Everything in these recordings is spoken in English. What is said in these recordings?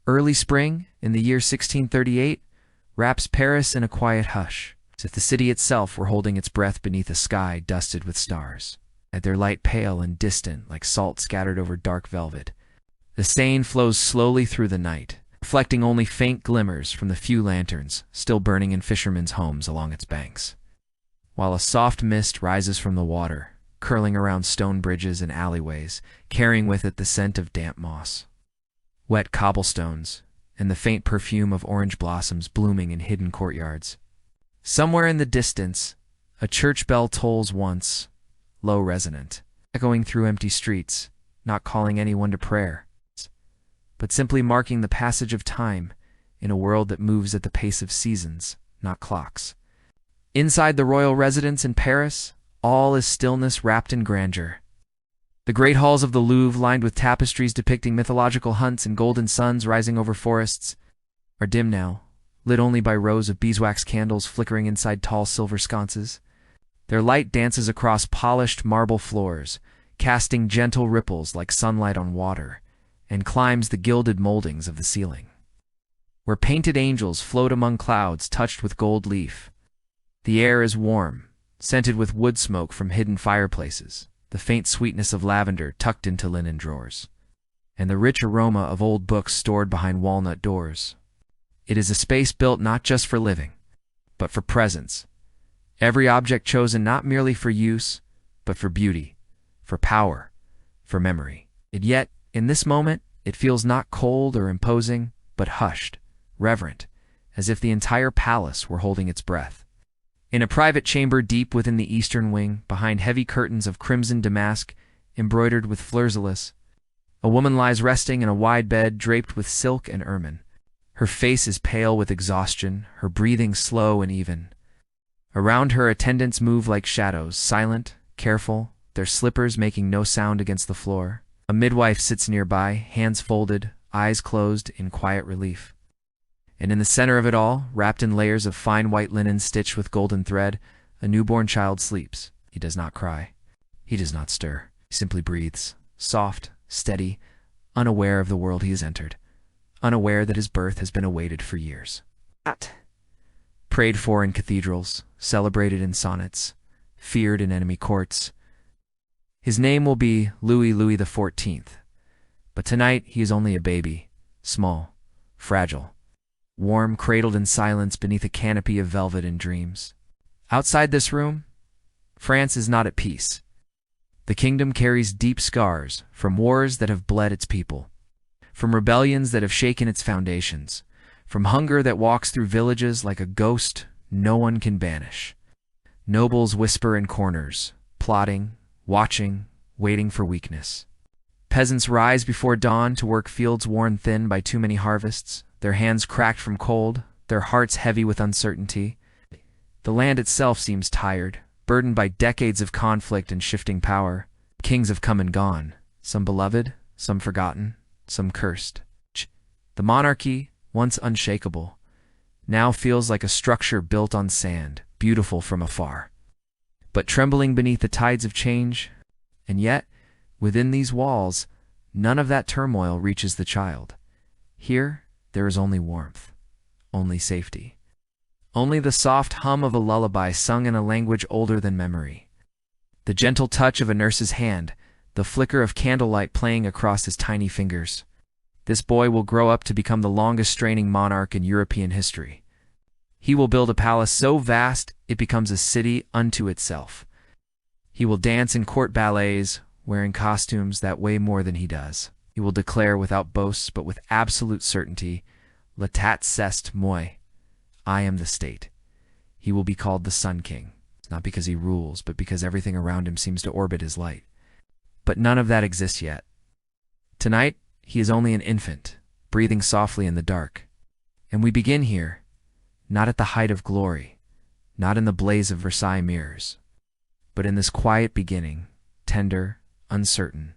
Early spring, in the year 1638, wraps Paris in a quiet hush, as if the city itself were holding its breath beneath a sky dusted with stars, at their light pale and distant like salt scattered over dark velvet. The Seine flows slowly through the night, reflecting only faint glimmers from the few lanterns still burning in fishermen's homes along its banks, while a soft mist rises from the water, curling around stone bridges and alleyways, carrying with it the scent of damp moss, wet cobblestones, and the faint perfume of orange blossoms blooming in hidden courtyards. Somewhere in the distance, a church bell tolls once, low resonant, echoing through empty streets, not calling anyone to prayer, but simply marking the passage of time in a world that moves at the pace of seasons, not clocks. Inside the royal residence in Paris, all is stillness wrapped in grandeur. The great halls of the Louvre, lined with tapestries depicting mythological hunts and golden suns rising over forests, are dim now, lit only by rows of beeswax candles flickering inside tall silver sconces. Their light dances across polished marble floors, casting gentle ripples like sunlight on water, and climbs the gilded moldings of the ceiling, where painted angels float among clouds touched with gold leaf. The air is warm, scented with wood smoke from hidden fireplaces, the faint sweetness of lavender tucked into linen drawers, and the rich aroma of old books stored behind walnut doors. It is a space built not just for living, but for presence. Every object chosen not merely for use, but for beauty, for power, for memory. And yet, in this moment, it feels not cold or imposing, but hushed, reverent, as if the entire palace were holding its breath. In a private chamber deep within the eastern wing, behind heavy curtains of crimson damask embroidered with fleurs-de-lis, a woman lies resting in a wide bed draped with silk and ermine. Her face is pale with exhaustion, her breathing slow and even. Around her, attendants move like shadows, silent, careful, their slippers making no sound against the floor. A midwife sits nearby, hands folded, eyes closed in quiet relief. And in the center of it all, wrapped in layers of fine white linen stitched with golden thread, a newborn child sleeps. He does not cry. He does not stir. He simply breathes, soft, steady, unaware of the world he has entered, unaware that his birth has been awaited for years. Prayed for in cathedrals, celebrated in sonnets, feared in enemy courts. His name will be Louis XIV, but tonight he is only a baby, small, fragile, warm, cradled in silence beneath a canopy of velvet and dreams. Outside this room, France is not at peace. The kingdom carries deep scars from wars that have bled its people, from rebellions that have shaken its foundations, from hunger that walks through villages like a ghost no one can banish. Nobles whisper in corners, plotting, watching, waiting for weakness. Peasants rise before dawn to work fields worn thin by too many harvests, their hands cracked from cold, their hearts heavy with uncertainty. The land itself seems tired, burdened by decades of conflict and shifting power. Kings have come and gone, some beloved, some forgotten, some cursed. The monarchy, once unshakable, now feels like a structure built on sand, beautiful from afar, but trembling beneath the tides of change. And yet, within these walls, none of that turmoil reaches the child. Here, there is only warmth, only safety, only the soft hum of a lullaby sung in a language older than memory, the gentle touch of a nurse's hand, the flicker of candlelight playing across his tiny fingers. This boy will grow up to become the longest-reigning monarch in European history. He will build a palace so vast it becomes a city unto itself. He will dance in court ballets, wearing costumes that weigh more than he does. He will declare without boasts but with absolute certainty, "L'état c'est moi." I am the state. He will be called the Sun King, not because he rules, but because everything around him seems to orbit his light. But none of that exists yet. Tonight, he is only an infant, breathing softly in the dark. And we begin here, not at the height of glory, not in the blaze of Versailles mirrors, but in this quiet beginning, tender, uncertain,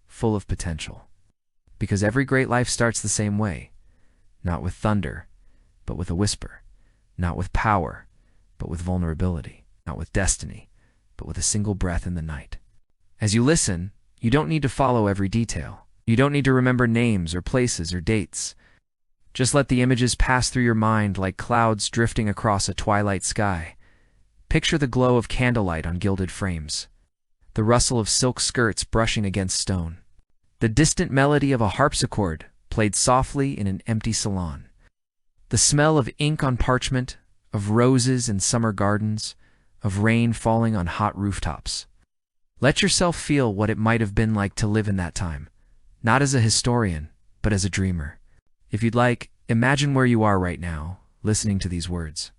full of potential. Because every great life starts the same way, not with thunder, but with a whisper, not with power, but with vulnerability, not with destiny, but with a single breath in the night. As you listen, you don't need to follow every detail. You don't need to remember names or places or dates. Just let the images pass through your mind like clouds drifting across a twilight sky. Picture the glow of candlelight on gilded frames, the rustle of silk skirts brushing against stone, the distant melody of a harpsichord played softly in an empty salon, the smell of ink on parchment, of roses in summer gardens, of rain falling on hot rooftops. Let yourself feel what it might have been like to live in that time, not as a historian, but as a dreamer. If you'd like, imagine where you are right now, listening to these words.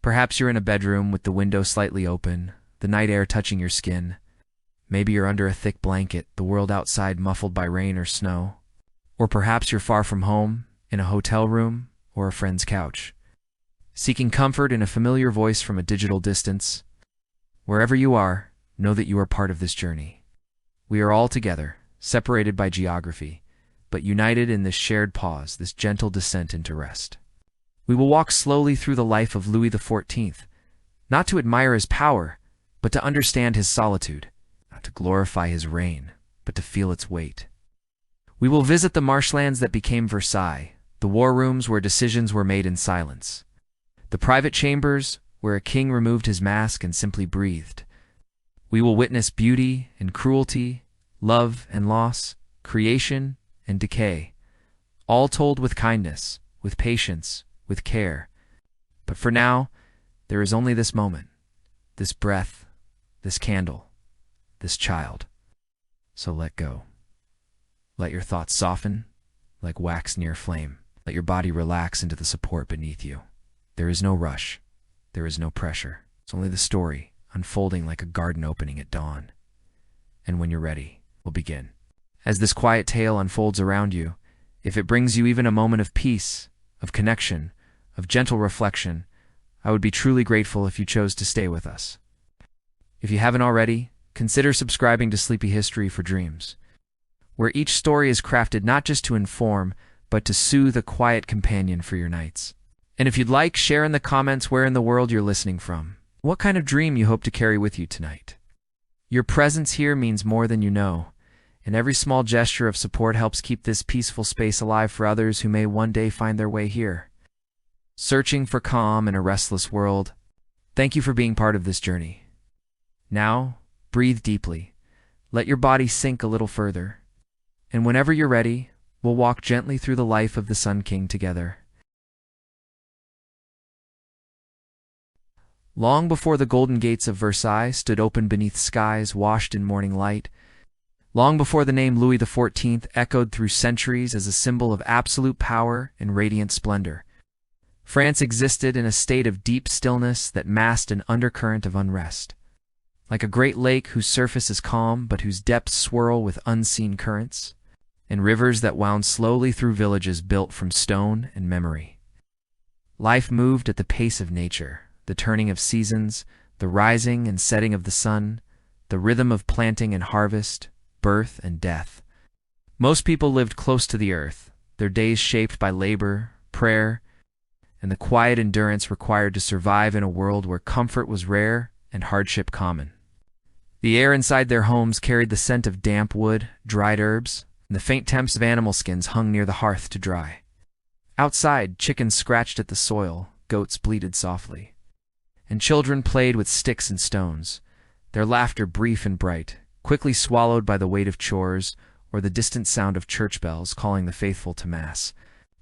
Perhaps you're in a bedroom with the window slightly open, the night air touching your skin. Maybe you're under a thick blanket, the world outside muffled by rain or snow. Or perhaps you're far from home, in a hotel room or a friend's couch, seeking comfort in a familiar voice from a digital distance. Wherever you are, know that you are part of this journey. We are all together, separated by geography, but united in this shared pause, this gentle descent into rest. We will walk slowly through the life of Louis XIV, not to admire his power, but to understand his solitude, not to glorify his reign, but to feel its weight. We will visit the marshlands that became Versailles, the war rooms where decisions were made in silence, the private chambers where a king removed his mask and simply breathed. We will witness beauty and cruelty, love and loss, creation and decay, all told with kindness, with patience, with care. But for now, there is only this moment, this breath, this candle, this child. So let go. Let your thoughts soften like wax near flame. Let your body relax into the support beneath you. There is no rush. There is no pressure. It's only the story unfolding like a garden opening at dawn. And when you're ready, we'll begin. As this quiet tale unfolds around you, if it brings you even a moment of peace, of connection, of gentle reflection, I would be truly grateful if you chose to stay with us. If you haven't already, consider subscribing to Sleepy History for Dreams, where each story is crafted not just to inform, but to soothe a quiet companion for your nights. And if you'd like, share in the comments where in the world you're listening from. What kind of dream you hope to carry with you tonight? Your presence here means more than you know, and every small gesture of support helps keep this peaceful space alive for others who may one day find their way here, searching for calm in a restless world. Thank you for being part of this journey. Now, breathe deeply. Let your body sink a little further. And whenever you're ready, we'll walk gently through the life of the Sun King together. Long before the golden gates of Versailles stood open beneath skies washed in morning light, long before the name Louis XIV echoed through centuries as a symbol of absolute power and radiant splendor, France existed in a state of deep stillness that masked an undercurrent of unrest. Like a great lake whose surface is calm but whose depths swirl with unseen currents, and rivers that wound slowly through villages built from stone and memory. Life moved at the pace of nature, the turning of seasons, the rising and setting of the sun, the rhythm of planting and harvest, birth and death. Most people lived close to the earth, their days shaped by labor, prayer, and the quiet endurance required to survive in a world where comfort was rare and hardship common. The air inside their homes carried the scent of damp wood, dried herbs, and the faint temps of animal skins hung near the hearth to dry. Outside, chickens scratched at the soil, goats bleated softly, and children played with sticks and stones, their laughter brief and bright, quickly swallowed by the weight of chores or the distant sound of church bells calling the faithful to Mass.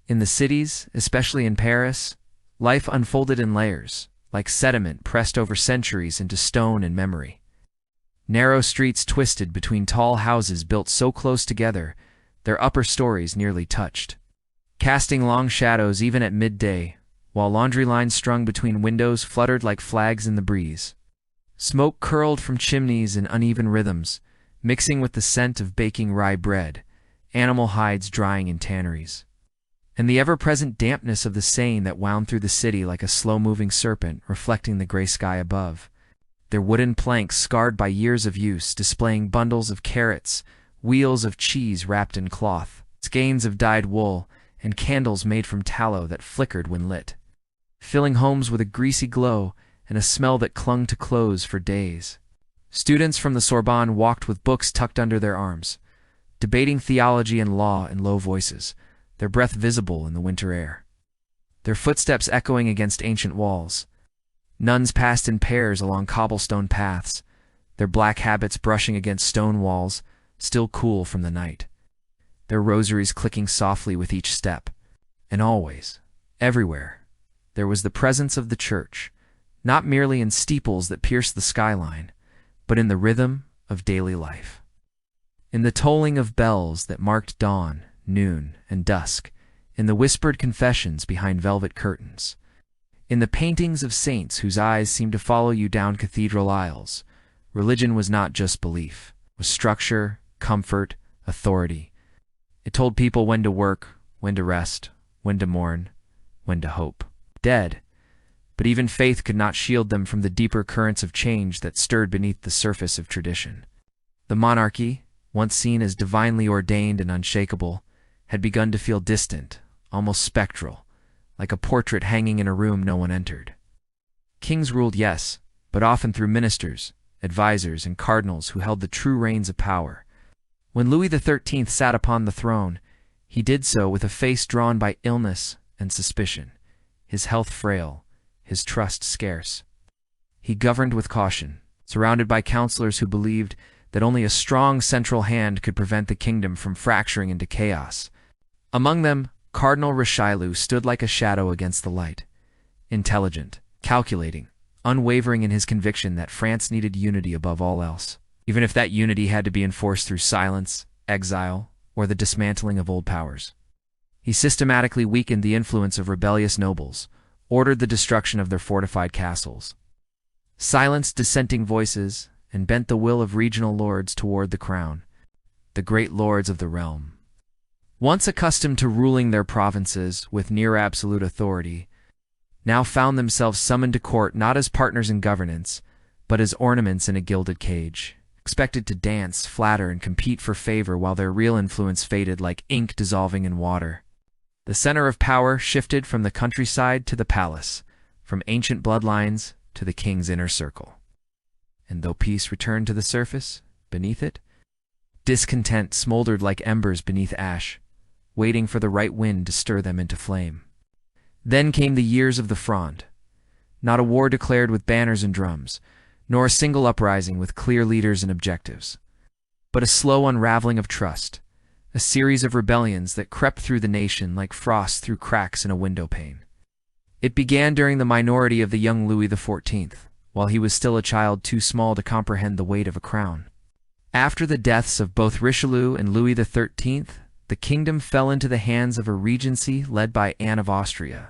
In the cities, especially in Paris, life unfolded in layers, like sediment pressed over centuries into stone and memory. Narrow streets twisted between tall houses built so close together, their upper stories nearly touched, casting long shadows even at midday, while laundry lines strung between windows fluttered like flags in the breeze. Smoke curled from chimneys in uneven rhythms, mixing with the scent of baking rye bread, animal hides drying in tanneries, and the ever-present dampness of the Seine that wound through the city like a slow-moving serpent reflecting the gray sky above, their wooden planks scarred by years of use displaying bundles of carrots, wheels of cheese wrapped in cloth, skeins of dyed wool, and candles made from tallow that flickered when lit, filling homes with a greasy glow and a smell that clung to clothes for days. Students from the Sorbonne walked with books tucked under their arms, debating theology and law in low voices, their breath visible in the winter air. Their footsteps echoing against ancient walls. Nuns passed in pairs along cobblestone paths, their black habits brushing against stone walls, still cool from the night. Their rosaries clicking softly with each step. And always, everywhere, there was the presence of the church, not merely in steeples that pierced the skyline, but in the rhythm of daily life. In the tolling of bells that marked dawn, noon, and dusk, in the whispered confessions behind velvet curtains, in the paintings of saints whose eyes seemed to follow you down cathedral aisles, religion was not just belief, it was structure, comfort, authority. It told people when to work, when to rest, when to mourn, when to hope. Dead, but even faith could not shield them from the deeper currents of change that stirred beneath the surface of tradition. The monarchy, once seen as divinely ordained and unshakable, had begun to feel distant, almost spectral, like a portrait hanging in a room no one entered. Kings ruled, yes, but often through ministers, advisors, and cardinals who held the true reins of power. When Louis XIII sat upon the throne, he did so with a face drawn by illness and suspicion, his health frail, his trust scarce. He governed with caution, surrounded by counselors who believed that only a strong central hand could prevent the kingdom from fracturing into chaos. Among them, Cardinal Richelieu stood like a shadow against the light, intelligent, calculating, unwavering in his conviction that France needed unity above all else, even if that unity had to be enforced through silence, exile, or the dismantling of old powers. He systematically weakened the influence of rebellious nobles, ordered the destruction of their fortified castles, silenced dissenting voices, and bent the will of regional lords toward the crown, the great lords of the realm. Once accustomed to ruling their provinces with near-absolute authority, now found themselves summoned to court not as partners in governance, but as ornaments in a gilded cage, expected to dance, flatter, and compete for favor while their real influence faded like ink dissolving in water. The center of power shifted from the countryside to the palace, from ancient bloodlines to the king's inner circle. And though peace returned to the surface, beneath it, discontent smoldered like embers beneath ash, waiting for the right wind to stir them into flame. Then came the years of the Fronde, not a war declared with banners and drums, nor a single uprising with clear leaders and objectives, but a slow unraveling of trust, a series of rebellions that crept through the nation like frost through cracks in a window pane. It began during the minority of the young Louis XIV, while he was still a child too small to comprehend the weight of a crown. After the deaths of both Richelieu and Louis XIII, the kingdom fell into the hands of a regency led by Anne of Austria.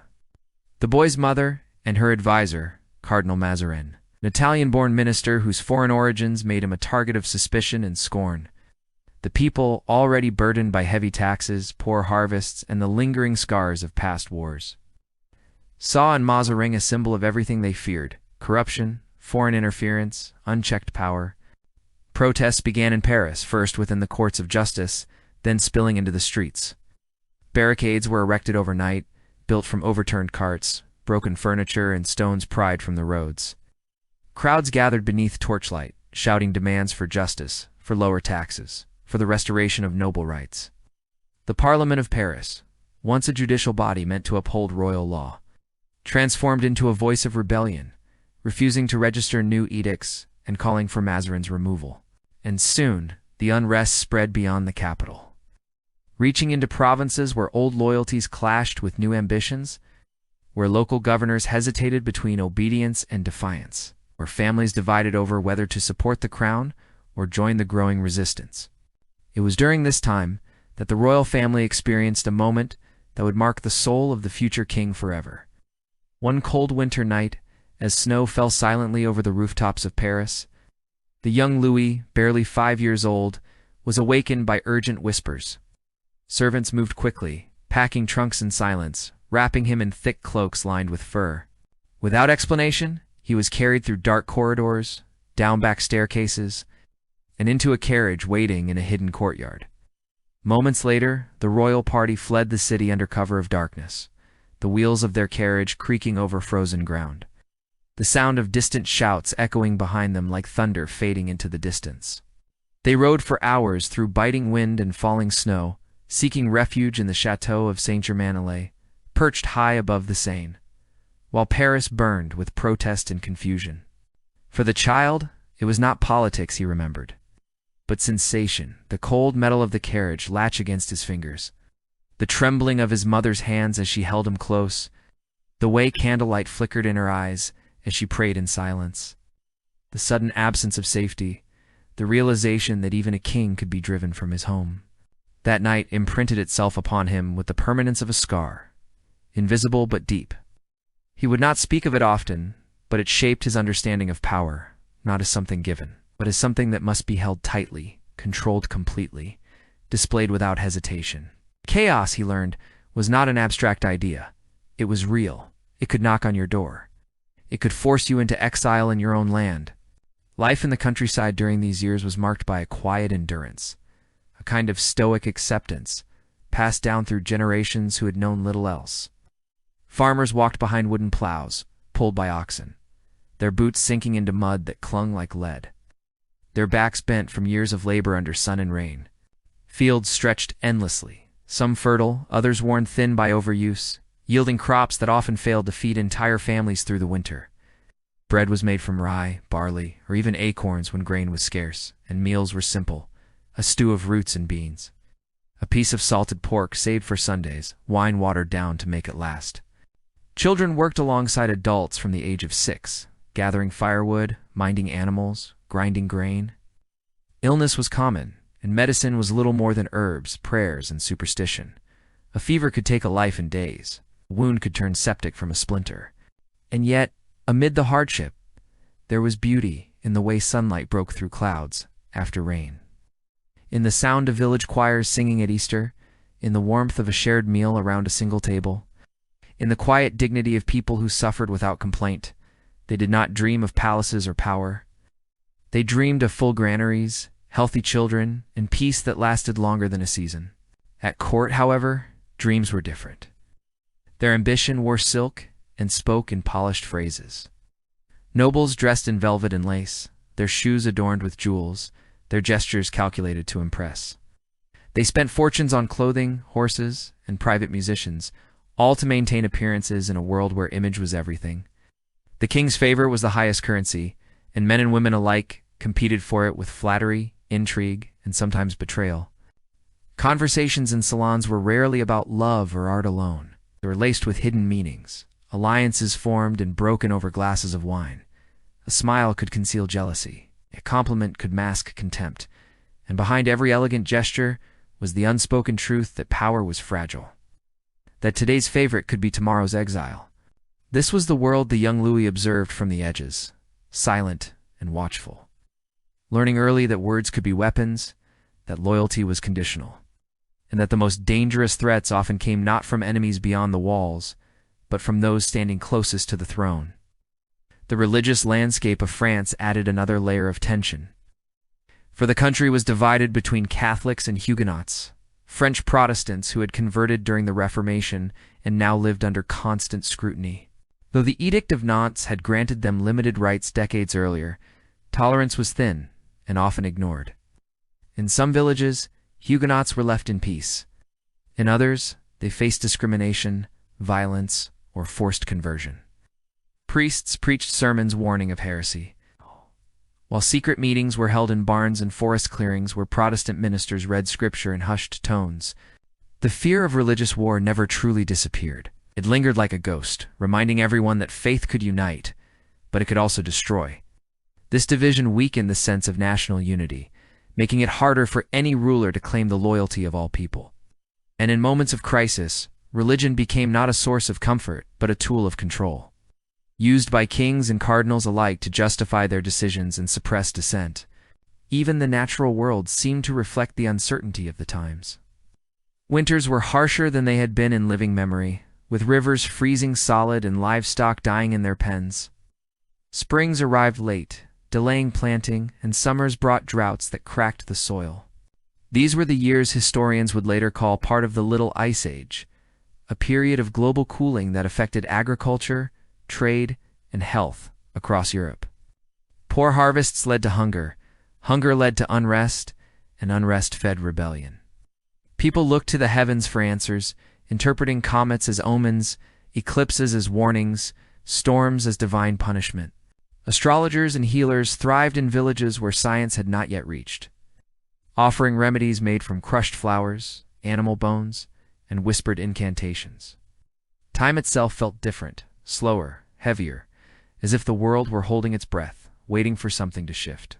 The boy's mother and her advisor, Cardinal Mazarin, an Italian-born minister whose foreign origins made him a target of suspicion and scorn. The people, already burdened by heavy taxes, poor harvests, and the lingering scars of past wars, saw in Mazarin a symbol of everything they feared: corruption, foreign interference, unchecked power. Protests began in Paris, first within the courts of justice, then spilling into the streets. Barricades were erected overnight, built from overturned carts, broken furniture, and stones pried from the roads. Crowds gathered beneath torchlight, shouting demands for justice, for lower taxes, for the restoration of noble rights. The Parliament of Paris, once a judicial body meant to uphold royal law, transformed into a voice of rebellion, refusing to register new edicts and calling for Mazarin's removal. And soon, the unrest spread beyond the capital, reaching into provinces where old loyalties clashed with new ambitions, where local governors hesitated between obedience and defiance, where families divided over whether to support the crown or join the growing resistance. It was during this time that the royal family experienced a moment that would mark the soul of the future king forever. One cold winter night, as snow fell silently over the rooftops of Paris, the young Louis, barely 5 years old, was awakened by urgent whispers. Servants moved quickly, packing trunks in silence, wrapping him in thick cloaks lined with fur. Without explanation, he was carried through dark corridors, down back staircases, and into a carriage waiting in a hidden courtyard. Moments later, the royal party fled the city under cover of darkness, the wheels of their carriage creaking over frozen ground, the sound of distant shouts echoing behind them like thunder fading into the distance. They rode for hours through biting wind and falling snow, seeking refuge in the chateau of Saint-Germain-en-Laye, perched high above the Seine, while Paris burned with protest and confusion. For the child, it was not politics he remembered, but sensation, the cold metal of the carriage latch against his fingers, the trembling of his mother's hands as she held him close, the way candlelight flickered in her eyes as she prayed in silence, the sudden absence of safety, the realization that even a king could be driven from his home. That night imprinted itself upon him with the permanence of a scar, invisible but deep. He would not speak of it often, but it shaped his understanding of power, not as something given, but as something that must be held tightly, controlled completely, displayed without hesitation. Chaos, he learned, was not an abstract idea. It was real. It could knock on your door. It could force you into exile in your own land. Life in the countryside during these years was marked by a quiet endurance, a kind of stoic acceptance, passed down through generations who had known little else. Farmers walked behind wooden plows, pulled by oxen, their boots sinking into mud that clung like lead, their backs bent from years of labor under sun and rain. Fields stretched endlessly, some fertile, others worn thin by overuse, yielding crops that often failed to feed entire families through the winter. Bread was made from rye, barley, or even acorns when grain was scarce, and meals were simple, a stew of roots and beans, a piece of salted pork saved for Sundays, wine watered down to make it last. Children worked alongside adults from the age of 6, gathering firewood, minding animals, grinding grain. Illness was common, and medicine was little more than herbs, prayers, and superstition. A fever could take a life in days. A wound could turn septic from a splinter. And yet, amid the hardship, there was beauty in the way sunlight broke through clouds after rain, in the sound of village choirs singing at Easter, in the warmth of a shared meal around a single table, in the quiet dignity of people who suffered without complaint. They did not dream of palaces or power. They dreamed of full granaries, healthy children, and peace that lasted longer than a season. At court, however, dreams were different. Their ambition wore silk and spoke in polished phrases. Nobles dressed in velvet and lace, their shoes adorned with jewels, their gestures calculated to impress. They spent fortunes on clothing, horses, and private musicians, all to maintain appearances in a world where image was everything. The king's favor was the highest currency, and men and women alike competed for it with flattery, intrigue, and sometimes betrayal. Conversations in salons were rarely about love or art alone. They were laced with hidden meanings. Alliances formed and broken over glasses of wine. A smile could conceal jealousy. A compliment could mask contempt. And behind every elegant gesture was the unspoken truth that power was fragile, that today's favorite could be tomorrow's exile. This was the world the young Louis observed from the edges, silent and watchful, learning early that words could be weapons, that loyalty was conditional, and that the most dangerous threats often came not from enemies beyond the walls, but from those standing closest to the throne. The religious landscape of France added another layer of tension, for the country was divided between Catholics and Huguenots, French Protestants who had converted during the Reformation and now lived under constant scrutiny. Though the Edict of Nantes had granted them limited rights decades earlier, tolerance was thin and often ignored. In some villages, Huguenots were left in peace. In others, they faced discrimination, violence, or forced conversion. Priests preached sermons warning of heresy, while secret meetings were held in barns and forest clearings where Protestant ministers read scripture in hushed tones. The fear of religious war never truly disappeared. It lingered like a ghost, reminding everyone that faith could unite, but it could also destroy. This division weakened the sense of national unity, making it harder for any ruler to claim the loyalty of all people. And in moments of crisis, religion became not a source of comfort, but a tool of control, used by kings and cardinals alike to justify their decisions and suppress dissent. Even the natural world seemed to reflect the uncertainty of the times. Winters were harsher than they had been in living memory, with rivers freezing solid and livestock dying in their pens. Springs arrived late, delaying planting, and summers brought droughts that cracked the soil. These were the years historians would later call part of the Little Ice Age, a period of global cooling that affected agriculture, trade, and health across Europe. Poor harvests led to hunger, hunger led to unrest, and unrest fed rebellion. People looked to the heavens for answers, interpreting comets as omens, eclipses as warnings, storms as divine punishment. Astrologers and healers thrived in villages where science had not yet reached, offering remedies made from crushed flowers, animal bones, and whispered incantations. Time itself felt different, slower, heavier, as if the world were holding its breath, waiting for something to shift.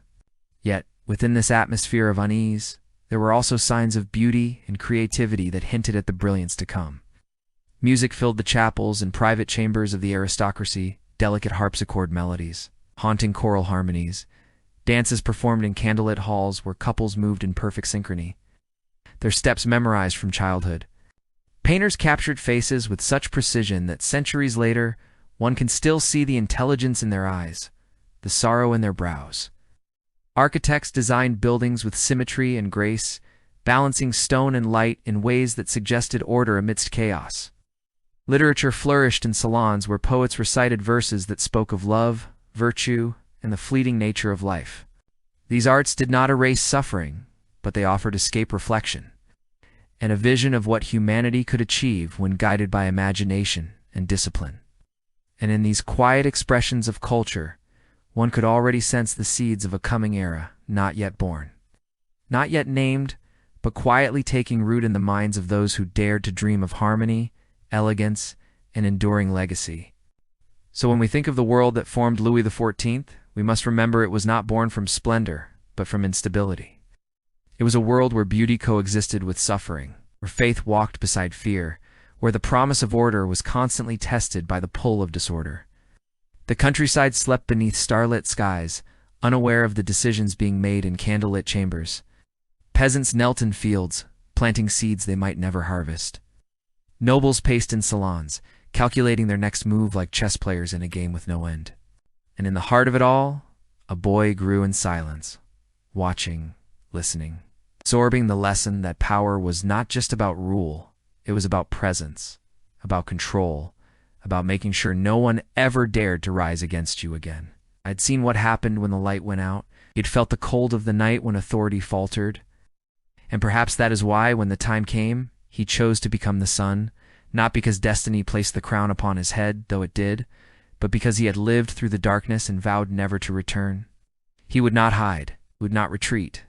Yet, within this atmosphere of unease, there were also signs of beauty and creativity that hinted at the brilliance to come. Music filled the chapels and private chambers of the aristocracy, delicate harpsichord melodies, haunting choral harmonies, dances performed in candlelit halls where couples moved in perfect synchrony, their steps memorized from childhood. Painters captured faces with such precision that centuries later, one can still see the intelligence in their eyes, the sorrow in their brows. Architects designed buildings with symmetry and grace, balancing stone and light in ways that suggested order amidst chaos. Literature flourished in salons where poets recited verses that spoke of love, virtue, and the fleeting nature of life. These arts did not erase suffering, but they offered escape reflection, and a vision of what humanity could achieve when guided by imagination and discipline. And in these quiet expressions of culture, one could already sense the seeds of a coming era not yet born. Not yet named, but quietly taking root in the minds of those who dared to dream of harmony, elegance, and enduring legacy. So when we think of the world that formed Louis XIV, we must remember it was not born from splendor, but from instability. It was a world where beauty coexisted with suffering, where faith walked beside fear, where the promise of order was constantly tested by the pull of disorder. The countryside slept beneath starlit skies, unaware of the decisions being made in candlelit chambers. Peasants knelt in fields, planting seeds they might never harvest. Nobles paced in salons, calculating their next move like chess players in a game with no end. And in the heart of it all, a boy grew in silence, watching, listening, absorbing the lesson that power was not just about rule, it was about presence, about control, about making sure no one ever dared to rise against you again. I'd seen what happened when the light went out. He'd felt the cold of the night when authority faltered. And perhaps that is why, when the time came, he chose to become the sun, not because destiny placed the crown upon his head, though it did, but because he had lived through the darkness and vowed never to return. He would not hide, would not retreat.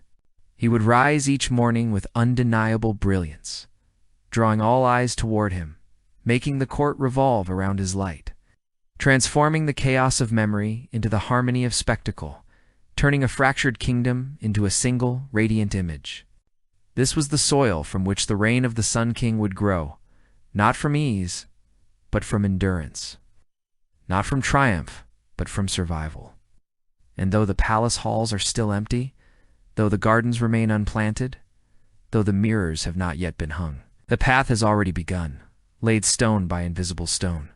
He would rise each morning with undeniable brilliance, drawing all eyes toward him, making the court revolve around his light, transforming the chaos of memory into the harmony of spectacle, turning a fractured kingdom into a single, radiant image. This was the soil from which the reign of the Sun King would grow, not from ease, but from endurance, not from triumph, but from survival. And though the palace halls are still empty, though the gardens remain unplanted, though the mirrors have not yet been hung, the path has already begun, laid stone by invisible stone.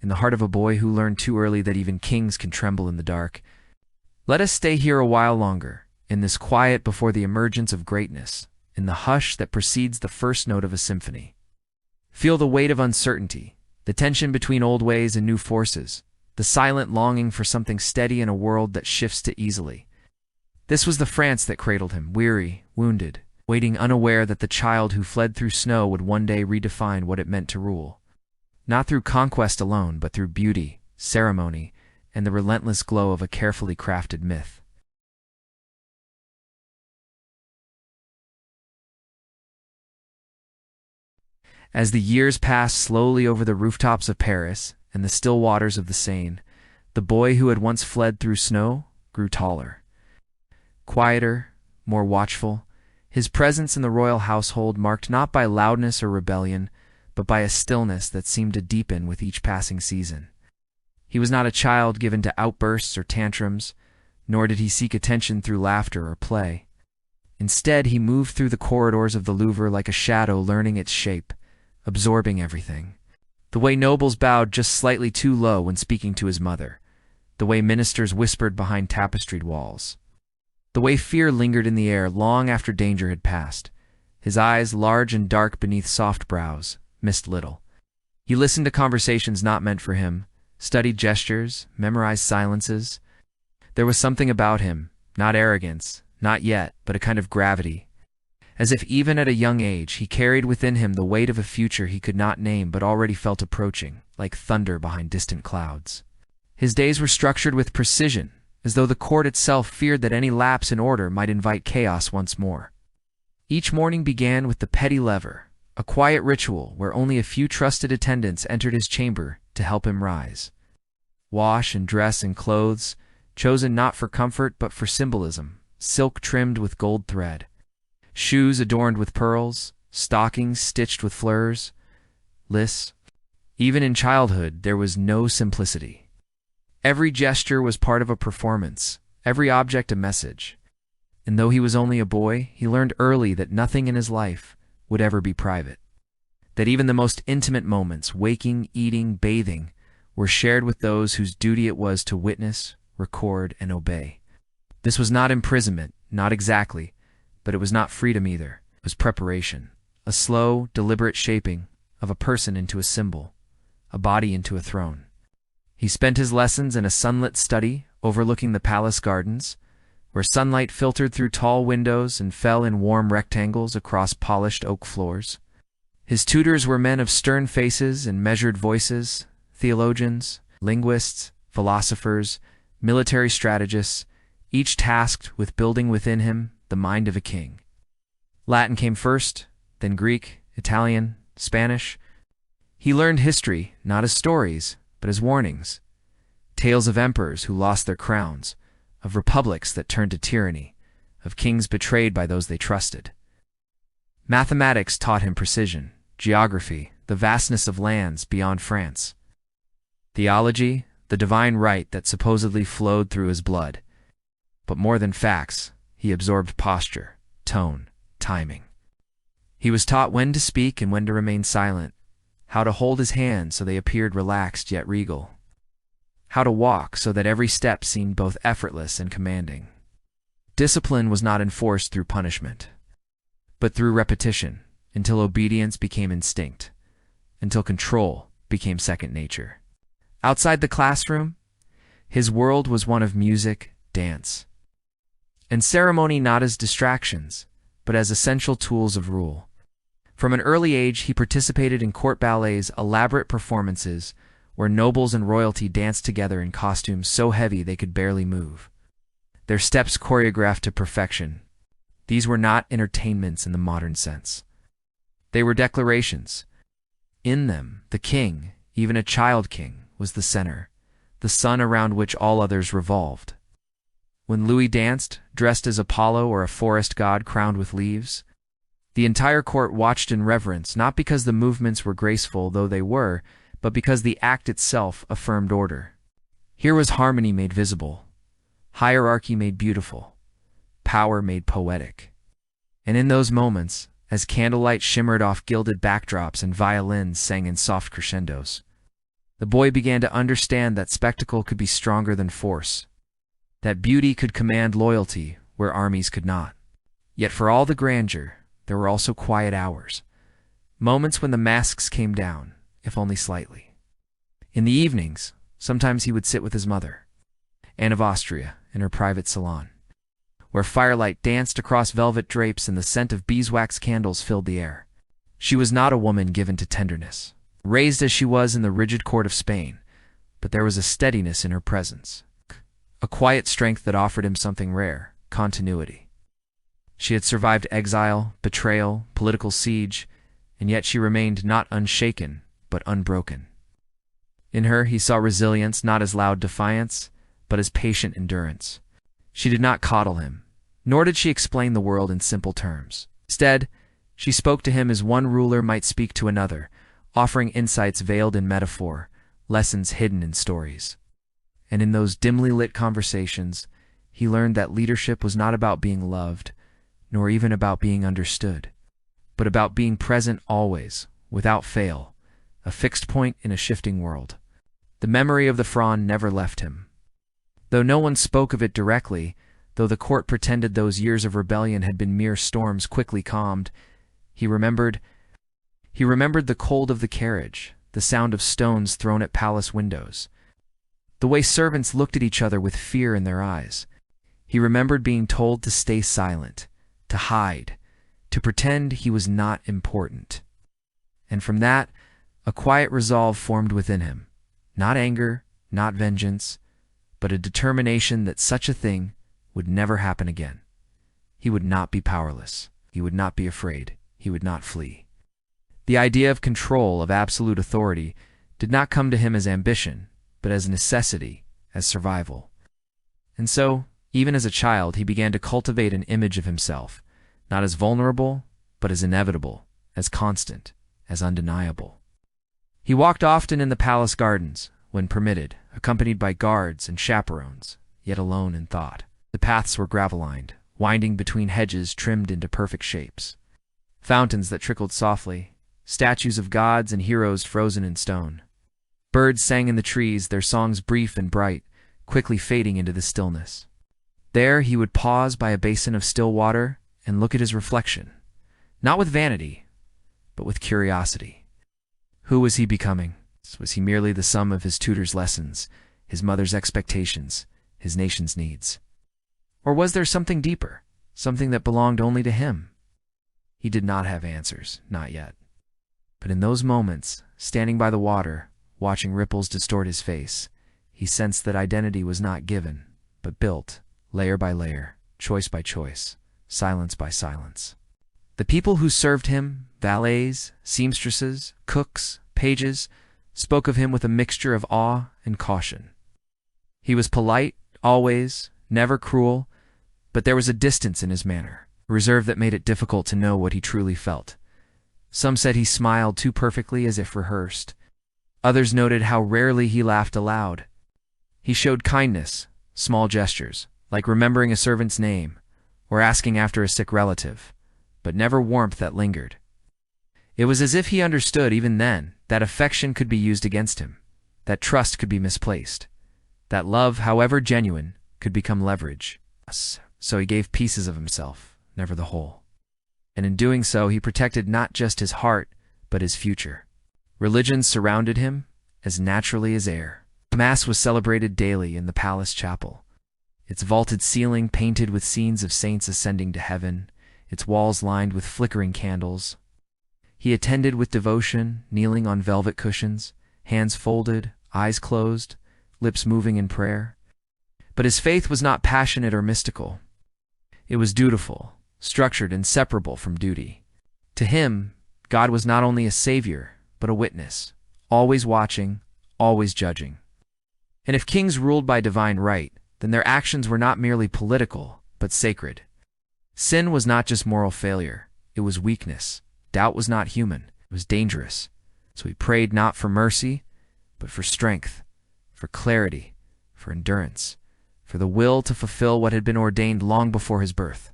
In the heart of a boy who learned too early that even kings can tremble in the dark, let us stay here a while longer, in this quiet before the emergence of greatness, in the hush that precedes the first note of a symphony. Feel the weight of uncertainty, the tension between old ways and new forces, the silent longing for something steady in a world that shifts too easily. This was the France that cradled him, weary, wounded, waiting unaware that the child who fled through snow would one day redefine what it meant to rule. Not through conquest alone, but through beauty, ceremony, and the relentless glow of a carefully crafted myth. As the years passed slowly over the rooftops of Paris and the still waters of the Seine, the boy who had once fled through snow grew taller. Quieter, more watchful, his presence in the royal household marked not by loudness or rebellion, but by a stillness that seemed to deepen with each passing season. He was not a child given to outbursts or tantrums, nor did he seek attention through laughter or play. Instead, he moved through the corridors of the Louvre like a shadow learning its shape, absorbing everything. The way nobles bowed just slightly too low when speaking to his mother, the way ministers whispered behind tapestried walls, the way fear lingered in the air long after danger had passed. His eyes, large and dark beneath soft brows, missed little. He listened to conversations not meant for him, studied gestures, memorized silences. There was something about him, not arrogance, not yet, but a kind of gravity, as if even at a young age he carried within him the weight of a future he could not name but already felt approaching, like thunder behind distant clouds. His days were structured with precision, as though the court itself feared that any lapse in order might invite chaos once more. Each morning began with the petty lever, a quiet ritual where only a few trusted attendants entered his chamber to help him rise. Wash and dress in clothes, chosen not for comfort but for symbolism, silk trimmed with gold thread. Shoes adorned with pearls, stockings stitched with fleurs, lists. Even in childhood there was no simplicity. Every gesture was part of a performance, every object a message. And though he was only a boy, he learned early that nothing in his life would ever be private. That even the most intimate moments, waking, eating, bathing, were shared with those whose duty it was to witness, record, and obey. This was not imprisonment, not exactly, but it was not freedom either. It was preparation, a slow, deliberate shaping of a person into a symbol, a body into a throne. He spent his lessons in a sunlit study overlooking the palace gardens, where sunlight filtered through tall windows and fell in warm rectangles across polished oak floors. His tutors were men of stern faces and measured voices, theologians, linguists, philosophers, military strategists, each tasked with building within him the mind of a king. Latin came first, then Greek, Italian, Spanish. He learned history not as stories, but as warnings. Tales of emperors who lost their crowns, of republics that turned to tyranny, of kings betrayed by those they trusted. Mathematics taught him precision, geography, the vastness of lands beyond France. Theology, the divine right that supposedly flowed through his blood. But more than facts, he absorbed posture, tone, timing. He was taught when to speak and when to remain silent, how to hold his hands so they appeared relaxed yet regal, how to walk so that every step seemed both effortless and commanding. Discipline was not enforced through punishment, but through repetition, until obedience became instinct, until control became second nature. Outside the classroom, his world was one of music, dance, and ceremony not as distractions, but as essential tools of rule. From an early age, he participated in court ballets, elaborate performances where nobles and royalty danced together in costumes so heavy they could barely move, their steps choreographed to perfection. These were not entertainments in the modern sense. They were declarations. In them, the king, even a child king, was the center, the sun around which all others revolved. When Louis danced, dressed as Apollo or a forest god crowned with leaves, the entire court watched in reverence, not because the movements were graceful, though they were, but because the act itself affirmed order. Here was harmony made visible, hierarchy made beautiful, power made poetic. And in those moments, as candlelight shimmered off gilded backdrops and violins sang in soft crescendos, the boy began to understand that spectacle could be stronger than force, that beauty could command loyalty where armies could not. Yet for all the grandeur, there were also quiet hours, moments when the masks came down, if only slightly. In the evenings, sometimes he would sit with his mother, Anne of Austria, in her private salon, where firelight danced across velvet drapes and the scent of beeswax candles filled the air. She was not a woman given to tenderness, raised as she was in the rigid court of Spain, but there was a steadiness in her presence, a quiet strength that offered him something rare, continuity. She had survived exile, betrayal, political siege, and yet she remained not unshaken, but unbroken. In her he saw resilience not as loud defiance, but as patient endurance. She did not coddle him, nor did she explain the world in simple terms. Instead, she spoke to him as one ruler might speak to another, offering insights veiled in metaphor, lessons hidden in stories. And in those dimly lit conversations, he learned that leadership was not about being loved, nor even about being understood, but about being present always, without fail, a fixed point in a shifting world. The memory of the Fronde never left him. Though no one spoke of it directly, though the court pretended those years of rebellion had been mere storms quickly calmed, he remembered the cold of the carriage, the sound of stones thrown at palace windows, the way servants looked at each other with fear in their eyes. He remembered being told to stay silent, to hide, to pretend he was not important. And from that, a quiet resolve formed within him. Not anger, not vengeance, but a determination that such a thing would never happen again. He would not be powerless. He would not be afraid. He would not flee. The idea of control, of absolute authority, did not come to him as ambition, but as necessity, as survival. And so, even as a child, he began to cultivate an image of himself, not as vulnerable, but as inevitable, as constant, as undeniable. He walked often in the palace gardens, when permitted, accompanied by guards and chaperones, yet alone in thought. The paths were gravel-lined, winding between hedges trimmed into perfect shapes. Fountains that trickled softly, statues of gods and heroes frozen in stone. Birds sang in the trees, their songs brief and bright, quickly fading into the stillness. There he would pause by a basin of still water and look at his reflection, not with vanity, but with curiosity. Who was he becoming? Was he merely the sum of his tutor's lessons, his mother's expectations, his nation's needs? Or was there something deeper, something that belonged only to him? He did not have answers, not yet. But in those moments, standing by the water, watching ripples distort his face, he sensed that identity was not given, but built, layer by layer, choice by choice, silence by silence. The people who served him, valets, seamstresses, cooks, pages, spoke of him with a mixture of awe and caution. He was polite, always, never cruel, but there was a distance in his manner, a reserve that made it difficult to know what he truly felt. Some said he smiled too perfectly as if rehearsed. Others noted how rarely he laughed aloud. He showed kindness, small gestures, like remembering a servant's name, or asking after a sick relative, but never warmth that lingered. It was as if he understood even then that affection could be used against him, that trust could be misplaced, that love, however genuine, could become leverage. So he gave pieces of himself, never the whole. And in doing so, he protected not just his heart, but his future. Religion surrounded him as naturally as air. Mass was celebrated daily in the palace chapel, its vaulted ceiling painted with scenes of saints ascending to heaven, its walls lined with flickering candles. He attended with devotion, kneeling on velvet cushions, hands folded, eyes closed, lips moving in prayer. But his faith was not passionate or mystical. It was dutiful, structured, inseparable from duty. To him, God was not only a savior, but a witness, always watching, always judging. And if kings ruled by divine right, then their actions were not merely political, but sacred. Sin was not just moral failure, it was weakness. Doubt was not human, it was dangerous. So he prayed not for mercy, but for strength, for clarity, for endurance, for the will to fulfill what had been ordained long before his birth.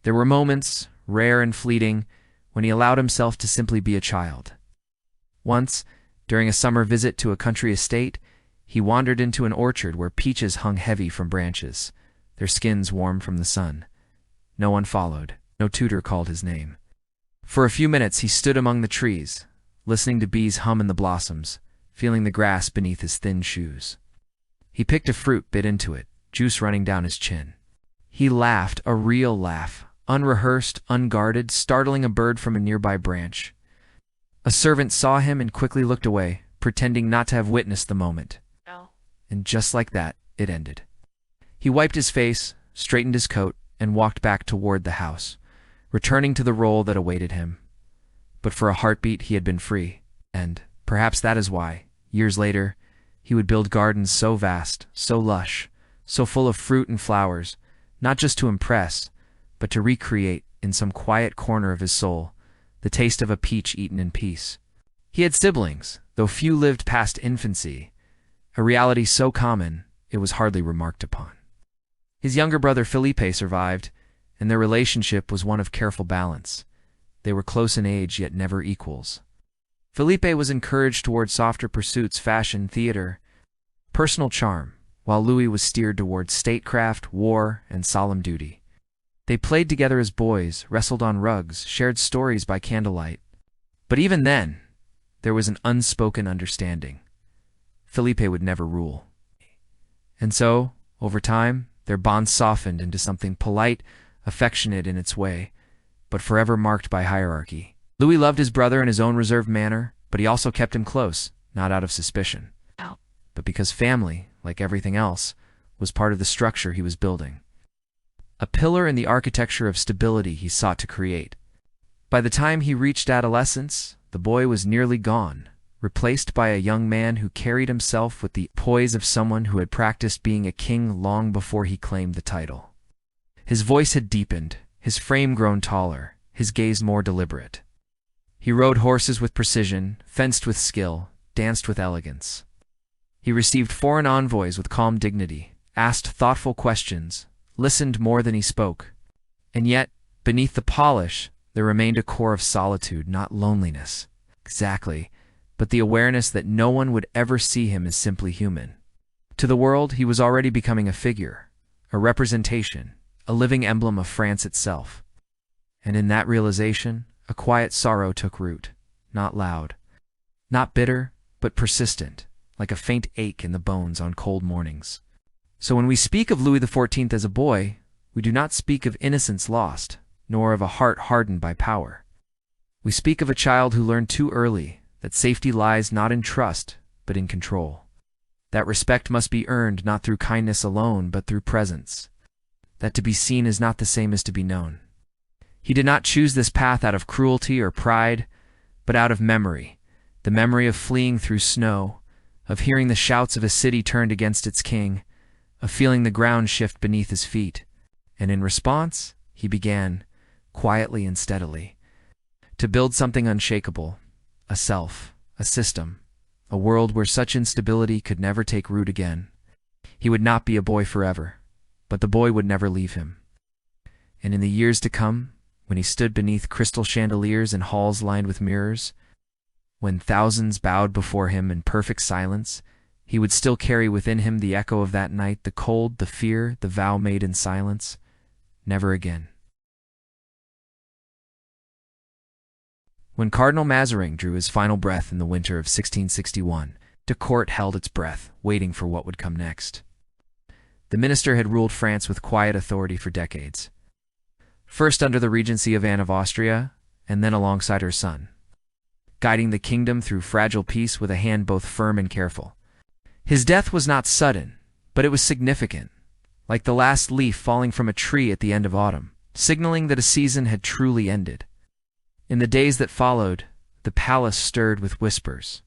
There were moments, rare and fleeting, when he allowed himself to simply be a child. Once, during a summer visit to a country estate, he wandered into an orchard where peaches hung heavy from branches, their skins warm from the sun. No one followed, no tutor called his name. For a few minutes he stood among the trees, listening to bees hum in the blossoms, feeling the grass beneath his thin shoes. He picked a fruit, bit into it, juice running down his chin. He laughed, a real laugh, unrehearsed, unguarded, startling a bird from a nearby branch. A servant saw him and quickly looked away, pretending not to have witnessed the moment. And just like that, it ended. He wiped his face, straightened his coat, and walked back toward the house, returning to the role that awaited him. But for a heartbeat he had been free, and perhaps that is why, years later, he would build gardens so vast, so lush, so full of fruit and flowers, not just to impress, but to recreate, in some quiet corner of his soul, the taste of a peach eaten in peace. He had siblings, though few lived past infancy, a reality so common it was hardly remarked upon. His younger brother Felipe survived, and their relationship was one of careful balance. They were close in age, yet never equals. Felipe was encouraged toward softer pursuits, fashion, theater, personal charm, while Louis was steered toward statecraft, war, and solemn duty. They played together as boys, wrestled on rugs, shared stories by candlelight. But even then, there was an unspoken understanding. Felipe would never rule. And so, over time, their bond softened into something polite, affectionate in its way, but forever marked by hierarchy. Louis loved his brother in his own reserved manner, but he also kept him close, not out of suspicion, but because family, like everything else, was part of the structure he was building. A pillar in the architecture of stability he sought to create. By the time he reached adolescence, the boy was nearly gone, replaced by a young man who carried himself with the poise of someone who had practiced being a king long before he claimed the title. His voice had deepened, his frame grown taller, his gaze more deliberate. He rode horses with precision, fenced with skill, danced with elegance. He received foreign envoys with calm dignity, asked thoughtful questions, listened more than he spoke. And yet, beneath the polish, there remained a core of solitude, not loneliness. Exactly, but the awareness that no one would ever see him as simply human. To the world, he was already becoming a figure, a representation, a living emblem of France itself. And in that realization, a quiet sorrow took root, not loud, not bitter, but persistent, like a faint ache in the bones on cold mornings. So when we speak of Louis XIV as a boy, we do not speak of innocence lost, nor of a heart hardened by power. We speak of a child who learned too early that safety lies not in trust, but in control. That respect must be earned not through kindness alone, but through presence. That to be seen is not the same as to be known. He did not choose this path out of cruelty or pride, but out of memory, the memory of fleeing through snow, of hearing the shouts of a city turned against its king, of feeling the ground shift beneath his feet. And in response, he began, quietly and steadily, to build something unshakable, a self, a system, a world where such instability could never take root again. He would not be a boy forever, but the boy would never leave him. And in the years to come, when he stood beneath crystal chandeliers in halls lined with mirrors, when thousands bowed before him in perfect silence, he would still carry within him the echo of that night, the cold, the fear, the vow made in silence. Never again. When Cardinal Mazarin drew his final breath in the winter of 1661, the court held its breath, waiting for what would come next. The minister had ruled France with quiet authority for decades. First under the regency of Anne of Austria, and then alongside her son, guiding the kingdom through fragile peace with a hand both firm and careful. His death was not sudden, but it was significant, like the last leaf falling from a tree at the end of autumn, signaling that a season had truly ended. In the days that followed, the palace stirred with whispers.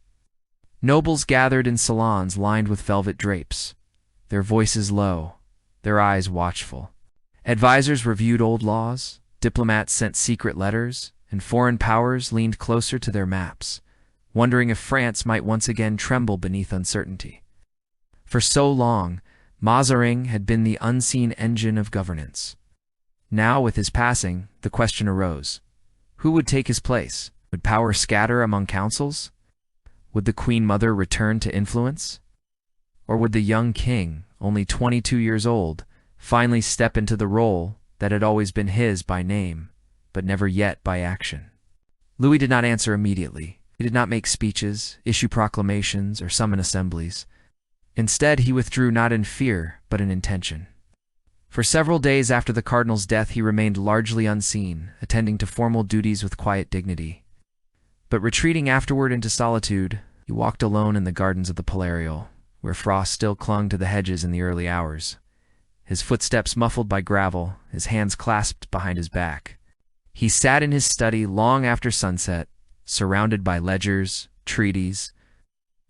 Nobles gathered in salons lined with velvet drapes, their voices low, their eyes watchful. Advisors reviewed old laws, diplomats sent secret letters, and foreign powers leaned closer to their maps, wondering if France might once again tremble beneath uncertainty. For so long, Mazarin had been the unseen engine of governance. Now, with his passing, the question arose. Who would take his place? Would power scatter among councils? Would the Queen Mother return to influence? Or would the young king, only 22 years old, finally step into the role that had always been his by name, but never yet by action? Louis did not answer immediately. He did not make speeches, issue proclamations, or summon assemblies. Instead, he withdrew not in fear, but in intention. For several days after the cardinal's death, he remained largely unseen, attending to formal duties with quiet dignity. But retreating afterward into solitude, he walked alone in the gardens of the Palais, where frost still clung to the hedges in the early hours, his footsteps muffled by gravel, his hands clasped behind his back. He sat in his study long after sunset, surrounded by ledgers, treaties,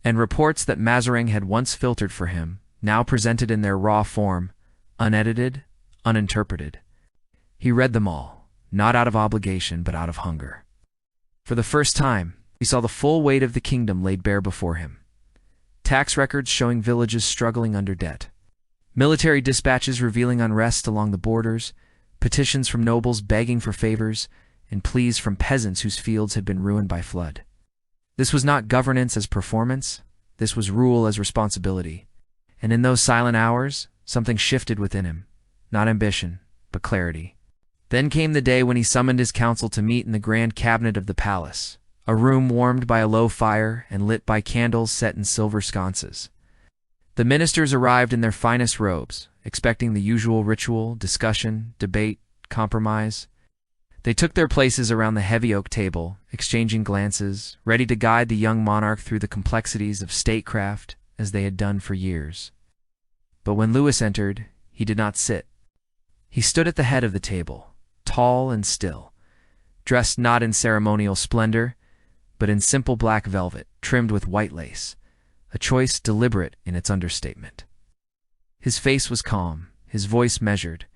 and reports that Mazarin had once filtered for him, now presented in their raw form, unedited, uninterpreted. He read them all, not out of obligation, but out of hunger. For the first time, he saw the full weight of the kingdom laid bare before him. Tax records showing villages struggling under debt, military dispatches revealing unrest along the borders, petitions from nobles begging for favors, and pleas from peasants whose fields had been ruined by flood. This was not governance as performance, this was rule as responsibility. And in those silent hours, something shifted within him, not ambition, but clarity. Then came the day when he summoned his council to meet in the grand cabinet of the palace, a room warmed by a low fire and lit by candles set in silver sconces. The ministers arrived in their finest robes, expecting the usual ritual, discussion, debate, compromise. They took their places around the heavy oak table, exchanging glances, ready to guide the young monarch through the complexities of statecraft as they had done for years. But when Louis entered, he did not sit. He stood at the head of the table, tall and still, dressed not in ceremonial splendor, but in simple black velvet, trimmed with white lace, a choice deliberate in its understatement. His face was calm, his voice measured,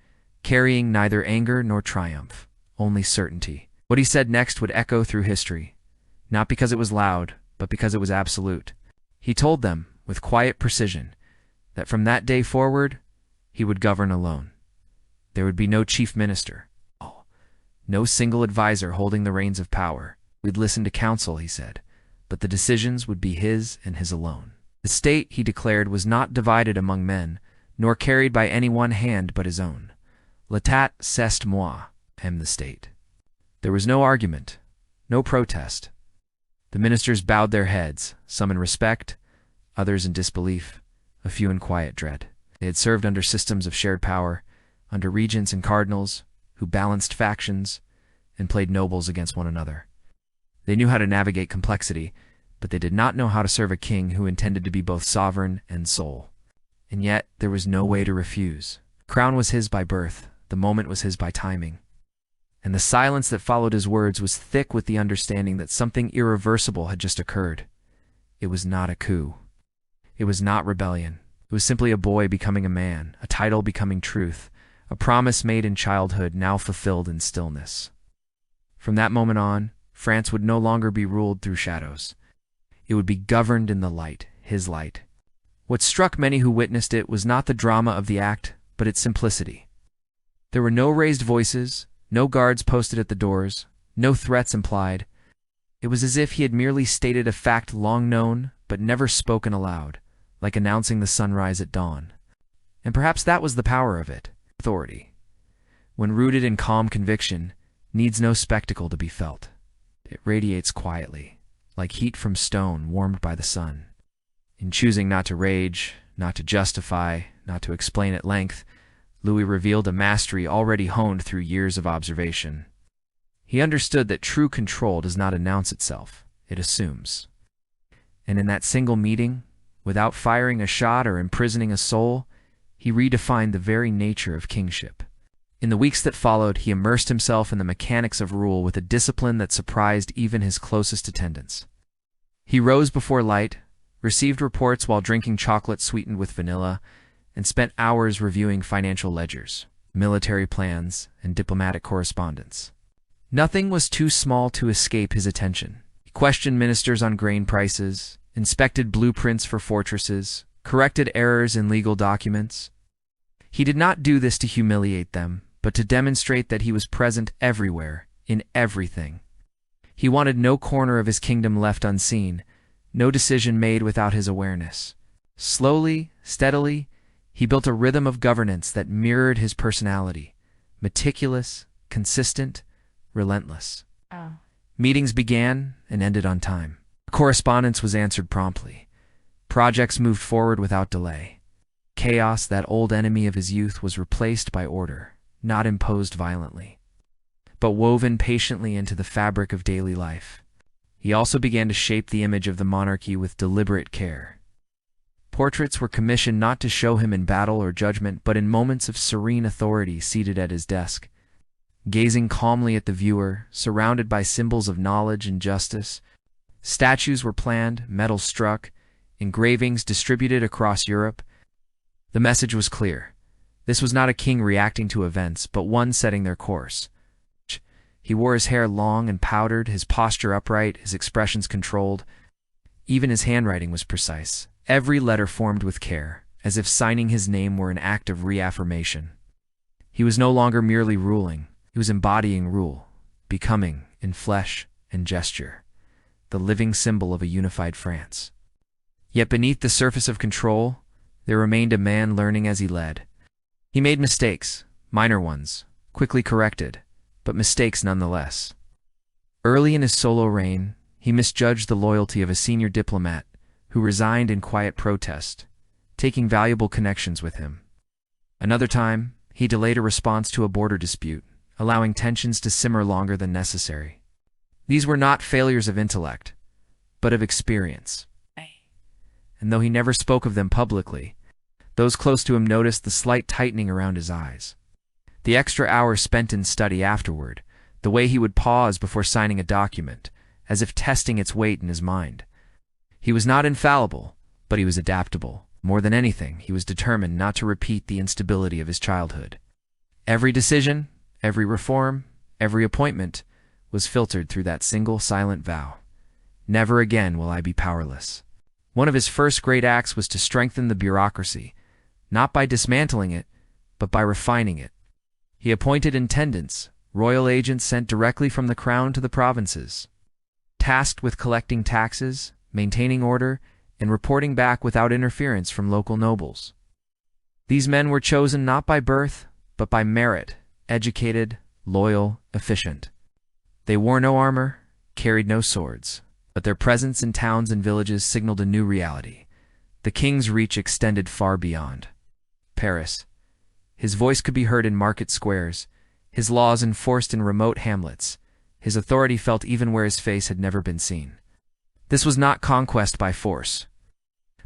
carrying neither anger nor triumph, only certainty. What he said next would echo through history, not because it was loud, but because it was absolute. He told them, with quiet precision, that from that day forward, he would govern alone. There would be no chief minister, no single advisor holding the reins of power. We'd listen to counsel, he said, but the decisions would be his and his alone. The state, he declared, was not divided among men, nor carried by any one hand but his own. L'état, c'est moi, I am the state. There was no argument, no protest. The ministers bowed their heads, some in respect, others in disbelief, a few in quiet dread. They had served under systems of shared power, under regents and cardinals, who balanced factions and played nobles against one another. They knew how to navigate complexity, but they did not know how to serve a king who intended to be both sovereign and sole. And yet there was no way to refuse. The crown was his by birth, the moment was his by timing. And the silence that followed his words was thick with the understanding that something irreversible had just occurred. It was not a coup. It was not rebellion. It was simply a boy becoming a man, a title becoming truth, a promise made in childhood now fulfilled in stillness. From that moment on, France would no longer be ruled through shadows. It would be governed in the light, his light. What struck many who witnessed it was not the drama of the act, but its simplicity. There were no raised voices, no guards posted at the doors, no threats implied. It was as if he had merely stated a fact long known, but never spoken aloud, like announcing the sunrise at dawn. And perhaps that was the power of it. Authority, when rooted in calm conviction, needs no spectacle to be felt. It radiates quietly, like heat from stone warmed by the sun. In choosing not to rage, not to justify, not to explain at length, Louis revealed a mastery already honed through years of observation. He understood that true control does not announce itself, it assumes. And in that single meeting, without firing a shot or imprisoning a soul, he redefined the very nature of kingship. In the weeks that followed, he immersed himself in the mechanics of rule with a discipline that surprised even his closest attendants. He rose before light, received reports while drinking chocolate sweetened with vanilla, and spent hours reviewing financial ledgers, military plans, and diplomatic correspondence. Nothing was too small to escape his attention. He questioned ministers on grain prices, inspected blueprints for fortresses, corrected errors in legal documents. He did not do this to humiliate them, but to demonstrate that he was present everywhere, in everything. He wanted no corner of his kingdom left unseen, no decision made without his awareness. Slowly, steadily, he built a rhythm of governance that mirrored his personality, meticulous, consistent, relentless. Meetings began and ended on time. Correspondence was answered promptly. Projects moved forward without delay. Chaos, that old enemy of his youth, was replaced by order, not imposed violently, but woven patiently into the fabric of daily life. He also began to shape the image of the monarchy with deliberate care. Portraits were commissioned not to show him in battle or judgment, but in moments of serene authority seated at his desk, gazing calmly at the viewer, surrounded by symbols of knowledge and justice. Statues were planned, medals struck, engravings distributed across Europe. The message was clear. This was not a king reacting to events, but one setting their course. He wore his hair long and powdered, his posture upright, his expressions controlled. Even his handwriting was precise, every letter formed with care, as if signing his name were an act of reaffirmation. He was no longer merely ruling, he was embodying rule, becoming, in flesh and gesture, the living symbol of a unified France. Yet beneath the surface of control, there remained a man learning as he led. He made mistakes, minor ones, quickly corrected, but mistakes nonetheless. Early in his solo reign, he misjudged the loyalty of a senior diplomat who resigned in quiet protest, taking valuable connections with him. Another time, he delayed a response to a border dispute, allowing tensions to simmer longer than necessary. These were not failures of intellect, but of experience. And though he never spoke of them publicly, those close to him noticed the slight tightening around his eyes. The extra hours spent in study afterward, the way he would pause before signing a document, as if testing its weight in his mind. He was not infallible, but he was adaptable. More than anything, he was determined not to repeat the instability of his childhood. Every decision, every reform, every appointment was filtered through that single silent vow. Never again will I be powerless. One of his first great acts was to strengthen the bureaucracy, not by dismantling it, but by refining it. He appointed intendants, royal agents sent directly from the crown to the provinces, tasked with collecting taxes, maintaining order, and reporting back without interference from local nobles. These men were chosen not by birth, but by merit, educated, loyal, efficient. They wore no armor, carried no swords, but their presence in towns and villages signaled a new reality. The king's reach extended far beyond Paris. His voice could be heard in market squares, his laws enforced in remote hamlets, his authority felt even where his face had never been seen. This was not conquest by force,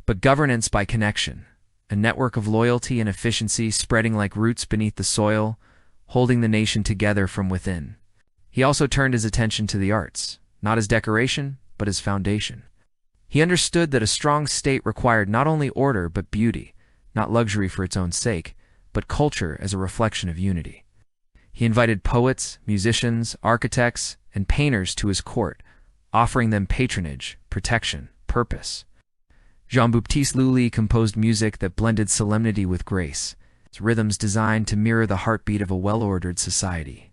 but governance by connection, a network of loyalty and efficiency spreading like roots beneath the soil, holding the nation together from within. He also turned his attention to the arts, not as decoration, but as foundation. He understood that a strong state required not only order but beauty, not luxury for its own sake, but culture as a reflection of unity. He invited poets, musicians, architects, and painters to his court, offering them patronage, protection, purpose. Jean-Baptiste Lully composed music that blended solemnity with grace, its rhythms designed to mirror the heartbeat of a well-ordered society.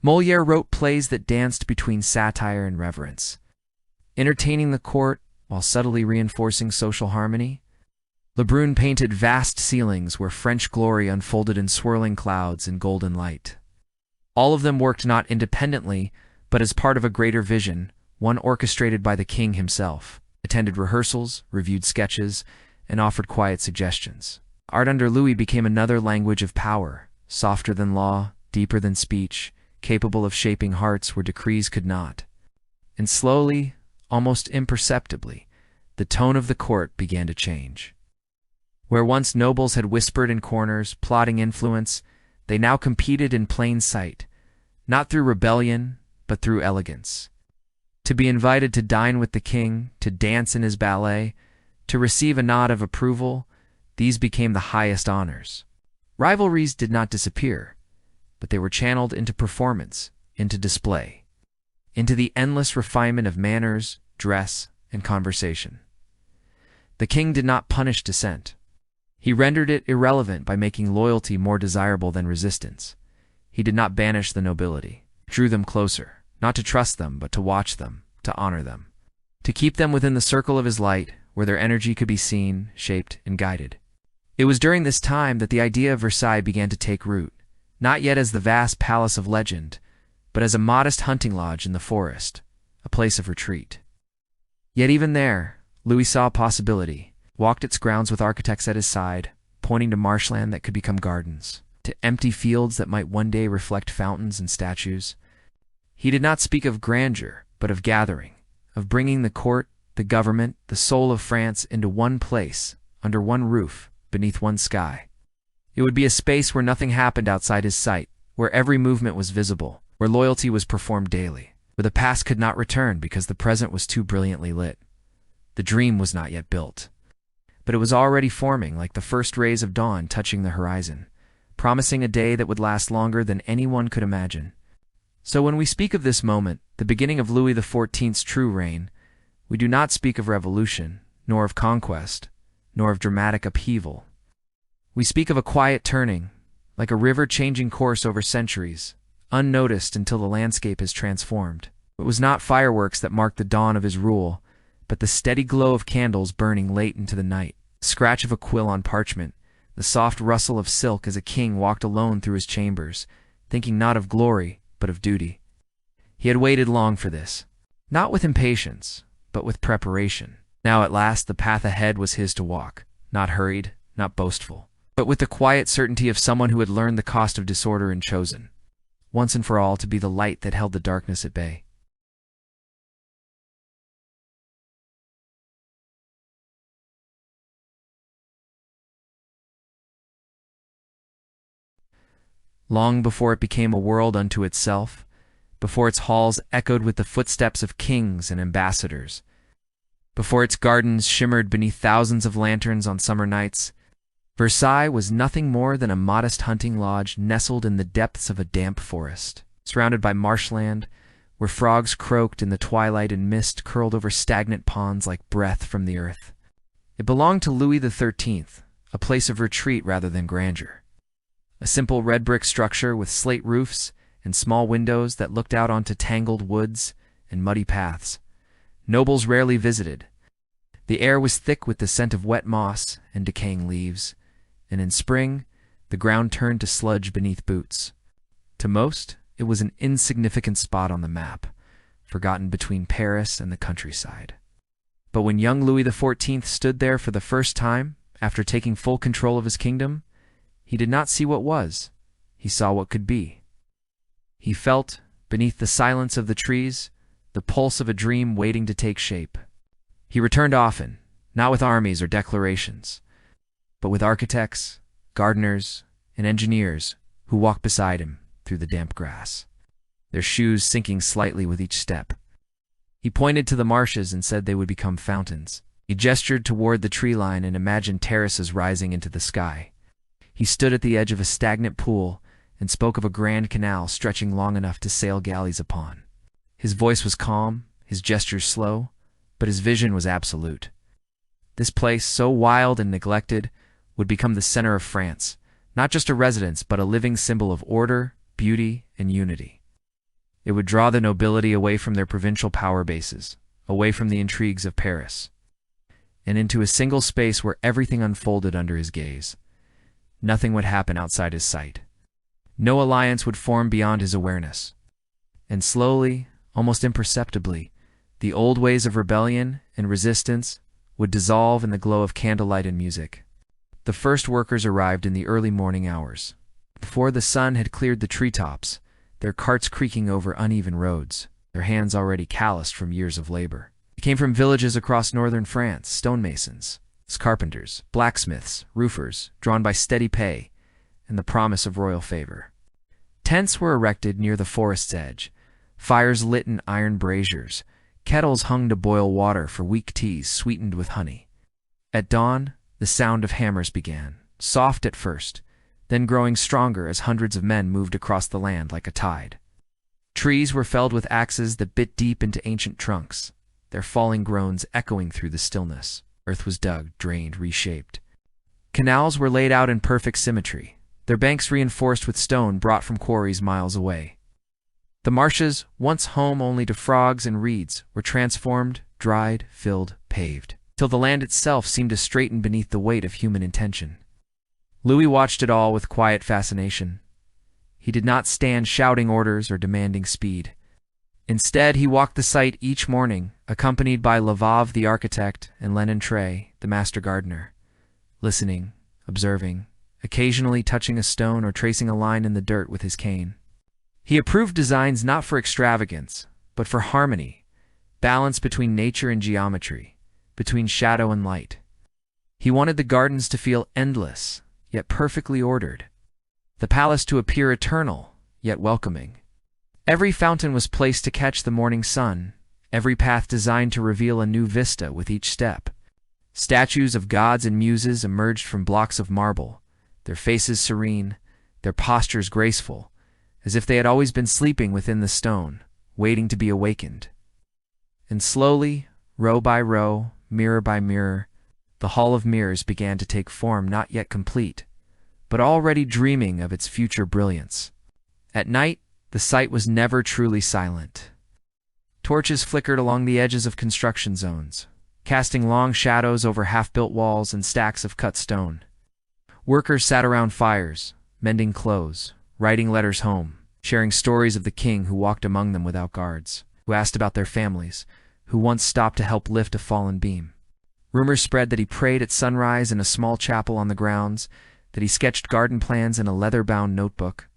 Molière wrote plays that danced between satire and reverence, entertaining the court while subtly reinforcing social harmony. Lebrun painted vast ceilings where French glory unfolded in swirling clouds and golden light. All of them worked not independently, but as part of a greater vision, one orchestrated by the king himself, attended rehearsals, reviewed sketches, and offered quiet suggestions. Art under Louis became another language of power, softer than law, deeper than speech, capable of shaping hearts where decrees could not. And slowly, almost imperceptibly, the tone of the court began to change. Where once nobles had whispered in corners, plotting influence, they now competed in plain sight, not through rebellion, but through elegance. To be invited to dine with the king, to dance in his ballet, to receive a nod of approval, these became the highest honors. Rivalries did not disappear, but they were channeled into performance, into display, into the endless refinement of manners, dress, and conversation. The king did not punish dissent. He rendered it irrelevant by making loyalty more desirable than resistance. He did not banish the nobility, drew them closer, not to trust them, but to watch them, to honor them, to keep them within the circle of his light, where their energy could be seen, shaped, and guided. It was during this time that the idea of Versailles began to take root, not yet as the vast palace of legend, but as a modest hunting lodge in the forest, a place of retreat. Yet even there, Louis saw a possibility, walked its grounds with architects at his side, pointing to marshland that could become gardens, to empty fields that might one day reflect fountains and statues. He did not speak of grandeur, but of gathering, of bringing the court, the government, the soul of France into one place, under one roof, beneath one sky. It would be a space where nothing happened outside his sight, where every movement was visible, where loyalty was performed daily, where the past could not return because the present was too brilliantly lit. The dream was not yet built, but it was already forming like the first rays of dawn touching the horizon, promising a day that would last longer than anyone could imagine. So when we speak of this moment, the beginning of Louis XIV's true reign, we do not speak of revolution, nor of conquest, nor of dramatic upheaval. We speak of a quiet turning, like a river changing course over centuries, unnoticed until the landscape is transformed. It was not fireworks that marked the dawn of his rule, but the steady glow of candles burning late into the night, the scratch of a quill on parchment, the soft rustle of silk as a king walked alone through his chambers, thinking not of glory, but of duty. He had waited long for this, not with impatience, but with preparation. Now at last the path ahead was his to walk, not hurried, not boastful, but with the quiet certainty of someone who had learned the cost of disorder and chosen. once and for all, to be the light that held the darkness at bay. Long before it became a world unto itself, before its halls echoed with the footsteps of kings and ambassadors, before its gardens shimmered beneath thousands of lanterns on summer nights, Versailles was nothing more than a modest hunting lodge nestled in the depths of a damp forest, surrounded by marshland, where frogs croaked in the twilight and mist curled over stagnant ponds like breath from the earth. It belonged to Louis XIII, a place of retreat rather than grandeur. A simple red brick structure with slate roofs and small windows that looked out onto tangled woods and muddy paths. Nobles rarely visited. The air was thick with the scent of wet moss and decaying leaves, and in spring, the ground turned to sludge beneath boots. To most, it was an insignificant spot on the map, forgotten between Paris and the countryside. But when young Louis XIV stood there for the first time, after taking full control of his kingdom, he did not see what was. He saw what could be. He felt, beneath the silence of the trees, the pulse of a dream waiting to take shape. He returned often, not with armies or declarations, but with architects, gardeners, and engineers who walked beside him through the damp grass, their shoes sinking slightly with each step. He pointed to the marshes and said they would become fountains. He gestured toward the tree line and imagined terraces rising into the sky. He stood at the edge of a stagnant pool and spoke of a grand canal stretching long enough to sail galleys upon. His voice was calm, his gestures slow, but his vision was absolute. This place, so wild and neglected, would become the center of France, not just a residence, but a living symbol of order, beauty, and unity. It would draw the nobility away from their provincial power bases, away from the intrigues of Paris, and into a single space where everything unfolded under his gaze. Nothing would happen outside his sight. No alliance would form beyond his awareness. And slowly, almost imperceptibly, the old ways of rebellion and resistance would dissolve in the glow of candlelight and music. The first workers arrived in the early morning hours. Before the sun had cleared the treetops, their carts creaking over uneven roads, their hands already calloused from years of labor. They came from villages across northern France, stonemasons, carpenters, blacksmiths, roofers, drawn by steady pay and the promise of royal favor. Tents were erected near the forest's edge, fires lit in iron braziers, kettles hung to boil water for weak teas sweetened with honey. At dawn, the sound of hammers began, soft at first, then growing stronger as hundreds of men moved across the land like a tide. Trees were felled with axes that bit deep into ancient trunks, their falling groans echoing through the stillness. Earth was dug, drained, reshaped. Canals were laid out in perfect symmetry, their banks reinforced with stone brought from quarries miles away. The marshes, once home only to frogs and reeds, were transformed, dried, filled, paved, till the land itself seemed to straighten beneath the weight of human intention. Louis watched it all with quiet fascination. He did not stand shouting orders or demanding speed. Instead, he walked the site each morning, accompanied by Lavave the architect and Lenentre, the master gardener, listening, observing, occasionally touching a stone or tracing a line in the dirt with his cane. He approved designs not for extravagance, but for harmony, balance between nature and geometry, between shadow and light. He wanted the gardens to feel endless, yet perfectly ordered, the palace to appear eternal, yet welcoming. Every fountain was placed to catch the morning sun, every path designed to reveal a new vista with each step. Statues of gods and muses emerged from blocks of marble, their faces serene, their postures graceful, as if they had always been sleeping within the stone, waiting to be awakened. And slowly, row by row, mirror by mirror, the Hall of Mirrors began to take form, not yet complete, but already dreaming of its future brilliance. At night, the site was never truly silent. Torches flickered along the edges of construction zones, casting long shadows over half-built walls and stacks of cut stone. Workers sat around fires, mending clothes, writing letters home, sharing stories of the king who walked among them without guards, who asked about their families, who once stopped to help lift a fallen beam. Rumors spread that he prayed at sunrise in a small chapel on the grounds, that he sketched garden plans in a leather-bound notebook,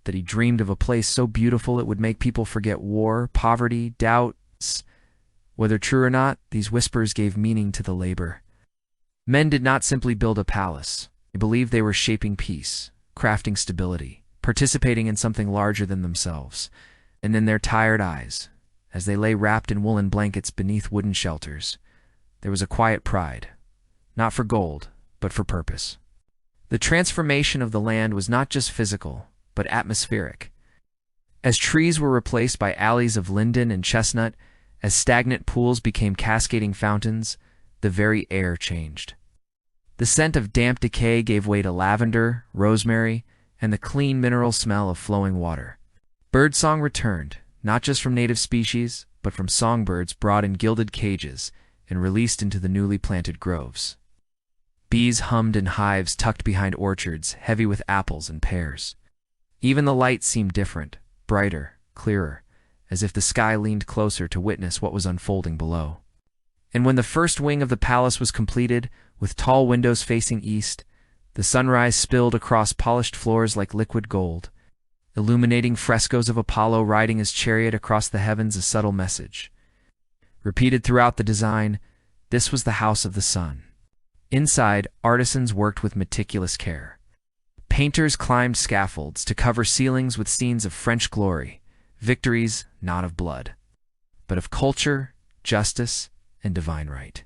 that he dreamed of a place so beautiful it would make people forget war, poverty, doubts. Whether true or not, these whispers gave meaning to the labor. Men did not simply build a palace. They believed they were shaping peace, crafting stability, participating in something larger than themselves. And in their tired eyes, as they lay wrapped in woolen blankets beneath wooden shelters, there was a quiet pride, not for gold, but for purpose. The transformation of the land was not just physical, but atmospheric. As trees were replaced by alleys of linden and chestnut, as stagnant pools became cascading fountains, the very air changed. The scent of damp decay gave way to lavender, rosemary, and the clean mineral smell of flowing water. Birdsong returned, not just from native species, but from songbirds brought in gilded cages and released into the newly planted groves. Bees hummed in hives tucked behind orchards, heavy with apples and pears. Even the light seemed different, brighter, clearer, as if the sky leaned closer to witness what was unfolding below. And when the first wing of the palace was completed, with tall windows facing east, the sunrise spilled across polished floors like liquid gold, illuminating frescoes of Apollo riding his chariot across the heavens, a subtle message. Repeated throughout the design, this was the house of the sun. Inside, artisans worked with meticulous care. Painters climbed scaffolds to cover ceilings with scenes of French glory, victories not of blood, but of culture, justice, and divine right.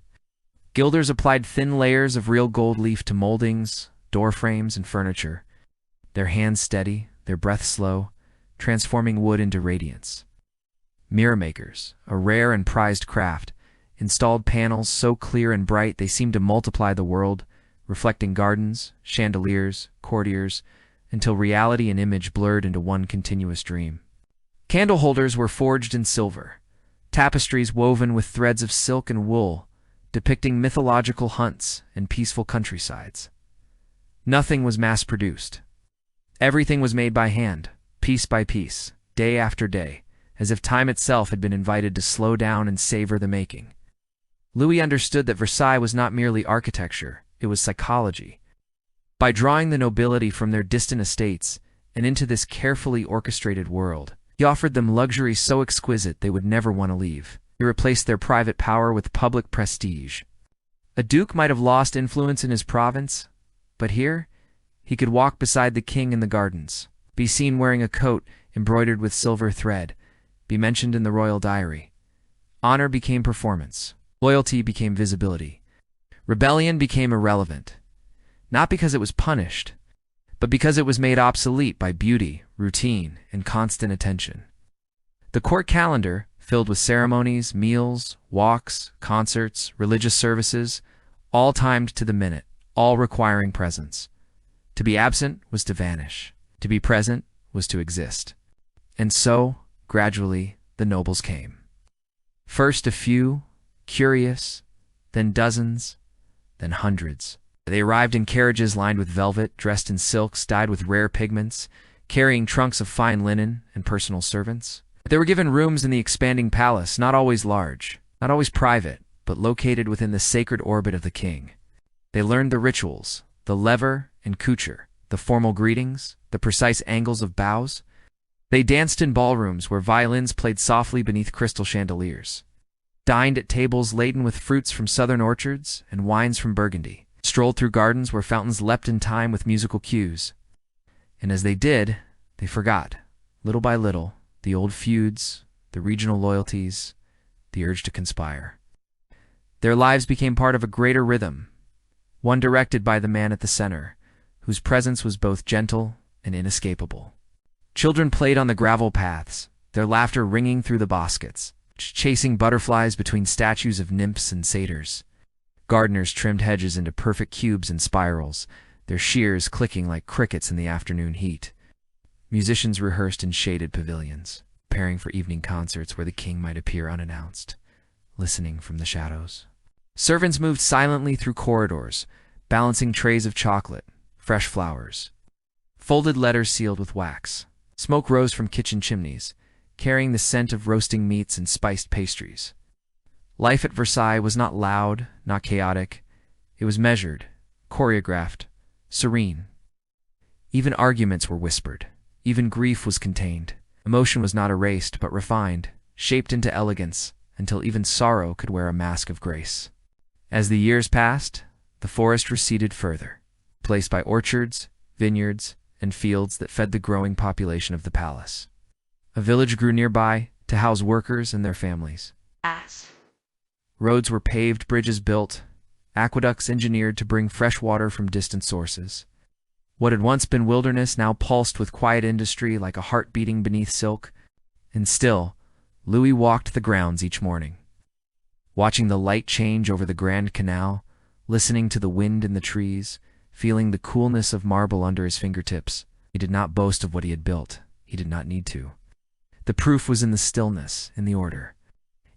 Gilders applied thin layers of real gold leaf to moldings, door frames, and furniture, their hands steady, their breath slow, transforming wood into radiance. Mirror makers, a rare and prized craft, installed panels so clear and bright they seemed to multiply the world, reflecting gardens, chandeliers, courtiers, until reality and image blurred into one continuous dream. Candle holders were forged in silver, tapestries woven with threads of silk and wool, depicting mythological hunts and peaceful countrysides. Nothing was mass-produced. Everything was made by hand, piece by piece, day after day, as if time itself had been invited to slow down and savor the making. Louis understood that Versailles was not merely architecture, it was psychology. By drawing the nobility from their distant estates and into this carefully orchestrated world, he offered them luxury so exquisite they would never want to leave. He replaced their private power with public prestige. A duke might have lost influence in his province, but here, he could walk beside the king in the gardens, be seen wearing a coat embroidered with silver thread, be mentioned in the royal diary. Honor became performance. Loyalty became visibility. Rebellion became irrelevant, not because it was punished, but because it was made obsolete by beauty, routine, and constant attention. The court calendar, filled with ceremonies, meals, walks, concerts, religious services, all timed to the minute, all requiring presence. To be absent was to vanish. To be present was to exist. And so, gradually, the nobles came. First a few, curious, then dozens, then hundreds. They arrived in carriages lined with velvet, dressed in silks dyed with rare pigments, carrying trunks of fine linen and personal servants. They were given rooms in the expanding palace, not always large, not always private, but located within the sacred orbit of the king. They learned the rituals, the lever and couture, the formal greetings, the precise angles of bows. They danced in ballrooms where violins played softly beneath crystal chandeliers, dined at tables laden with fruits from southern orchards and wines from Burgundy, strolled through gardens where fountains leapt in time with musical cues. And as they did, they forgot, little by little, the old feuds, the regional loyalties, the urge to conspire. Their lives became part of a greater rhythm, one directed by the man at the center, whose presence was both gentle and inescapable. Children played on the gravel paths, their laughter ringing through the bosquets, chasing butterflies between statues of nymphs and satyrs. Gardeners trimmed hedges into perfect cubes and spirals, their shears clicking like crickets in the afternoon heat. Musicians rehearsed in shaded pavilions, preparing for evening concerts where the king might appear unannounced, listening from the shadows. Servants moved silently through corridors, balancing trays of chocolate, fresh flowers, folded letters sealed with wax. Smoke rose from kitchen chimneys, carrying the scent of roasting meats and spiced pastries. Life at Versailles was not loud, not chaotic. It was measured, choreographed, serene. Even arguments were whispered, Even grief was contained. Emotion was not erased, but refined, shaped into elegance, until even sorrow could wear a mask of grace. As the years passed, the forest receded further, placed by orchards, vineyards, and fields that fed the growing population of the palace. A village grew nearby to house workers and their families. Roads were paved, bridges built, aqueducts engineered to bring fresh water from distant sources. What had once been wilderness now pulsed with quiet industry like a heart beating beneath silk. And still, Louis walked the grounds each morning, watching the light change over the Grand Canal, listening to the wind in the trees, feeling the coolness of marble under his fingertips. He did not boast of what he had built. He did not need to. The proof was in the stillness, in the order,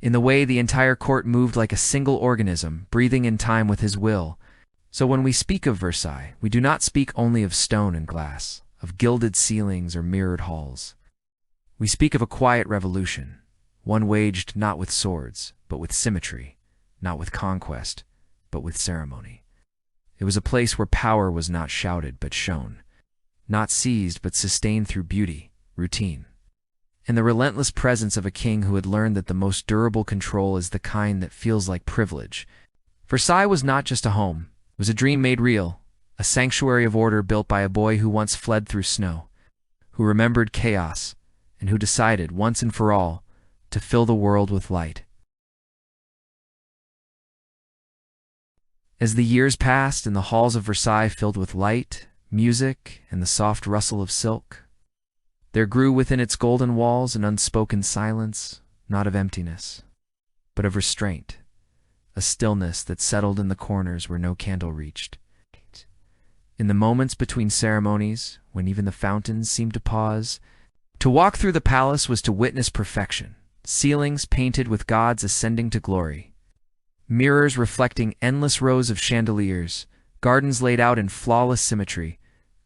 in the way the entire court moved like a single organism, breathing in time with his will. So when we speak of Versailles, we do not speak only of stone and glass, of gilded ceilings or mirrored halls. We speak of a quiet revolution, one waged not with swords, but with symmetry, not with conquest, but with ceremony. It was a place where power was not shouted but shown, not seized but sustained through beauty, routine, and the relentless presence of a king who had learned that the most durable control is the kind that feels like privilege. Versailles was not just a home. It was a dream made real, a sanctuary of order built by a boy who once fled through snow, who remembered chaos, and who decided, once and for all, to fill the world with light. As the years passed and the halls of Versailles filled with light, music, and the soft rustle of silk, there grew within its golden walls an unspoken silence, not of emptiness, but of restraint, a stillness that settled in the corners where no candle reached. In the moments between ceremonies, when even the fountains seemed to pause, to walk through the palace was to witness perfection, ceilings painted with gods ascending to glory, mirrors reflecting endless rows of chandeliers, gardens laid out in flawless symmetry,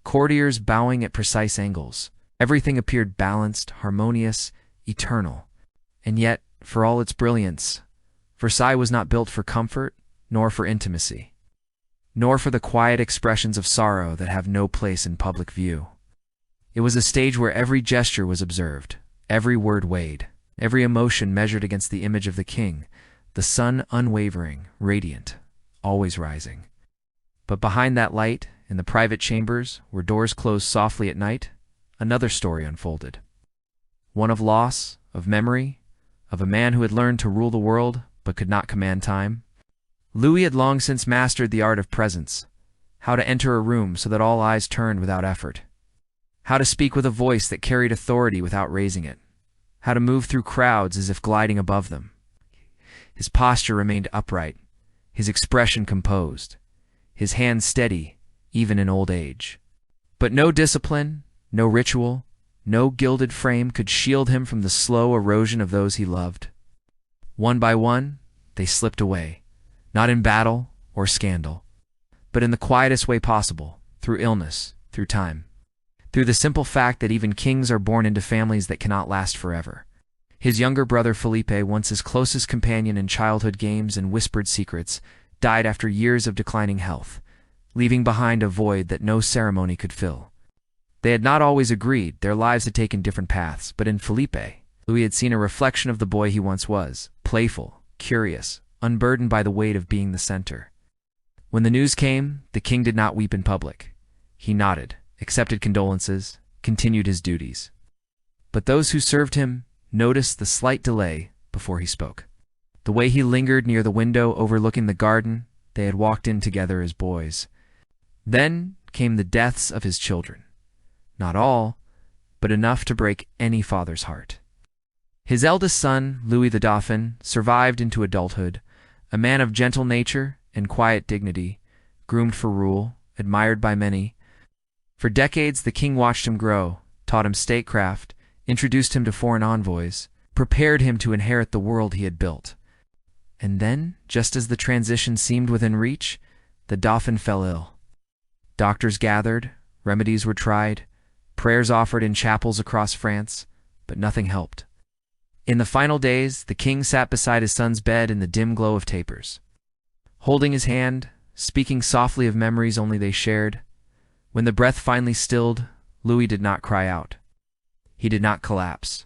courtiers bowing at precise angles. Everything appeared balanced, harmonious, eternal. And yet, for all its brilliance, Versailles was not built for comfort, nor for intimacy, nor for the quiet expressions of sorrow that have no place in public view. It was a stage where every gesture was observed, every word weighed, every emotion measured against the image of the king, the sun unwavering, radiant, always rising. But behind that light, in the private chambers, where doors closed softly at night, another story unfolded. One of loss, of memory, of a man who had learned to rule the world, but could not command time. Louis had long since mastered the art of presence, how to enter a room so that all eyes turned without effort, how to speak with a voice that carried authority without raising it, how to move through crowds as if gliding above them. His posture remained upright, his expression composed, his hands steady, even in old age. But no discipline, no ritual, no gilded frame could shield him from the slow erosion of those he loved. One by one, they slipped away, not in battle or scandal, but in the quietest way possible, through illness, through time, through the simple fact that even kings are born into families that cannot last forever. His younger brother Felipe, once his closest companion in childhood games and whispered secrets, died after years of declining health, leaving behind a void that no ceremony could fill. They had not always agreed, their lives had taken different paths, but in Felipe, Louis had seen a reflection of the boy he once was, playful, curious, unburdened by the weight of being the center. When the news came, the king did not weep in public. He nodded, accepted condolences, continued his duties. But those who served him noticed the slight delay before he spoke. The way he lingered near the window overlooking the garden they had walked in together as boys. Then came the deaths of his children. Not all, but enough to break any father's heart. His eldest son, Louis the Dauphin, survived into adulthood, a man of gentle nature and quiet dignity, groomed for rule, admired by many. For decades the king watched him grow, taught him statecraft, introduced him to foreign envoys, prepared him to inherit the world he had built. And then, just as the transition seemed within reach, the Dauphin fell ill. Doctors gathered, remedies were tried, prayers offered in chapels across France, but nothing helped. In the final days, the king sat beside his son's bed in the dim glow of tapers, holding his hand, speaking softly of memories only they shared. When the breath finally stilled, Louis did not cry out. He did not collapse.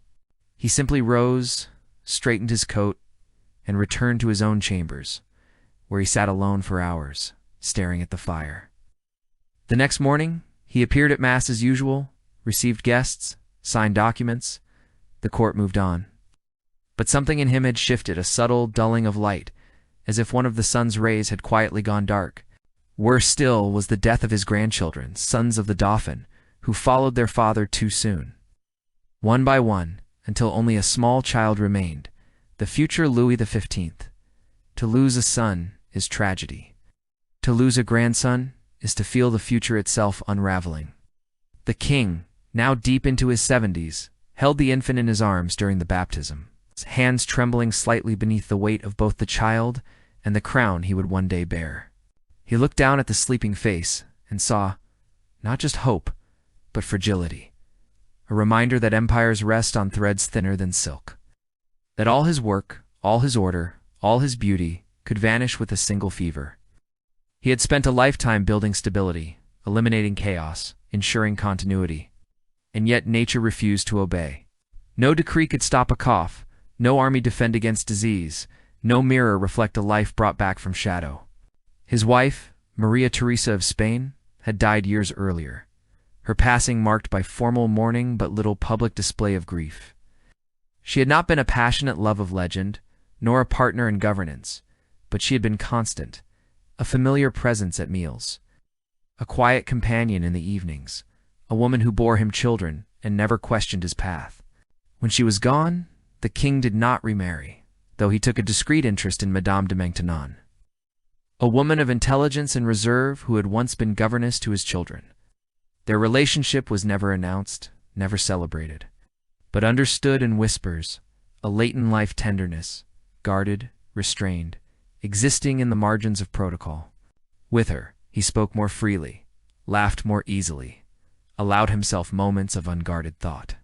He simply rose, straightened his coat, and returned to his own chambers, where he sat alone for hours, staring at the fire. The next morning, he appeared at Mass as usual, received guests, signed documents. The court moved on. But something in him had shifted, a subtle dulling of light, as if one of the sun's rays had quietly gone dark. Worse still was the death of his grandchildren, sons of the Dauphin, who followed their father too soon. One by one, until only a small child remained, the future Louis XV. To lose a son is tragedy. To lose a grandson is to feel the future itself unraveling. The king, now deep into his 70s, held the infant in his arms during the baptism, his hands trembling slightly beneath the weight of both the child and the crown he would one day bear. He looked down at the sleeping face and saw, not just hope, but fragility, a reminder that empires rest on threads thinner than silk, that all his work, all his order, all his beauty could vanish with a single fever. He had spent a lifetime building stability, eliminating chaos, ensuring continuity, and yet nature refused to obey. No decree could stop a cough, no army defend against disease, no mirror reflect a life brought back from shadow. His wife, Maria Theresa of Spain, had died years earlier, her passing marked by formal mourning but little public display of grief. She had not been a passionate love of legend, nor a partner in governance, but she had been constant, a familiar presence at meals, a quiet companion in the evenings, a woman who bore him children and never questioned his path. When she was gone, the king did not remarry, though he took a discreet interest in Madame de Maintenon, a woman of intelligence and reserve who had once been governess to his children. Their relationship was never announced, never celebrated, but understood in whispers, a latent life tenderness, guarded, restrained, existing in the margins of protocol. With her, he spoke more freely, laughed more easily, allowed himself moments of unguarded thought.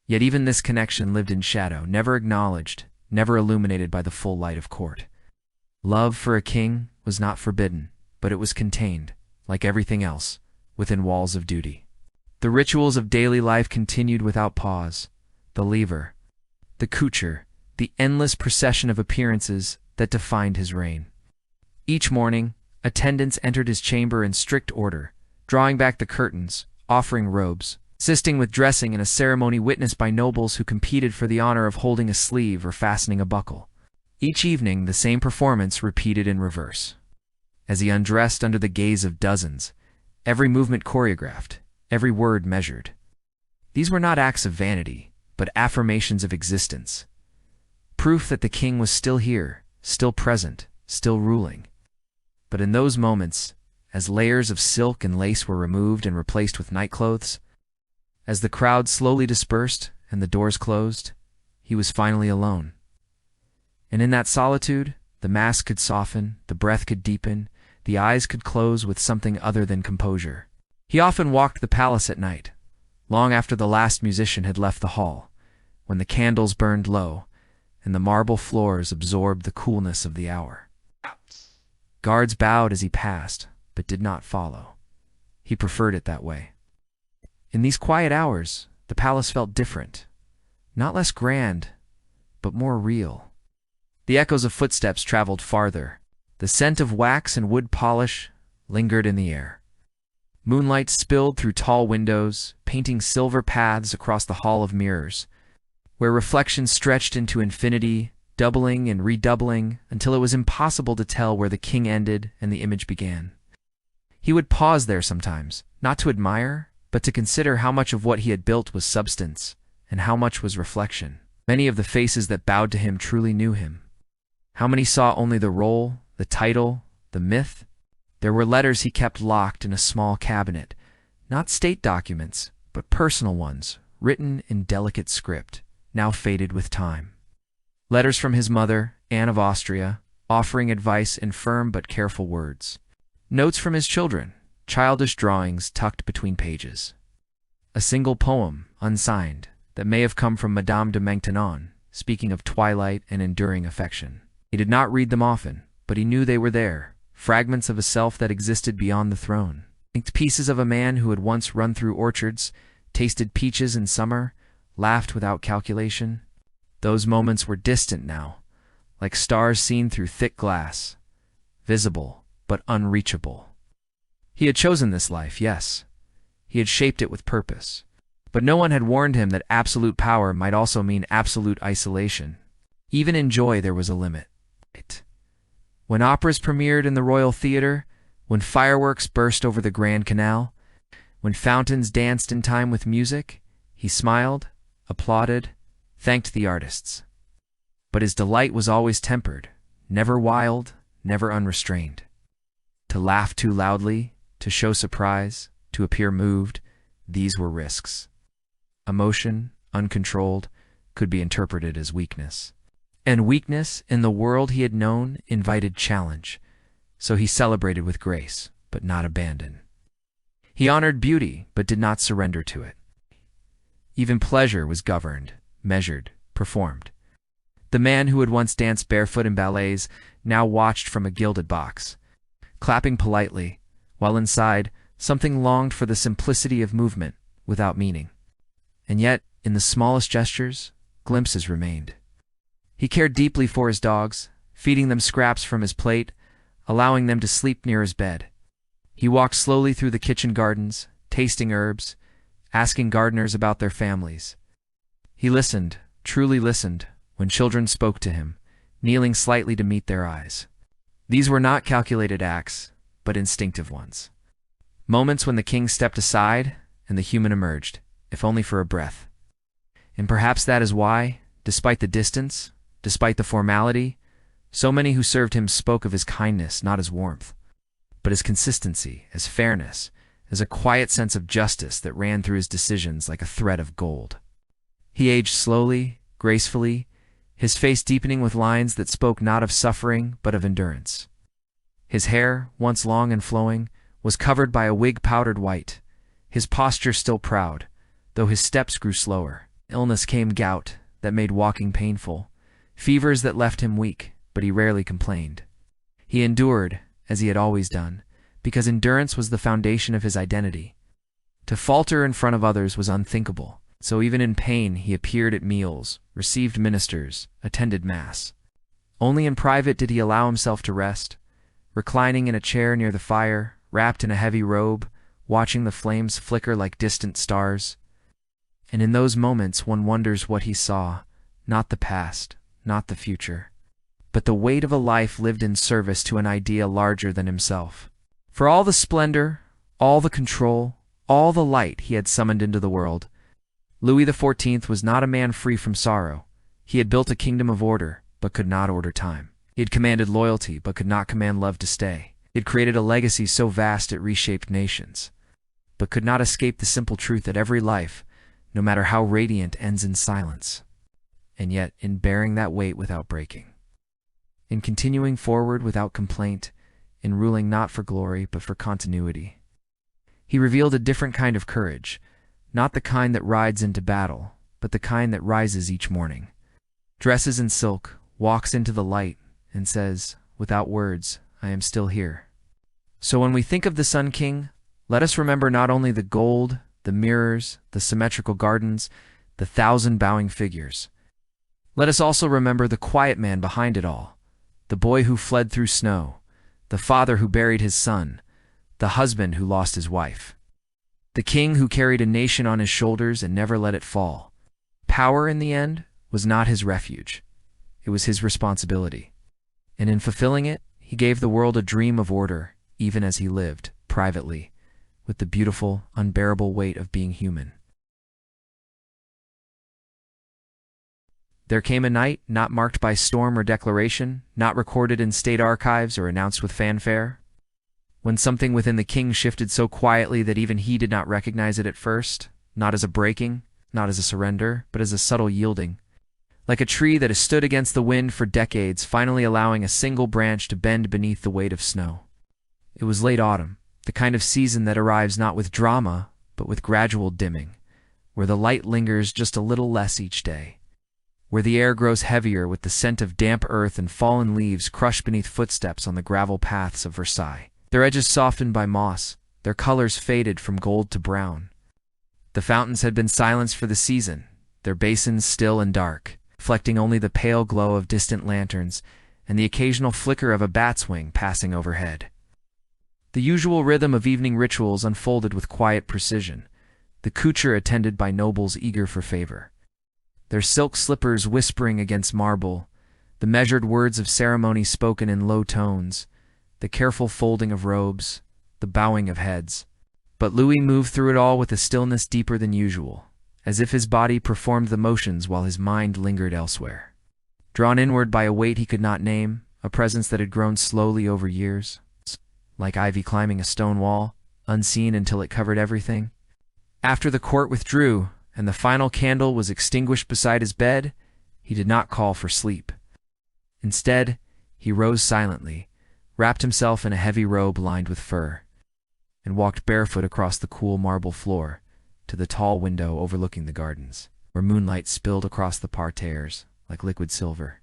Yet even this connection lived in shadow, never acknowledged, never illuminated by the full light of court. Love for a king was not forbidden, but it was contained, like everything else, within walls of duty. The rituals of daily life continued without pause. The lever, the couture, the endless procession of appearances that defined his reign. Each morning, attendants entered his chamber in strict order, drawing back the curtains, offering robes, assisting with dressing in a ceremony witnessed by nobles who competed for the honor of holding a sleeve or fastening a buckle. Each evening, the same performance repeated in reverse. As he undressed under the gaze of dozens, every movement choreographed, every word measured. These were not acts of vanity, but affirmations of existence. Proof that the king was still here, still present, still ruling. But in those moments, as layers of silk and lace were removed and replaced with nightclothes, as the crowd slowly dispersed and the doors closed, he was finally alone. And in that solitude, the mask could soften, the breath could deepen, the eyes could close with something other than composure. He often walked the palace at night, long after the last musician had left the hall, when the candles burned low and the marble floors absorbed the coolness of the hour. Guards bowed as he passed, but did not follow. He preferred it that way. In these quiet hours, the palace felt different, not less grand, but more real. The echoes of footsteps traveled farther. The scent of wax and wood polish lingered in the air. Moonlight spilled through tall windows, painting silver paths across the hall of mirrors, where reflections stretched into infinity, doubling and redoubling until it was impossible to tell where the king ended and the image began. He would pause there sometimes, not to admire, but to consider how much of what he had built was substance and how much was reflection. Many of the faces that bowed to him truly knew him. How many saw only the role, the title, the myth? There were letters he kept locked in a small cabinet, not state documents, but personal ones, written in delicate script, now faded with time. Letters from his mother, Anne of Austria, offering advice in firm but careful words. Notes from his children, childish drawings tucked between pages. A single poem, unsigned, that may have come from Madame de Maintenon, speaking of twilight and enduring affection. He did not read them often, but he knew they were there, fragments of a self that existed beyond the throne. Pieces of a man who had once run through orchards, tasted peaches in summer, laughed without calculation. Those moments were distant now, like stars seen through thick glass, visible but unreachable. He had chosen this life, yes. He had shaped it with purpose. But no one had warned him that absolute power might also mean absolute isolation. Even in joy there was a limit. When operas premiered in the Royal Theatre, when fireworks burst over the Grand Canal, when fountains danced in time with music, he smiled, applauded, thanked the artists. But his delight was always tempered, never wild, never unrestrained. To laugh too loudly, to show surprise, to appear moved, these were risks. Emotion, uncontrolled, could be interpreted as weakness. And weakness, in the world he had known, invited challenge. So he celebrated with grace, but not abandon. He honored beauty, but did not surrender to it. Even pleasure was governed, measured, performed. The man who had once danced barefoot in ballets now watched from a gilded box, clapping politely, while inside, something longed for the simplicity of movement without meaning. And yet, in the smallest gestures, glimpses remained. He cared deeply for his dogs, feeding them scraps from his plate, allowing them to sleep near his bed. He walked slowly through the kitchen gardens, tasting herbs, asking gardeners about their families. He listened, truly listened, when children spoke to him, kneeling slightly to meet their eyes. These were not calculated acts, but instinctive ones. Moments when the king stepped aside and the human emerged, if only for a breath. And perhaps that is why, despite the distance, despite the formality, so many who served him spoke of his kindness not as warmth, but as consistency, as fairness, as a quiet sense of justice that ran through his decisions like a thread of gold. He aged slowly, gracefully, his face deepening with lines that spoke not of suffering but of endurance. His hair, once long and flowing, was covered by a wig powdered white, his posture still proud, though his steps grew slower. Illness came, gout that made walking painful, fevers that left him weak, but he rarely complained. He endured, as he had always done, because endurance was the foundation of his identity. To falter in front of others was unthinkable, so even in pain he appeared at meals, received ministers, attended mass. Only in private did he allow himself to rest, reclining in a chair near the fire, wrapped in a heavy robe, watching the flames flicker like distant stars. And in those moments one wonders what he saw, not the past, not the future, but the weight of a life lived in service to an idea larger than himself. For all the splendor, all the control, all the light he had summoned into the world, Louis XIV was not a man free from sorrow. He had built a kingdom of order, but could not order time. He had commanded loyalty, but could not command love to stay. He had created a legacy so vast it reshaped nations, but could not escape the simple truth that every life, no matter how radiant, ends in silence. And yet, in bearing that weight without breaking, in continuing forward without complaint, in ruling not for glory but for continuity, he revealed a different kind of courage, not the kind that rides into battle, but the kind that rises each morning, dresses in silk, walks into the light, and says, without words, I am still here. So when we think of the Sun King, let us remember not only the gold, the mirrors, the symmetrical gardens, the 1,000 bowing figures. Let us also remember the quiet man behind it all, the boy who fled through snow, the father who buried his son, the husband who lost his wife, the king who carried a nation on his shoulders and never let it fall. Power, in the end, was not his refuge. It was his responsibility. And in fulfilling it, he gave the world a dream of order, even as he lived, privately, with the beautiful, unbearable weight of being human. There came a night not marked by storm or declaration, not recorded in state archives or announced with fanfare, when something within the king shifted so quietly that even he did not recognize it at first, not as a breaking, not as a surrender, but as a subtle yielding. Like a tree that has stood against the wind for decades, finally allowing a single branch to bend beneath the weight of snow. It was late autumn, the kind of season that arrives not with drama, but with gradual dimming, where the light lingers just a little less each day, where the air grows heavier with the scent of damp earth and fallen leaves crushed beneath footsteps on the gravel paths of Versailles, their edges softened by moss, their colors faded from gold to brown. The fountains had been silenced for the season, their basins still and dark, reflecting only the pale glow of distant lanterns and the occasional flicker of a bat's wing passing overhead. The usual rhythm of evening rituals unfolded with quiet precision, the courier attended by nobles eager for favor, their silk slippers whispering against marble, the measured words of ceremony spoken in low tones, the careful folding of robes, the bowing of heads. But Louis moved through it all with a stillness deeper than usual, as if his body performed the motions while his mind lingered elsewhere. Drawn inward by a weight he could not name, a presence that had grown slowly over years, like ivy climbing a stone wall, unseen until it covered everything. After the court withdrew, and the final candle was extinguished beside his bed, he did not call for sleep. Instead, he rose silently, wrapped himself in a heavy robe lined with fur, and walked barefoot across the cool marble floor to the tall window overlooking the gardens, where moonlight spilled across the parterres like liquid silver,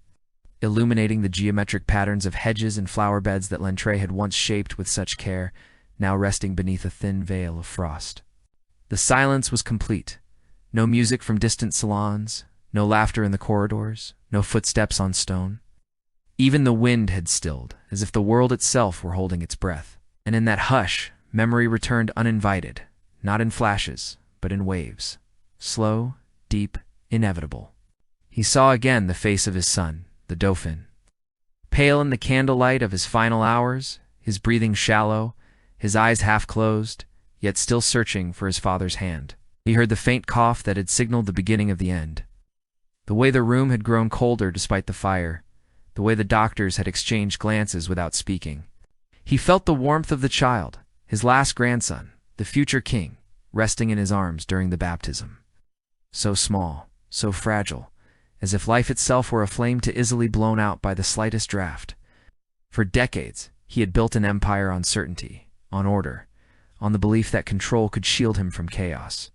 illuminating the geometric patterns of hedges and flower beds that Lentre had once shaped with such care, now resting beneath a thin veil of frost. The silence was complete. No music from distant salons, no laughter in the corridors, no footsteps on stone. Even the wind had stilled, as if the world itself were holding its breath. And in that hush, memory returned uninvited, not in flashes, but in waves, slow, deep, inevitable. He saw again the face of his son, the Dauphin. Pale in the candlelight of his final hours, his breathing shallow, his eyes half closed, yet still searching for his father's hand. He heard the faint cough that had signaled the beginning of the end. The way the room had grown colder despite the fire, the way the doctors had exchanged glances without speaking. He felt the warmth of the child, his last grandson, the future king, resting in his arms during the baptism. So small, so fragile, as if life itself were a flame to easily blown out by the slightest draft. For decades, he had built an empire on certainty, on order, on the belief that control could shield him from chaos,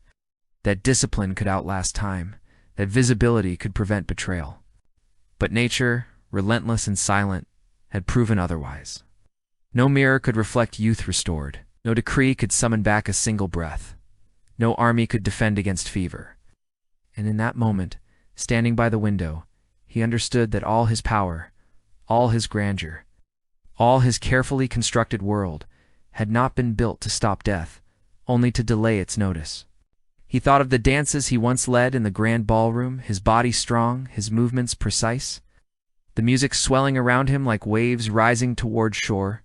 that discipline could outlast time, that visibility could prevent betrayal. But nature, relentless and silent, had proven otherwise. No mirror could reflect youth restored, no decree could summon back a single breath, no army could defend against fever. And in that moment, standing by the window, he understood that all his power, all his grandeur, all his carefully constructed world had not been built to stop death, only to delay its notice. He thought of the dances he once led in the grand ballroom, his body strong, his movements precise, the music swelling around him like waves rising toward shore,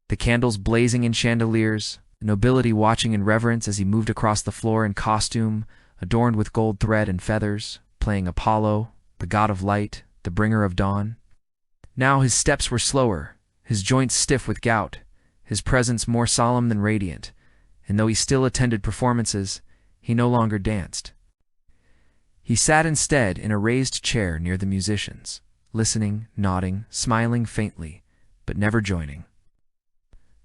the candles blazing in chandeliers, the nobility watching in reverence as he moved across the floor in costume adorned with gold thread and feathers, playing Apollo, the god of light, the bringer of dawn. Now his steps were slower, his joints stiff with gout, his presence more solemn than radiant, and though he still attended performances, he no longer danced. He sat instead in a raised chair near the musicians, listening, nodding, smiling faintly, but never joining.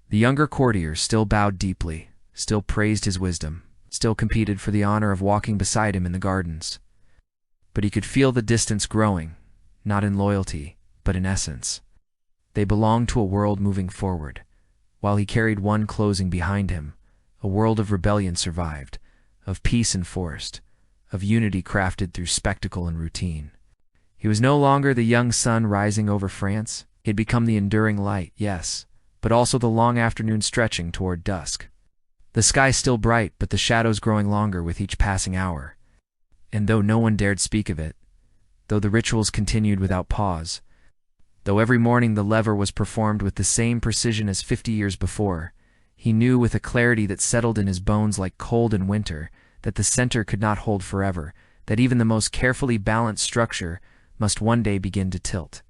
The younger courtiers still bowed deeply, still praised his wisdom, still competed for the honor of walking beside him in the gardens. But he could feel the distance growing, not in loyalty, but in essence. They belonged to a world moving forward, while he carried one closing behind him. A world of rebellion survived, of peace enforced, of unity crafted through spectacle and routine. He was no longer the young sun rising over France. He had become the enduring light, yes, but also the long afternoon stretching toward dusk. The sky still bright, but the shadows growing longer with each passing hour. And though no one dared speak of it, though the rituals continued without pause, though every morning the lever was performed with the same precision as 50 years before, he knew with a clarity that settled in his bones like cold in winter that the center could not hold forever, that even the most carefully balanced structure must one day begin to tilt.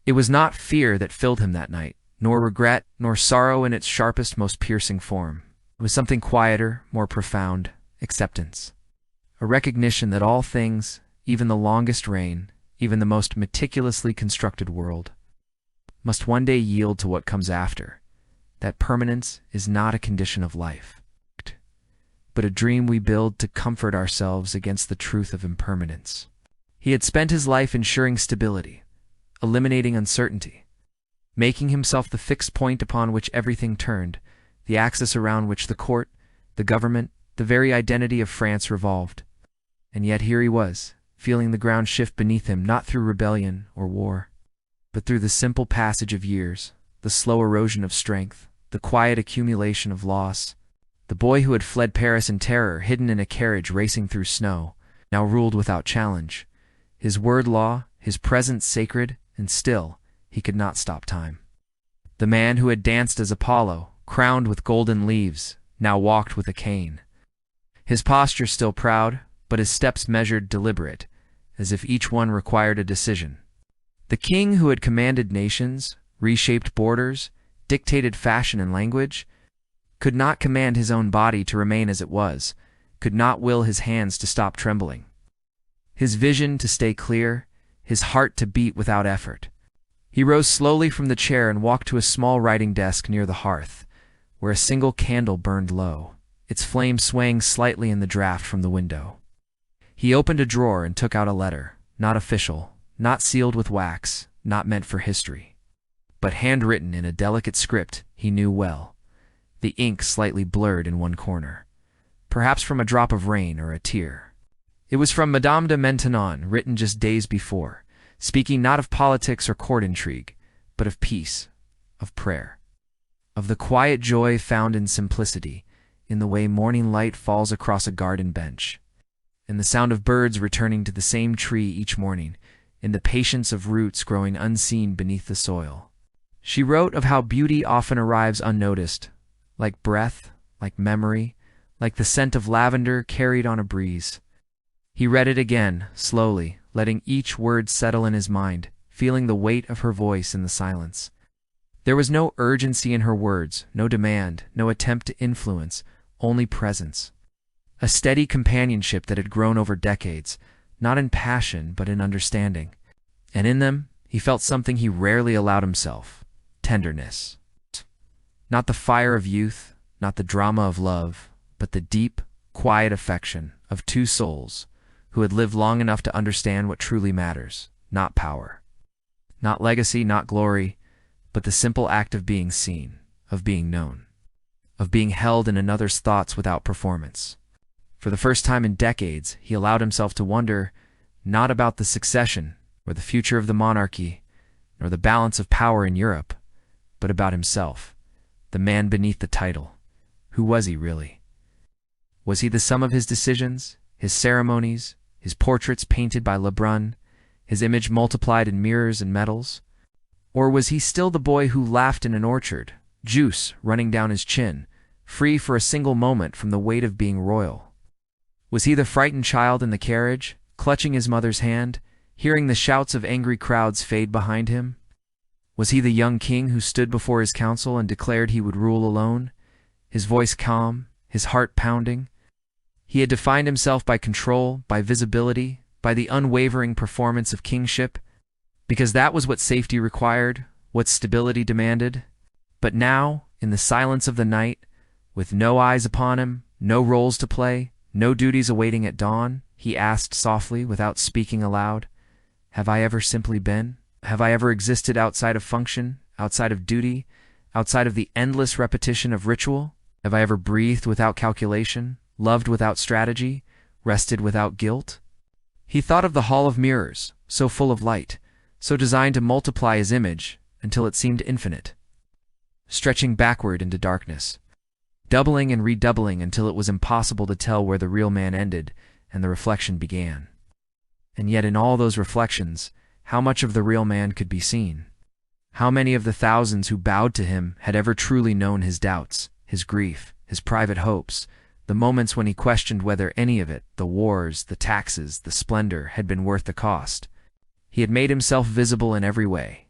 It was not fear that filled him that night, nor regret, nor sorrow in its sharpest, most piercing form. It was something quieter, more profound, acceptance. A recognition that all things, even the longest reign, even the most meticulously constructed world, must one day yield to what comes after, that permanence is not a condition of life, but a dream we build to comfort ourselves against the truth of impermanence. He had spent his life ensuring stability, eliminating uncertainty, making himself the fixed point upon which everything turned, the axis around which the court, the government, the very identity of France revolved. And yet here he was, feeling the ground shift beneath him, not through rebellion or war, but through the simple passage of years, the slow erosion of strength, the quiet accumulation of loss. The boy who had fled Paris in terror, hidden in a carriage racing through snow, now ruled without challenge. His word law, his presence sacred, and still he could not stop time. The man who had danced as Apollo, crowned with golden leaves, now walked with a cane. His posture still proud, but his steps measured, deliberate, as if each one required a decision. The king who had commanded nations, reshaped borders, dictated fashion and language, could not command his own body to remain as it was, could not will his hands to stop trembling, his vision to stay clear, his heart to beat without effort. He rose slowly from the chair and walked to a small writing desk near the hearth, where a single candle burned low, its flame swaying slightly in the draft from the window. He opened a drawer and took out a letter, not official, not sealed with wax, not meant for history, but handwritten in a delicate script he knew well, the ink slightly blurred in one corner, perhaps from a drop of rain or a tear. It was from Madame de Maintenon, written just days before, speaking not of politics or court intrigue, but of peace, of prayer, of the quiet joy found in simplicity, in the way morning light falls across a garden bench, in the sound of birds returning to the same tree each morning, in the patience of roots growing unseen beneath the soil. She wrote of how beauty often arrives unnoticed, like breath, like memory, like the scent of lavender carried on a breeze. He read it again, slowly, letting each word settle in his mind, feeling the weight of her voice in the silence. There was no urgency in her words, no demand, no attempt to influence, only presence. A steady companionship that had grown over decades, not in passion but in understanding. And in them, he felt something he rarely allowed himself: tenderness. Not the fire of youth, not the drama of love, but the deep, quiet affection of two souls who had lived long enough to understand what truly matters, not power, not legacy, not glory, but the simple act of being seen, of being known, of being held in another's thoughts without performance. For the first time in decades, he allowed himself to wonder, not about the succession, or the future of the monarchy, nor the balance of power in Europe, but about himself, the man beneath the title. Who was he really? Was he the sum of his decisions, his ceremonies, his portraits painted by Lebrun, his image multiplied in mirrors and medals? Or was he still the boy who laughed in an orchard, juice running down his chin, free for a single moment from the weight of being royal? Was he the frightened child in the carriage, clutching his mother's hand, hearing the shouts of angry crowds fade behind him? Was he the young king who stood before his council and declared he would rule alone, his voice calm, his heart pounding? He had defined himself by control, by visibility, by the unwavering performance of kingship, because that was what safety required, what stability demanded. But now, in the silence of the night, with no eyes upon him, no roles to play, no duties awaiting at dawn, he asked softly, without speaking aloud, "Have I ever simply been? Have I ever existed outside of function, outside of duty, outside of the endless repetition of ritual? Have I ever breathed without calculation, loved without strategy, rested without guilt?" He thought of the hall of mirrors, so full of light, so designed to multiply his image until it seemed infinite, stretching backward into darkness, doubling and redoubling until it was impossible to tell where the real man ended and the reflection began. And yet in all those reflections, how much of the real man could be seen? How many of the thousands who bowed to him had ever truly known his doubts, his grief, his private hopes, the moments when he questioned whether any of it, the wars, the taxes, the splendor, had been worth the cost? He had made himself visible in every way,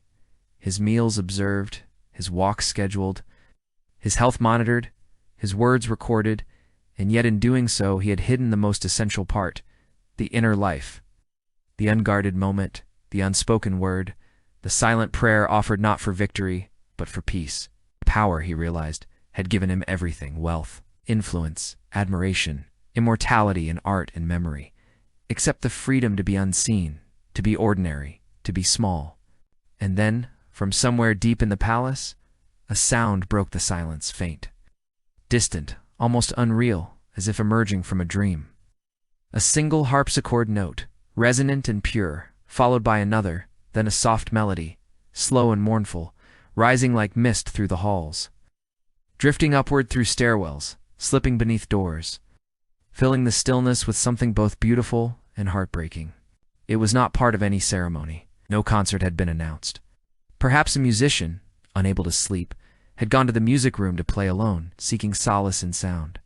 his meals observed, his walks scheduled, his health monitored, his words recorded, and yet in doing so he had hidden the most essential part, the inner life, the unguarded moment, the unspoken word, the silent prayer offered not for victory, but for peace. Power, he realized, had given him everything: wealth, influence, admiration, immortality in art and memory, except the freedom to be unseen, to be ordinary, to be small. And then, from somewhere deep in the palace, a sound broke the silence, faint, distant, almost unreal, as if emerging from a dream. A single harpsichord note, resonant and pure, followed by another, then a soft melody, slow and mournful, rising like mist through the halls, drifting upward through stairwells, slipping beneath doors, filling the stillness with something both beautiful and heartbreaking. It was not part of any ceremony. No concert had been announced. Perhaps a musician, unable to sleep, had gone to the music room to play alone, seeking solace in sound.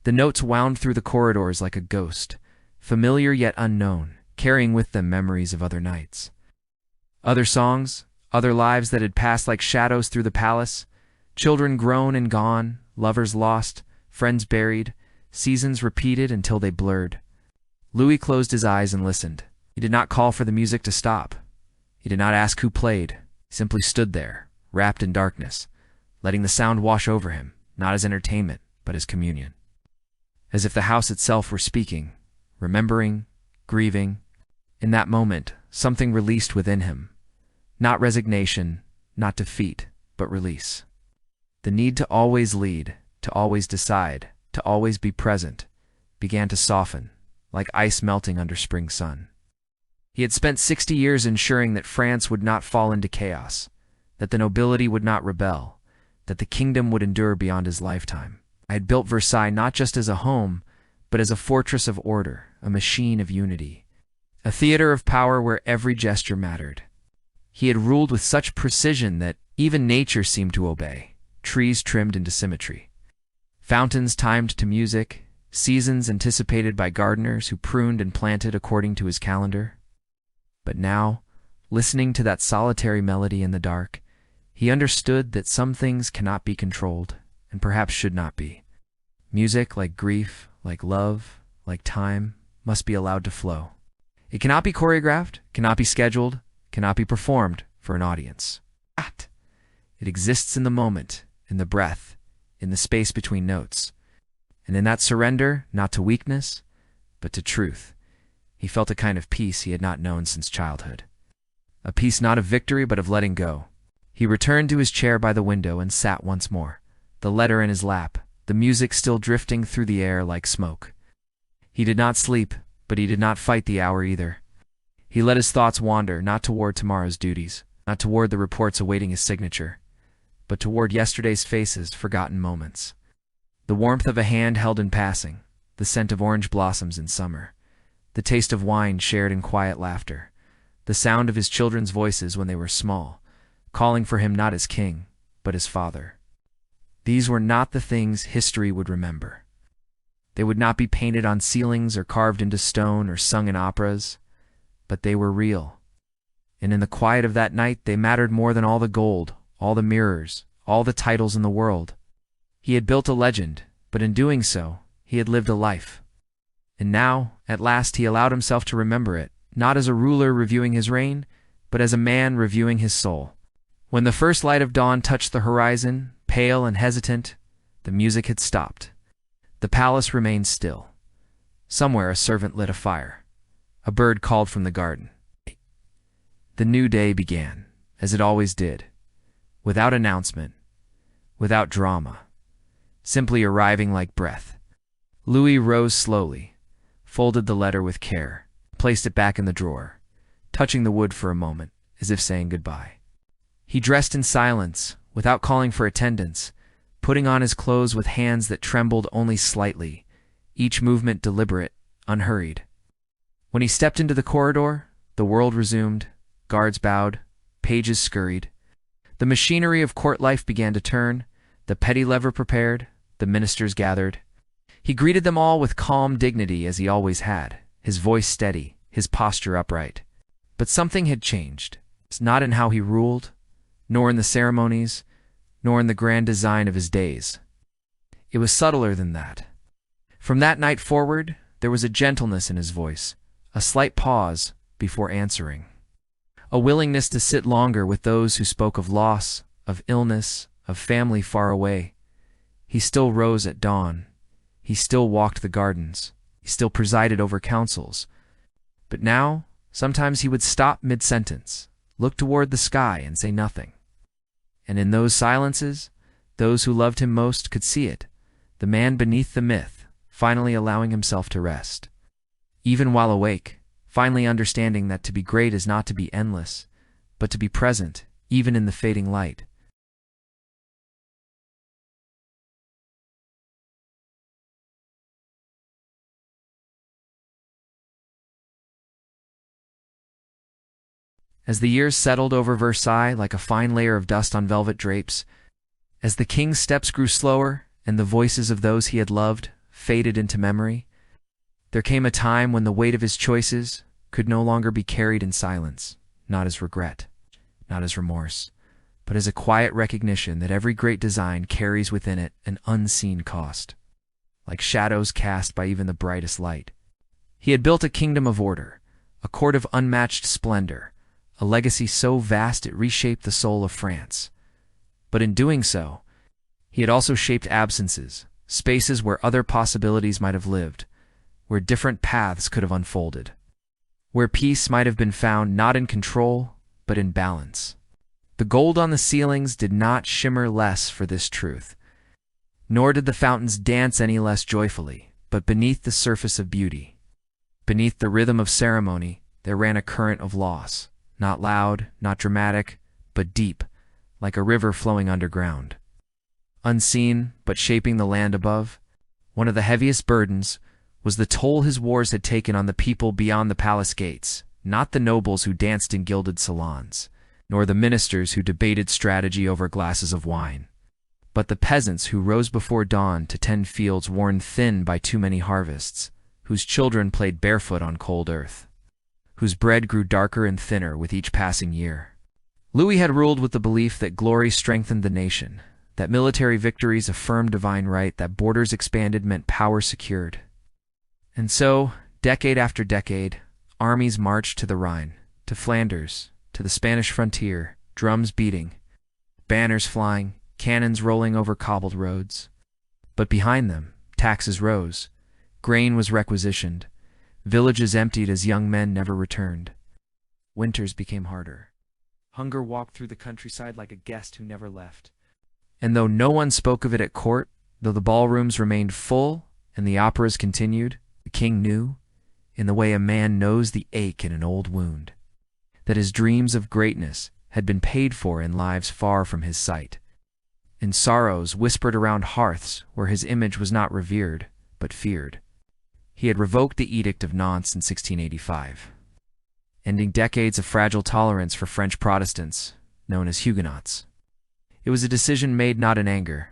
The notes wound through the corridors like a ghost, familiar yet unknown, carrying with them memories of other nights. Other songs, other lives that had passed like shadows through the palace, children grown and gone, lovers lost, friends buried, seasons repeated until they blurred. Louis closed his eyes and listened. He did not call for the music to stop. He did not ask who played. He simply stood there, wrapped in darkness, letting the sound wash over him, not as entertainment, but as communion. As if the house itself were speaking, remembering, grieving. In that moment, something released within him. Not resignation, not defeat, but release. The need to always lead, to always decide, to always be present, began to soften, like ice melting under spring sun. He had spent 60 years ensuring that France would not fall into chaos, that the nobility would not rebel, that the kingdom would endure beyond his lifetime. I had built Versailles not just as a home, but as a fortress of order, a machine of unity, a theater of power where every gesture mattered. He had ruled with such precision that even nature seemed to obey, trees trimmed into symmetry, fountains timed to music, seasons anticipated by gardeners who pruned and planted according to his calendar. But now, listening to that solitary melody in the dark, he understood that some things cannot be controlled, and perhaps should not be. Music, like grief, like love, like time, must be allowed to flow. It cannot be choreographed, cannot be scheduled, cannot be performed for an audience. It exists in the moment, in the breath, in the space between notes. And in that surrender, not to weakness, but to truth, he felt a kind of peace he had not known since childhood. A peace not of victory, but of letting go. He returned to his chair by the window and sat once more, the letter in his lap, the music still drifting through the air like smoke. He did not sleep, but he did not fight the hour either. He let his thoughts wander, not toward tomorrow's duties, not toward the reports awaiting his signature, but toward yesterday's faces, forgotten moments. The warmth of a hand held in passing, the scent of orange blossoms in summer, the taste of wine shared in quiet laughter, the sound of his children's voices when they were small, calling for him not as king, but as father. These were not the things history would remember. They would not be painted on ceilings or carved into stone or sung in operas, but they were real. And in the quiet of that night they mattered more than all the gold, all the mirrors, all the titles in the world. He had built a legend, but in doing so, he had lived a life. And now, at last, he allowed himself to remember it, not as a ruler reviewing his reign, but as a man reviewing his soul. When the first light of dawn touched the horizon, pale and hesitant, the music had stopped. The palace remained still. Somewhere a servant lit a fire. A bird called from the garden. The new day began, as it always did, without announcement, without drama, simply arriving like breath. Louis rose slowly, folded the letter with care, placed it back in the drawer, touching the wood for a moment, as if saying goodbye. He dressed in silence, without calling for attendance, putting on his clothes with hands that trembled only slightly, each movement deliberate, unhurried. When he stepped into the corridor, the world resumed, guards bowed, pages scurried. The machinery of court life began to turn, the petty lever prepared, the ministers gathered. He greeted them all with calm dignity as he always had, his voice steady, his posture upright. But something had changed, not in how he ruled, nor in the ceremonies, nor in the grand design of his days. It was subtler than that. From that night forward, there was a gentleness in his voice, a slight pause before answering, a willingness to sit longer with those who spoke of loss, of illness, of family far away. He still rose at dawn. He still walked the gardens. He still presided over councils. But now, sometimes he would stop mid-sentence, look toward the sky and say nothing. And in those silences, those who loved him most could see it, the man beneath the myth, finally allowing himself to rest. even while awake, finally understanding that to be great is not to be endless, but to be present, even in the fading light. As the years settled over Versailles like a fine layer of dust on velvet drapes, as the king's steps grew slower and the voices of those he had loved faded into memory, there came a time when the weight of his choices could no longer be carried in silence, not as regret, not as remorse, but as a quiet recognition that every great design carries within it an unseen cost, like shadows cast by even the brightest light. He had built a kingdom of order, a court of unmatched splendor, a legacy so vast it reshaped the soul of France. But in doing so, he had also shaped absences, spaces where other possibilities might have lived, where different paths could have unfolded, where peace might have been found not in control, but in balance. The gold on the ceilings did not shimmer less for this truth, nor did the fountains dance any less joyfully, but beneath the surface of beauty, beneath the rhythm of ceremony, there ran a current of loss. Not loud, not dramatic, but deep, like a river flowing underground. Unseen, but shaping the land above, one of the heaviest burdens was the toll his wars had taken on the people beyond the palace gates, not the nobles who danced in gilded salons, nor the ministers who debated strategy over glasses of wine, but the peasants who rose before dawn to tend fields worn thin by too many harvests, whose children played barefoot on cold earth, whose bread grew darker and thinner with each passing year. Louis had ruled with the belief that glory strengthened the nation, that military victories affirmed divine right, that borders expanded meant power secured. And so, decade after decade, armies marched to the Rhine, to Flanders, to the Spanish frontier, drums beating, banners flying, cannons rolling over cobbled roads. But behind them, taxes rose, grain was requisitioned, villages emptied as young men never returned. Winters became harder. Hunger walked through the countryside like a guest who never left. And though no one spoke of it at court, though the ballrooms remained full and the operas continued, the king knew, in the way a man knows the ache in an old wound, that his dreams of greatness had been paid for in lives far from his sight, in sorrows whispered around hearths where his image was not revered, but feared. He had revoked the Edict of Nantes in 1685, ending decades of fragile tolerance for French Protestants, known as Huguenots. It was a decision made not in anger,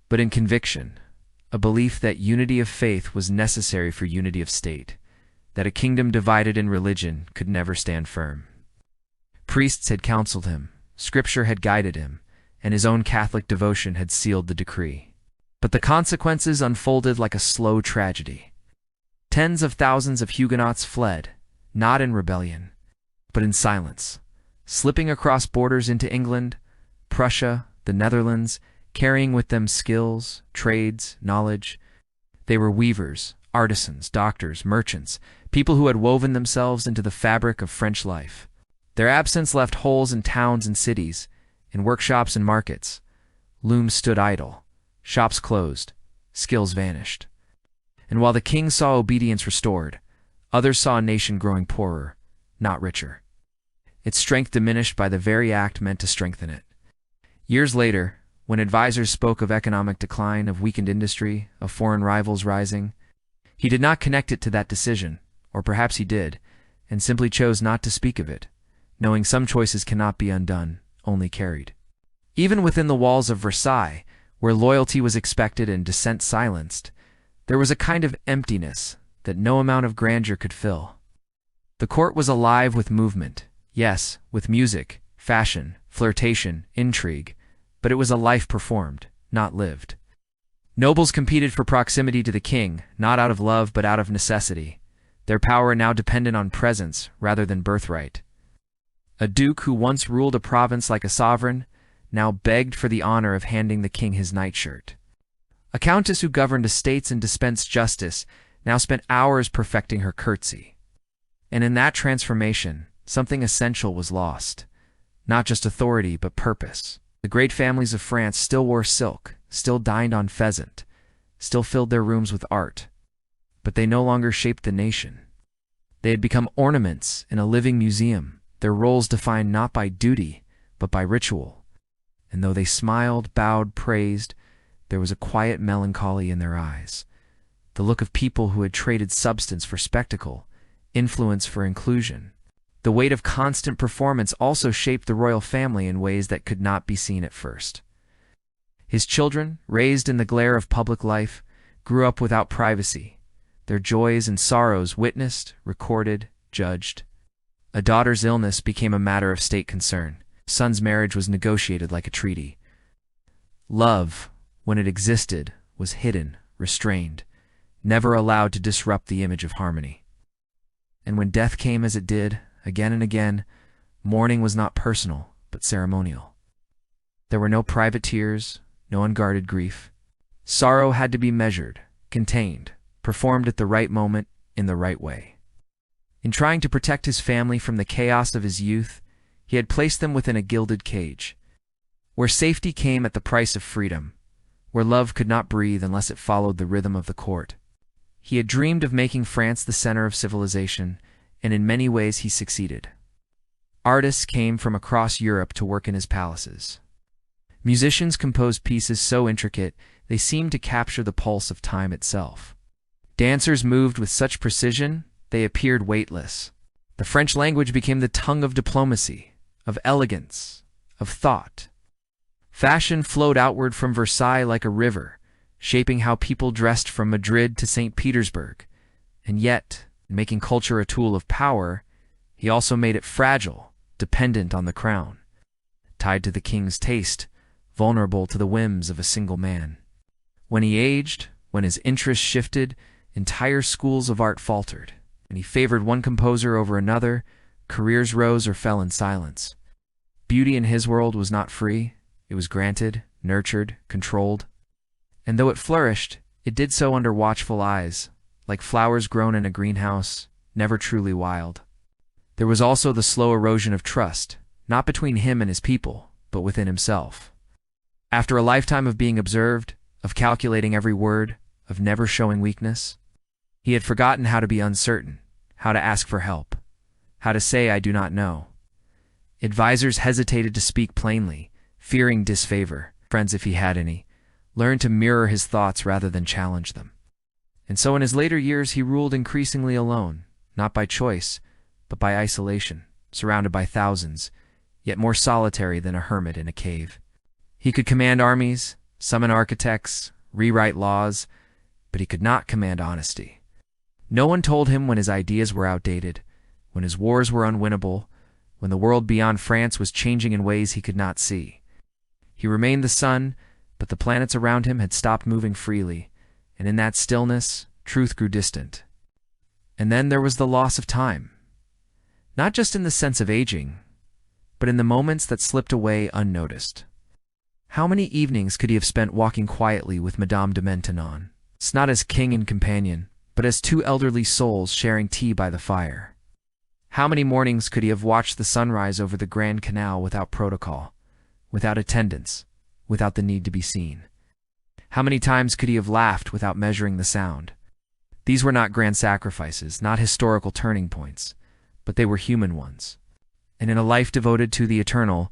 but in conviction, a belief that unity of faith was necessary for unity of state, that a kingdom divided in religion could never stand firm. Priests had counseled him, scripture had guided him, and his own Catholic devotion had sealed the decree. But the consequences unfolded like a slow tragedy. Tens of thousands of Huguenots fled, not in rebellion, but in silence, slipping across borders into England, Prussia, the Netherlands, carrying with them skills, trades, knowledge. They were weavers, artisans, doctors, merchants, people who had woven themselves into the fabric of French life. Their absence left holes in towns and cities, in workshops and markets. Looms stood idle, shops closed, skills vanished. And while the king saw obedience restored, others saw a nation growing poorer, not richer. Its strength diminished by the very act meant to strengthen it. Years later, when advisors spoke of economic decline, of weakened industry, of foreign rivals rising, he did not connect it to that decision, or perhaps he did, and simply chose not to speak of it, knowing some choices cannot be undone, only carried. Even within the walls of Versailles, where loyalty was expected and dissent silenced, there was a kind of emptiness that no amount of grandeur could fill. The court was alive with movement, yes, with music, fashion, flirtation, intrigue, but it was a life performed, not lived. Nobles competed for proximity to the king, not out of love but out of necessity, their power now dependent on presence rather than birthright. A duke who once ruled a province like a sovereign now begged for the honor of handing the king his nightshirt. A countess who governed estates and dispensed justice now spent hours perfecting her curtsy. And in that transformation, something essential was lost. Not just authority, but purpose. The great families of France still wore silk, still dined on pheasant, still filled their rooms with art. but they no longer shaped the nation. They had become ornaments in a living museum, their roles defined not by duty, but by ritual. And though they smiled, bowed, praised, there was a quiet melancholy in their eyes, the look of people who had traded substance for spectacle, influence for inclusion. The weight of constant performance also shaped the royal family in ways that could not be seen at first. His children, raised in the glare of public life, grew up without privacy, their joys and sorrows witnessed, recorded, judged. A daughter's illness became a matter of state concern. A son's marriage was negotiated like a treaty. Love, when it existed, was hidden, restrained, never allowed to disrupt the image of harmony. And when death came as it did, again and again, mourning was not personal, but ceremonial. There were no private tears, no unguarded grief. Sorrow had to be measured, contained, performed at the right moment, in the right way. In trying to protect his family from the chaos of his youth, he had placed them within a gilded cage, where safety came at the price of freedom, where love could not breathe unless it followed the rhythm of the court. He had dreamed of making France the center of civilization, and in many ways he succeeded. Artists came from across Europe to work in his palaces. Musicians composed pieces so intricate they seemed to capture the pulse of time itself. Dancers moved with such precision they appeared weightless. The French language became the tongue of diplomacy, of elegance, of thought. Fashion flowed outward from Versailles like a river, shaping how people dressed from Madrid to St. Petersburg. And yet, in making culture a tool of power, he also made it fragile, dependent on the crown, tied to the king's taste, vulnerable to the whims of a single man. When he aged, when his interests shifted, entire schools of art faltered, and he favored one composer over another, careers rose or fell in silence. Beauty in his world was not free, it was granted, nurtured, controlled. And though it flourished, it did so under watchful eyes, like flowers grown in a greenhouse, never truly wild. There was also the slow erosion of trust, not between him and his people, but within himself. After a lifetime of being observed, of calculating every word, of never showing weakness, he had forgotten how to be uncertain, how to ask for help, how to say I do not know. Advisors hesitated to speak plainly, fearing disfavor. Friends, if he had any, learned to mirror his thoughts rather than challenge them. And so in his later years he ruled increasingly alone, not by choice, but by isolation, surrounded by thousands, yet more solitary than a hermit in a cave. He could command armies, summon architects, rewrite laws, but he could not command honesty. No one told him when his ideas were outdated, when his wars were unwinnable, when the world beyond France was changing in ways he could not see. He remained the sun, but the planets around him had stopped moving freely, and in that stillness, truth grew distant. And then there was the loss of time, not just in the sense of aging, but in the moments that slipped away unnoticed. How many evenings could he have spent walking quietly with Madame de Maintenon, not as king and companion, but as two elderly souls sharing tea by the fire? How many mornings could he have watched the sunrise over the Grand Canal without protocol, without attendance, without the need to be seen? How many times could he have laughed without measuring the sound? These were not grand sacrifices, not historical turning points, but they were human ones. And in a life devoted to the eternal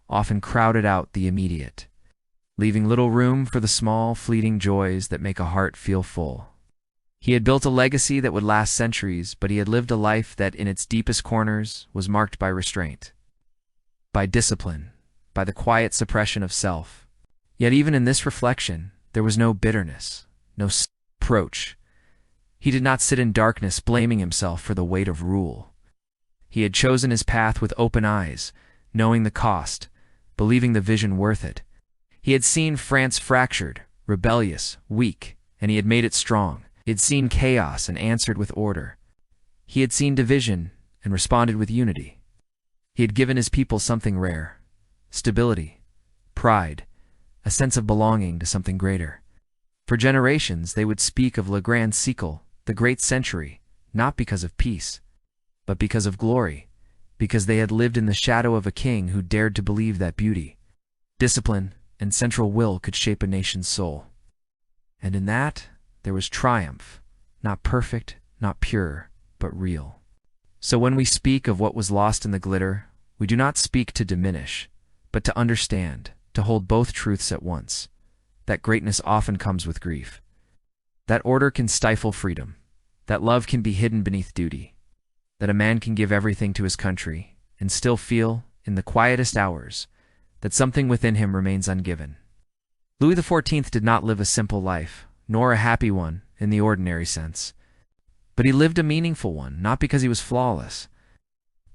often crowded out the immediate, leaving little room for the small, fleeting joys that make a heart feel full. He had built a legacy that would last centuries, but he had lived a life that, in its deepest corners, was marked by restraint, by discipline, by the quiet suppression of self. Yet even in this reflection, there was no bitterness, no reproach. He did not sit in darkness blaming himself for the weight of rule. He had chosen his path with open eyes, knowing the cost, believing the vision worth it. He had seen France fractured, rebellious, weak, and he had made it strong. He had seen chaos and answered with order. He had seen division and responded with unity. He had given his people something rare: stability, pride, a sense of belonging to something greater. For generations they would speak of Le Grand Siècle, the great century, not because of peace, but because of glory, because they had lived in the shadow of a king who dared to believe that beauty, discipline, and central will could shape a nation's soul. And in that, there was triumph, not perfect, not pure, but real. So when we speak of what was lost in the glitter, we do not speak to diminish, but to understand, to hold both truths at once. That greatness often comes with grief. That order can stifle freedom. That love can be hidden beneath duty. That a man can give everything to his country and still feel, in the quietest hours, that something within him remains ungiven. Louis XIV did not live a simple life, nor a happy one in the ordinary sense. But he lived a meaningful one, not because he was flawless,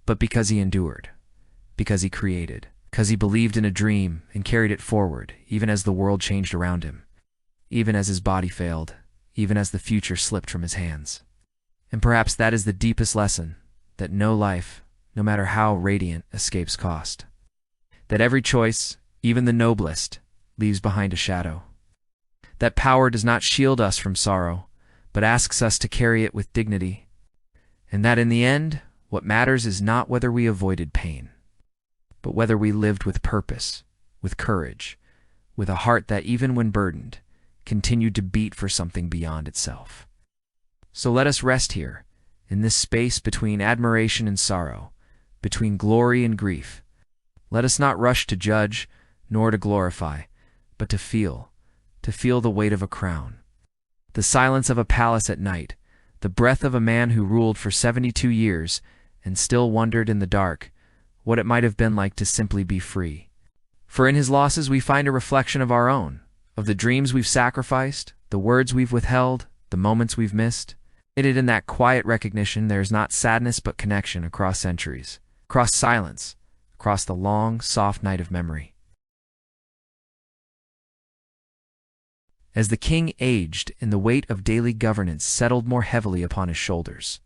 but because he endured, because he created, because he believed in a dream and carried it forward, even as the world changed around him, even as his body failed, even as the future slipped from his hands. And perhaps that is the deepest lesson, that no life, no matter how radiant, escapes cost. That every choice, even the noblest, leaves behind a shadow. That power does not shield us from sorrow, but asks us to carry it with dignity. And that in the end, what matters is not whether we avoided pain, but whether we lived with purpose, with courage, with a heart that even when burdened, continued to beat for something beyond itself. So let us rest here, in this space between admiration and sorrow, between glory and grief. Let us not rush to judge, nor to glorify, but to feel the weight of a crown, the silence of a palace at night, the breath of a man who ruled for 72 years and still wondered in the dark what it might have been like to simply be free. For in his losses we find a reflection of our own, of the dreams we've sacrificed, the words we've withheld, the moments we've missed. In that quiet recognition there is not sadness but connection across centuries, across silence, across the long, soft night of memory. As the king aged and the weight of daily governance settled more heavily upon his shoulders,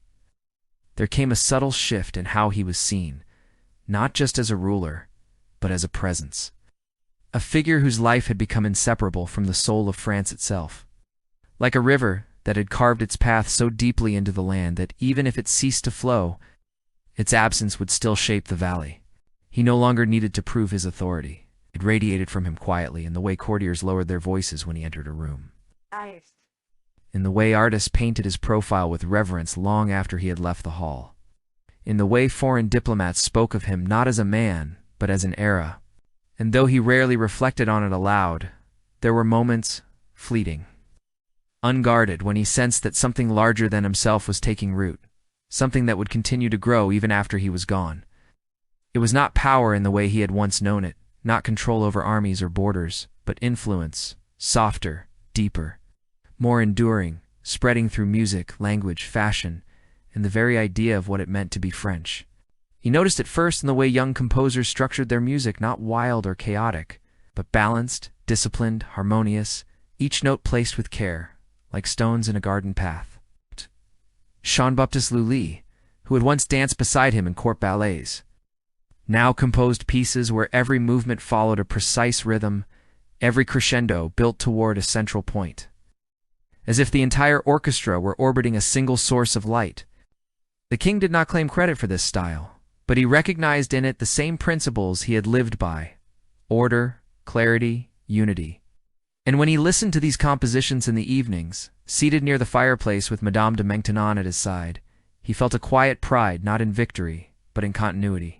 there came a subtle shift in how he was seen, not just as a ruler, but as a presence. A figure whose life had become inseparable from the soul of France itself. Like a river that had carved its path so deeply into the land that even if it ceased to flow, its absence would still shape the valley. He no longer needed to prove his authority. It radiated from him quietly in the way courtiers lowered their voices when he entered a room. Nice. In the way artists painted his profile with reverence long after he had left the hall. In the way foreign diplomats spoke of him not as a man, but as an era. And though he rarely reflected on it aloud, there were moments, fleeting, unguarded, when he sensed that something larger than himself was taking root, something that would continue to grow even after he was gone. It was not power in the way he had once known it, not control over armies or borders, but influence, softer, deeper, more enduring, spreading through music, language, fashion, and the very idea of what it meant to be French. He noticed it first in the way young composers structured their music, not wild or chaotic, but balanced, disciplined, harmonious, each note placed with care, like stones in a garden path. Jean-Baptiste Lully, who had once danced beside him in court ballets, now composed pieces where every movement followed a precise rhythm, every crescendo built toward a central point, as if the entire orchestra were orbiting a single source of light. The king did not claim credit for this style, but he recognized in it the same principles he had lived by: order, clarity, unity. And when he listened to these compositions in the evenings, seated near the fireplace with Madame de Maintenon at his side, he felt a quiet pride not in victory, but in continuity.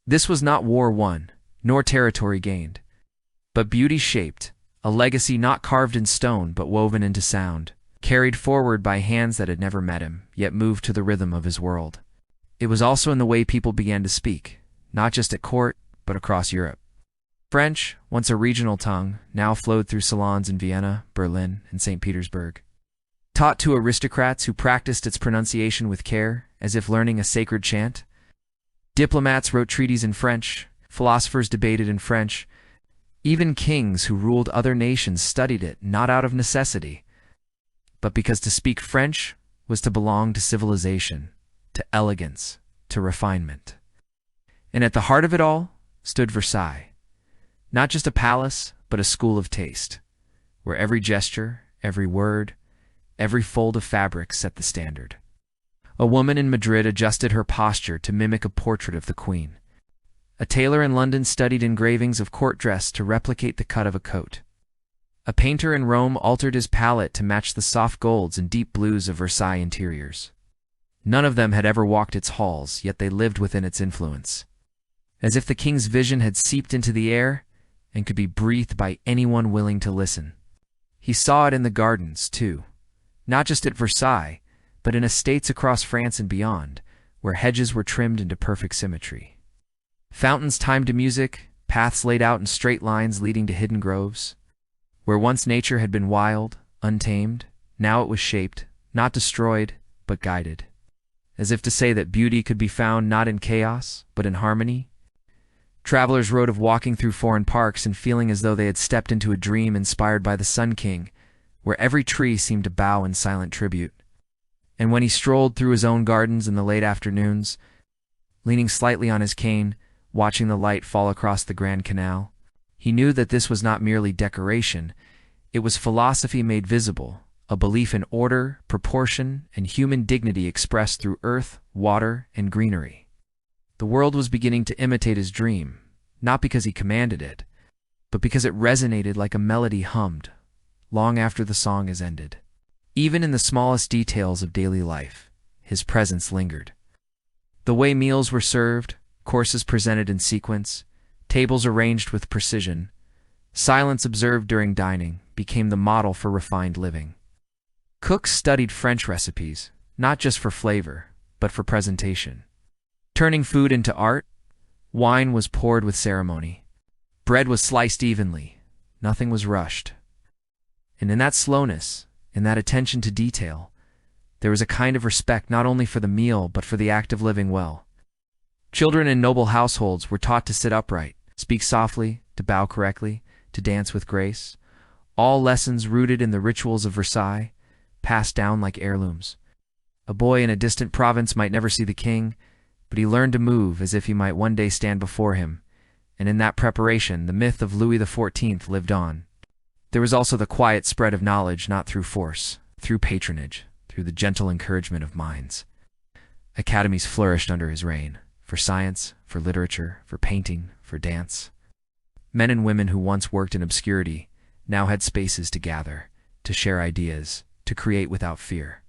This was not war won, nor territory gained, but beauty shaped, a legacy not carved in stone but woven into sound, carried forward by hands that had never met him, yet moved to the rhythm of his world. It was also in the way people began to speak, not just at court, but across Europe. French, once a regional tongue, now flowed through salons in Vienna, Berlin, and St. Petersburg. Taught to aristocrats who practiced its pronunciation with care, as if learning a sacred chant. Diplomats wrote treaties in French, philosophers debated in French. Even kings who ruled other nations studied it, not out of necessity, but because to speak French was to belong to civilization, to elegance, to refinement. And at the heart of it all stood Versailles, not just a palace, but a school of taste, where every gesture, every word, every fold of fabric set the standard. A woman in Madrid adjusted her posture to mimic a portrait of the Queen. A tailor in London studied engravings of court dress to replicate the cut of a coat. A painter in Rome altered his palette to match the soft golds and deep blues of Versailles interiors. None of them had ever walked its halls, yet they lived within its influence. As if the king's vision had seeped into the air and could be breathed by anyone willing to listen. He saw it in the gardens, too. Not just at Versailles, but in estates across France and beyond, where hedges were trimmed into perfect symmetry. Fountains timed to music, paths laid out in straight lines leading to hidden groves. Where once nature had been wild, untamed, now it was shaped, not destroyed, but guided. As if to say that beauty could be found not in chaos, but in harmony. Travelers wrote of walking through foreign parks and feeling as though they had stepped into a dream inspired by the Sun King, where every tree seemed to bow in silent tribute. And when he strolled through his own gardens in the late afternoons, leaning slightly on his cane, watching the light fall across the Grand Canal, he knew that this was not merely decoration, it was philosophy made visible, a belief in order, proportion, and human dignity expressed through earth, water, and greenery. The world was beginning to imitate his dream, not because he commanded it, but because it resonated like a melody hummed, long after the song is ended. Even in the smallest details of daily life, his presence lingered. The way meals were served, courses presented in sequence, tables arranged with precision, silence observed during dining became the model for refined living. Cooks studied French recipes, not just for flavor, but for presentation. Turning food into art, wine was poured with ceremony. Bread was sliced evenly. Nothing was rushed. And in that slowness, in that attention to detail, there was a kind of respect not only for the meal but for the act of living well. Children in noble households were taught to sit upright, speak softly, to bow correctly, to dance with grace. All lessons rooted in the rituals of Versailles, passed down like heirlooms. A boy in a distant province might never see the king, but he learned to move as if he might one day stand before him, and in that preparation the myth of Louis XIV lived on. There was also the quiet spread of knowledge not through force, through patronage, through the gentle encouragement of minds. Academies flourished under his reign, for science, for literature, for painting, for dance. Men and women who once worked in obscurity now had spaces to gather, to share ideas, to create without fear.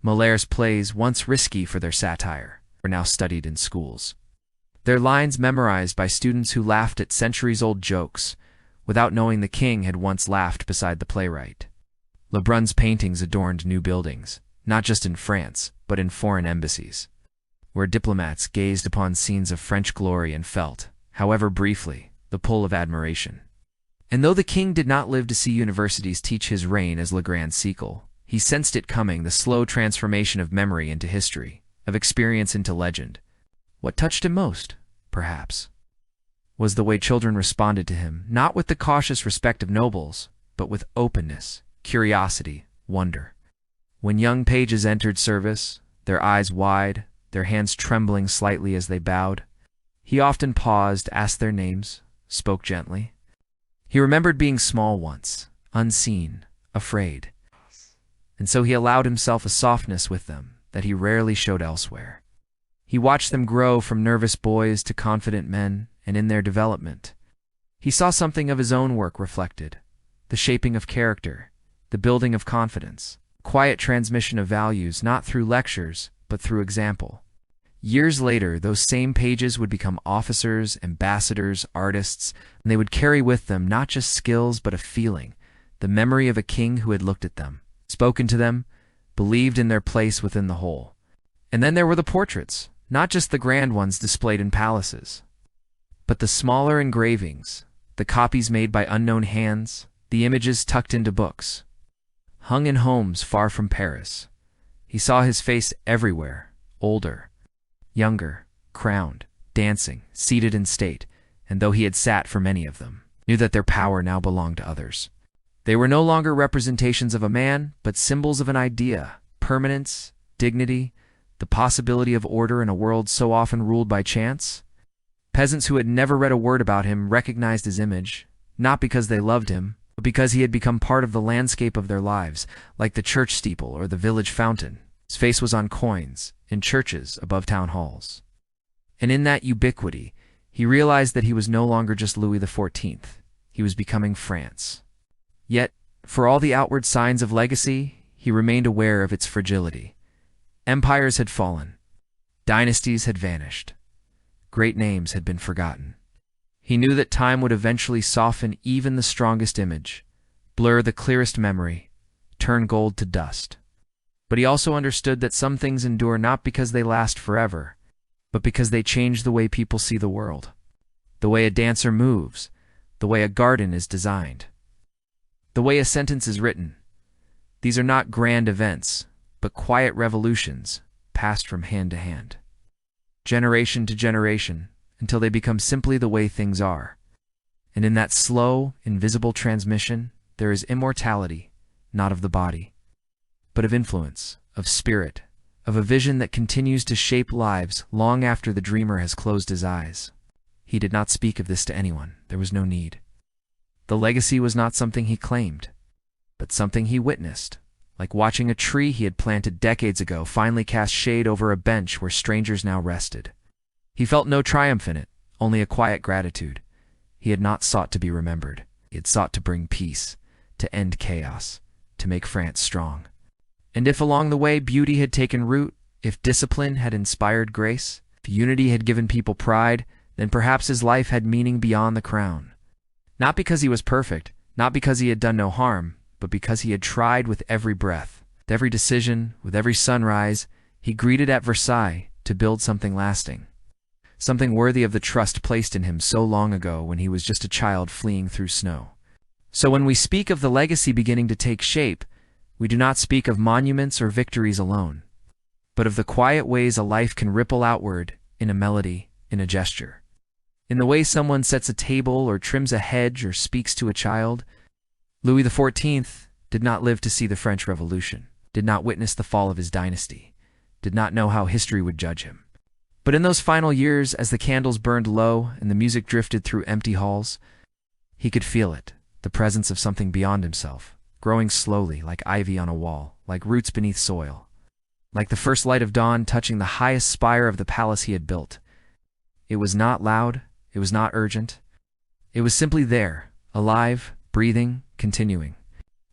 Molaire's plays, once risky for their satire, were now studied in schools. Their lines memorized by students who laughed at centuries-old jokes, without knowing the king had once laughed beside the playwright. Lebrun's paintings adorned new buildings, not just in France, but in foreign embassies, where diplomats gazed upon scenes of French glory and felt, however briefly, the pull of admiration. And though the king did not live to see universities teach his reign as Le Grand Siècle, he sensed it coming, the slow transformation of memory into history, of experience into legend. What touched him most, perhaps, was the way children responded to him, not with the cautious respect of nobles, but with openness, curiosity, wonder. When young pages entered service, their eyes wide, their hands trembling slightly as they bowed, he often paused, asked their names, spoke gently. He remembered being small once, unseen, afraid, and so he allowed himself a softness with them that he rarely showed elsewhere. He watched them grow from nervous boys to confident men, and in their development, he saw something of his own work reflected, the shaping of character, the building of confidence, quiet transmission of values not through lectures, but through example. Years later, those same pages would become officers, ambassadors, artists, and they would carry with them not just skills but a feeling, the memory of a king who had looked at them, spoken to them, believed in their place within the whole. And then there were the portraits, not just the grand ones displayed in palaces, but the smaller engravings, the copies made by unknown hands, the images tucked into books, hung in homes far from Paris. He saw his face everywhere, older, younger, crowned, dancing, seated in state, and though he had sat for many of them, knew that their power now belonged to others. They were no longer representations of a man, but symbols of an idea, permanence, dignity, the possibility of order in a world so often ruled by chance. Peasants who had never read a word about him recognized his image, not because they loved him, but because he had become part of the landscape of their lives, like the church steeple or the village fountain. His face was on coins, in churches, above town halls. And in that ubiquity, he realized that he was no longer just Louis XIV. He was becoming France. Yet, For all the outward signs of legacy, he remained aware of its fragility. Empires had fallen. Dynasties had vanished. Great names had been forgotten. He knew that time would eventually soften even the strongest image, blur the clearest memory, turn gold to dust. But he also understood that some things endure not because they last forever, but because they change the way people see the world, the way a dancer moves, the way a garden is designed, the way a sentence is written. These are not grand events, but quiet revolutions passed from hand to hand, generation to generation, until they become simply the way things are. And in that slow, invisible transmission, there is immortality, not of the body, but of influence, of spirit, of a vision that continues to shape lives long after the dreamer has closed his eyes. He did not speak of this to anyone. There was no need. The legacy was not something he claimed, but something he witnessed, like watching a tree he had planted decades ago finally cast shade over a bench where strangers now rested. He felt no triumph in it, only a quiet gratitude. He had not sought to be remembered. He had sought to bring peace, to end chaos, to make France strong. And if along the way beauty had taken root, if discipline had inspired grace, if unity had given people pride, then perhaps his life had meaning beyond the crown. Not because he was perfect, not because he had done no harm, but because he had tried with every breath, with every decision, with every sunrise, he greeted at Versailles to build something lasting. Something worthy of the trust placed in him so long ago when he was just a child fleeing through snow. So when we speak of the legacy beginning to take shape, we do not speak of monuments or victories alone, but of the quiet ways a life can ripple outward in a melody, in a gesture. In the way someone sets a table or trims a hedge or speaks to a child. Louis XIV did not live to see the French Revolution, did not witness the fall of his dynasty, did not know how history would judge him. But in those final years, as the candles burned low and the music drifted through empty halls, he could feel it, the presence of something beyond himself, growing slowly like ivy on a wall, like roots beneath soil, like the first light of dawn touching the highest spire of the palace he had built. It was not loud, it was not urgent. It was simply there, alive, breathing, continuing.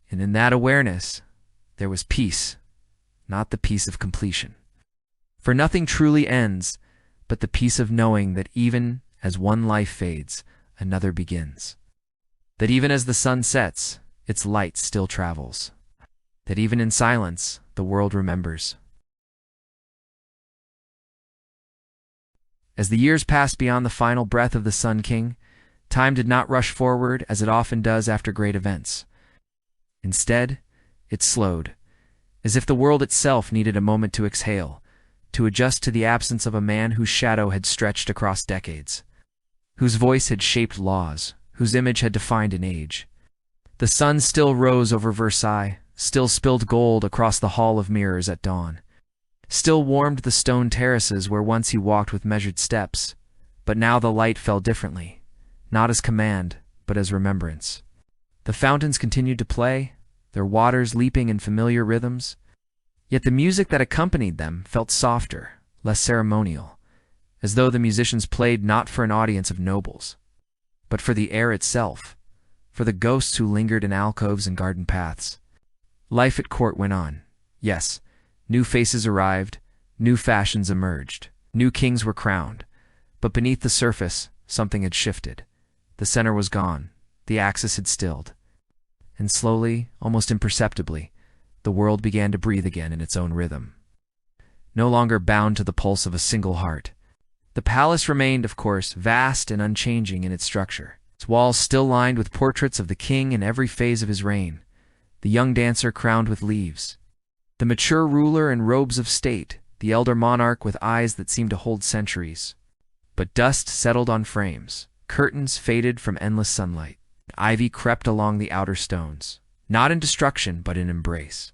And in that awareness, there was peace, not the peace of completion. For nothing truly ends, but the peace of knowing that even as one life fades, another begins. That even as the sun sets, its light still travels. That even in silence, the world remembers. As the years passed beyond the final breath of the Sun King, time did not rush forward as it often does after great events. Instead, it slowed, as if the world itself needed a moment to exhale, to adjust to the absence of a man whose shadow had stretched across decades, whose voice had shaped laws, whose image had defined an age. The sun still rose over Versailles, still spilled gold across the hall of mirrors at dawn, still warmed the stone terraces where once he walked with measured steps, but now the light fell differently, not as command, but as remembrance. The fountains continued to play, their waters leaping in familiar rhythms, yet the music that accompanied them felt softer, less ceremonial, as though the musicians played not for an audience of nobles, but for the air itself, for the ghosts who lingered in alcoves and garden paths. Life at court went on. Yes, new faces arrived, new fashions emerged, new kings were crowned, but beneath the surface, something had shifted. The center was gone, the axis had stilled, and slowly, almost imperceptibly, the world began to breathe again in its own rhythm. No longer bound to the pulse of a single heart. The palace remained, of course, vast and unchanging in its structure, its walls still lined with portraits of the king in every phase of his reign, the young dancer crowned with leaves, the mature ruler in robes of state, the elder monarch with eyes that seemed to hold centuries. But dust settled on frames, curtains faded from endless sunlight, ivy crept along the outer stones, not in destruction but in embrace.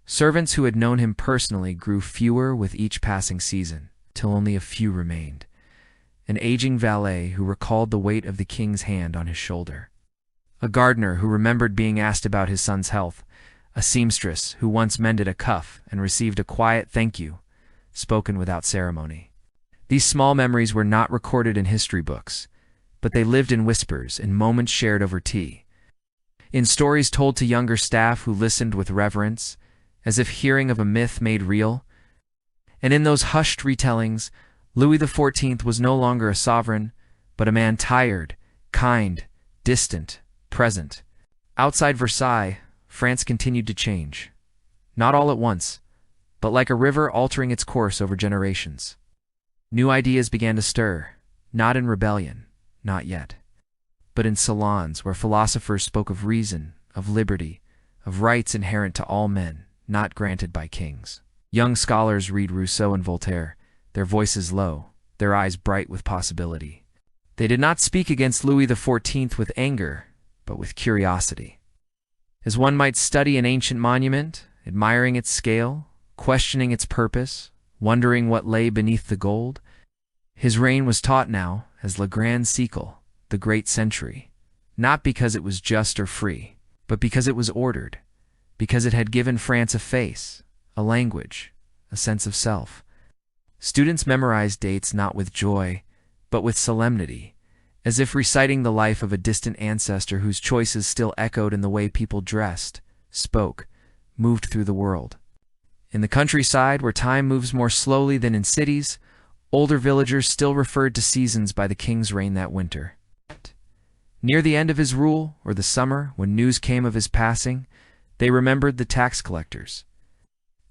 Servants who had known him personally grew fewer with each passing season, till only a few remained. An aging valet who recalled the weight of the king's hand on his shoulder. A gardener who remembered being asked about his son's health. A seamstress who once mended a cuff and received a quiet thank you, spoken without ceremony. These small memories were not recorded in history books, but they lived in whispers, in moments shared over tea. in stories told to younger staff who listened with reverence, as if hearing of a myth made real. And in those hushed retellings, Louis XIV was no longer a sovereign, but a man tired, kind, distant, present. Outside Versailles, France continued to change. Not all at once, but like a river altering its course over generations. New ideas began to stir, not in rebellion, not yet, but in salons where philosophers spoke of reason, of liberty, of rights inherent to all men, not granted by kings. Young scholars read Rousseau and Voltaire, their voices low, their eyes bright with possibility. They did not speak against Louis XIV with anger, but with curiosity. As one might study an ancient monument, admiring its scale, questioning its purpose, wondering what lay beneath the gold, his reign was taught now as Le Grand Siècle, the great century, not because it was just or free, but because it was ordered, because it had given France a face, a language, a sense of self. Students memorized dates not with joy, but with solemnity, as if reciting the life of a distant ancestor whose choices still echoed in the way people dressed, spoke, moved through the world. In the countryside, where time moves more slowly than in cities, older villagers still referred to seasons by the king's reign that winter. Near the end of his rule, or the summer, when news came of his passing, they remembered the tax collectors.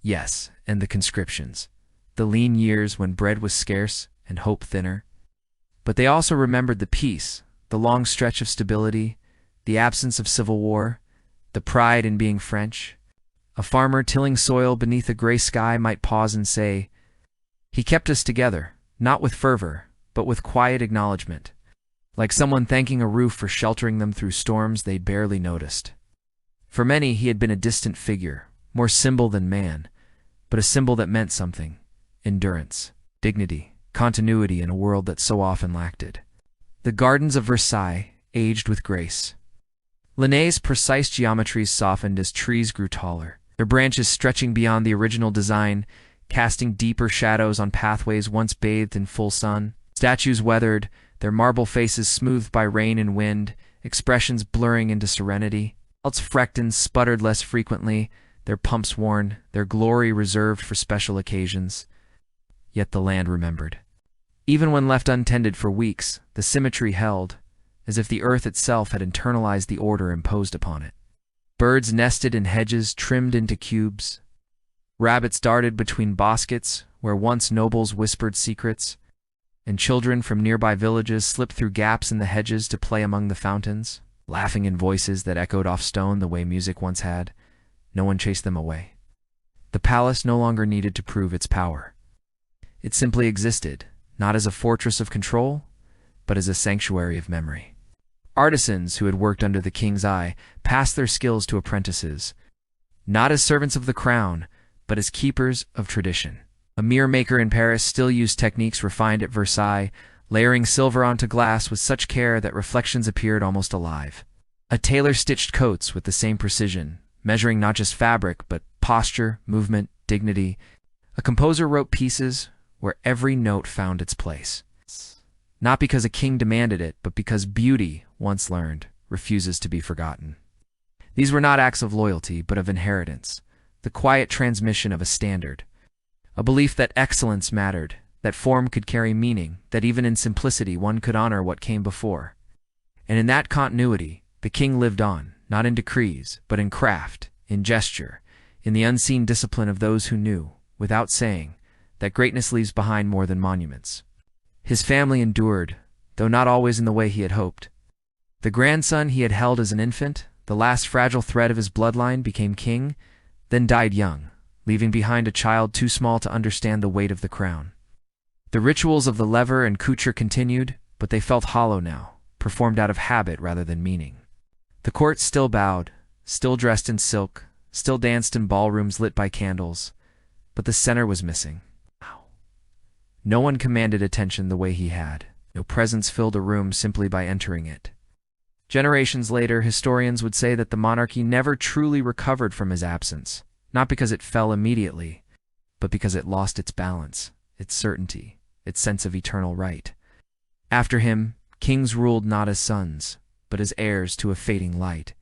Yes, and the conscriptions, the lean years when bread was scarce and hope thinner. But they also remembered the peace, the long stretch of stability, the absence of civil war, the pride in being French. A farmer tilling soil beneath a gray sky might pause and say, "He kept us together, not with fervor, but with quiet acknowledgement," like someone thanking a roof for sheltering them through storms they barely noticed. For many, he had been a distant figure, more symbol than man, but a symbol that meant something: endurance, dignity, continuity in a world that so often lacked it. The gardens of Versailles aged with grace. Linnaeus' precise geometries softened as trees grew taller, their branches stretching beyond the original design, casting deeper shadows on pathways once bathed in full sun. Statues weathered, their marble faces smoothed by rain and wind, expressions blurring into serenity. Belts frecked and sputtered less frequently, their pumps worn, their glory reserved for special occasions. Yet the land remembered. Even when left untended for weeks, the symmetry held, as if the earth itself had internalized the order imposed upon it. Birds nested in hedges trimmed into cubes. Rabbits darted between baskets where once nobles whispered secrets, and children from nearby villages slipped through gaps in the hedges to play among the fountains, laughing in voices that echoed off stone the way music once had. No one chased them away. The palace no longer needed to prove its power. It simply existed, not as a fortress of control, but as a sanctuary of memory. Artisans who had worked under the king's eye passed their skills to apprentices, not as servants of the crown, but as keepers of tradition. A mirror maker in Paris still used techniques refined at Versailles, layering silver onto glass with such care that reflections appeared almost alive. A tailor stitched coats with the same precision, measuring not just fabric, but posture, movement, dignity. A composer wrote pieces where every note found its place. Not because a king demanded it, but because beauty, once learned, refuses to be forgotten. These were not acts of loyalty, but of inheritance, the quiet transmission of a standard, a belief that excellence mattered, that form could carry meaning, that even in simplicity one could honor what came before. And in that continuity, the king lived on, not in decrees, but in craft, in gesture, in the unseen discipline of those who knew, without saying, that greatness leaves behind more than monuments. His family endured, though not always in the way he had hoped. The grandson he had held as an infant, the last fragile thread of his bloodline, became king, then died young, leaving behind a child too small to understand the weight of the crown. The rituals of the lever and couture continued, but they felt hollow now, performed out of habit rather than meaning. The court still bowed, still dressed in silk, still danced in ballrooms lit by candles, but the center was missing. No one commanded attention the way he had. No presence filled a room simply by entering it. Generations later, historians would say that the monarchy never truly recovered from his absence, not because it fell immediately, but because it lost its balance, its certainty, its sense of eternal right. After him, kings ruled not as sons, but as heirs to a fading light.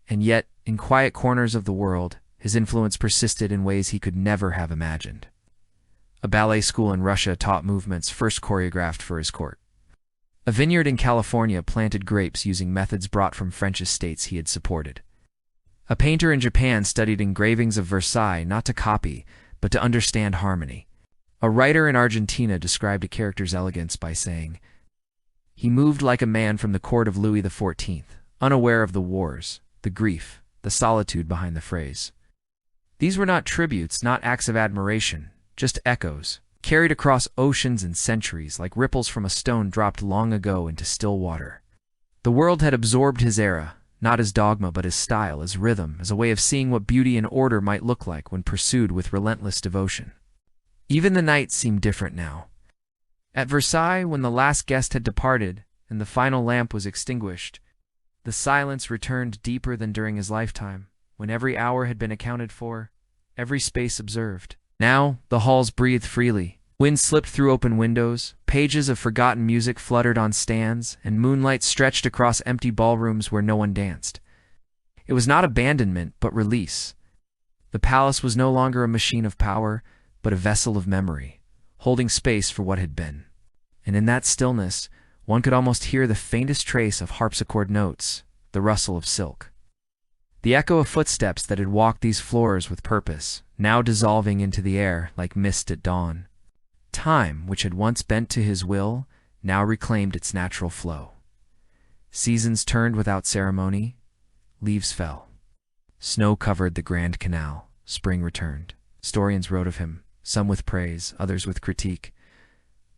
And yet, in quiet corners of the world, his influence persisted in ways he could never have imagined. A ballet school in Russia taught movements first choreographed for his court. A vineyard in California planted grapes using methods brought from French estates he had supported. A painter in Japan studied engravings of Versailles not to copy, but to understand harmony. A writer in Argentina described a character's elegance by saying, "He moved like a man from the court of Louis XIV, unaware of the wars, the grief, the solitude behind the phrase." These were not tributes, not acts of admiration, just echoes, carried across oceans and centuries like ripples from a stone dropped long ago into still water. The world had absorbed his era, not as dogma but as style, as rhythm, as a way of seeing what beauty and order might look like when pursued with relentless devotion. Even the night seemed different now. At Versailles, when the last guest had departed and the final lamp was extinguished, the silence returned deeper than during his lifetime, when every hour had been accounted for, every space observed. Now, the halls breathed freely. Wind slipped through open windows, pages of forgotten music fluttered on stands, and moonlight stretched across empty ballrooms where no one danced. It was not abandonment, but release. The palace was no longer a machine of power, but a vessel of memory, holding space for what had been. And in that stillness, one could almost hear the faintest trace of harpsichord notes, the rustle of silk. The echo of footsteps that had walked these floors with purpose, now dissolving into the air like mist at dawn. Time, which had once bent to his will, now reclaimed its natural flow. Seasons turned without ceremony. Leaves fell. Snow covered the Grand Canal. Spring returned. Historians wrote of him, some with praise, others with critique,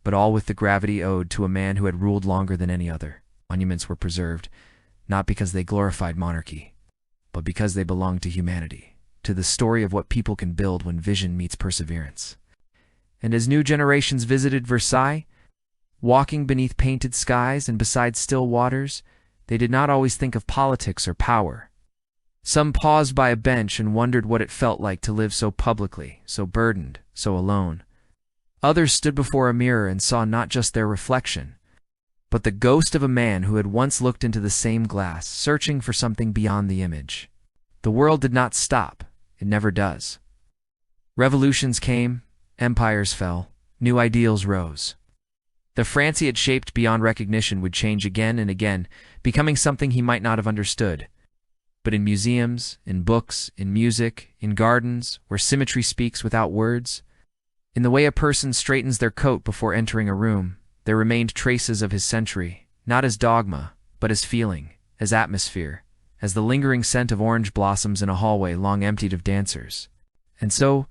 but all with the gravity owed to a man who had ruled longer than any other. Monuments were preserved, not because they glorified monarchy, but because they belonged to humanity, to the story of what people can build when vision meets perseverance. And as new generations visited Versailles, walking beneath painted skies and beside still waters, they did not always think of politics or power. Some paused by a bench and wondered what it felt like to live so publicly, so burdened, so alone. Others stood before a mirror and saw not just their reflection, but the ghost of a man who had once looked into the same glass, searching for something beyond the image. The world did not stop. It never does. Revolutions came, empires fell, new ideals rose. The France he had shaped beyond recognition would change again and again, becoming something he might not have understood. But in museums, in books, in music, in gardens, where symmetry speaks without words, in the way a person straightens their coat before entering a room, there remained traces of his century, not as dogma, but as feeling, as atmosphere, as the lingering scent of orange blossoms in a hallway long emptied of dancers. And so,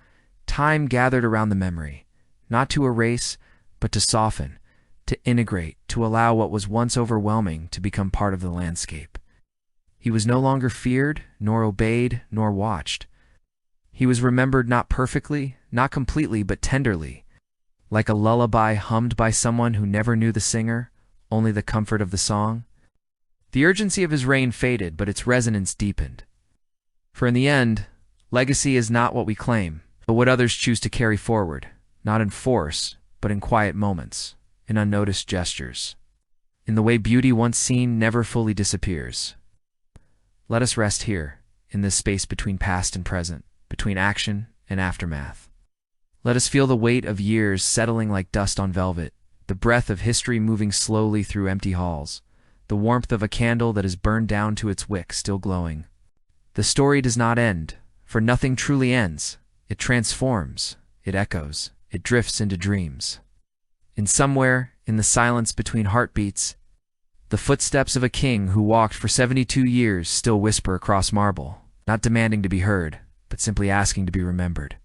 time gathered around the memory, not to erase, but to soften, to integrate, to allow what was once overwhelming to become part of the landscape. He was no longer feared, nor obeyed, nor watched. He was remembered not perfectly, not completely, but tenderly, like a lullaby hummed by someone who never knew the singer, only the comfort of the song. The urgency of his reign faded, but its resonance deepened. For in the end, legacy is not what we claim, but what others choose to carry forward, not in force, but in quiet moments, in unnoticed gestures, in the way beauty once seen never fully disappears. Let us rest here, in this space between past and present, between action and aftermath. Let us feel the weight of years settling like dust on velvet, the breath of history moving slowly through empty halls, the warmth of a candle that is burned down to its wick still glowing. The story does not end, for nothing truly ends. It transforms, it echoes, it drifts into dreams. And somewhere, in the silence between heartbeats, the footsteps of a king who walked for 72 years still whisper across marble, not demanding to be heard, but simply asking to be remembered.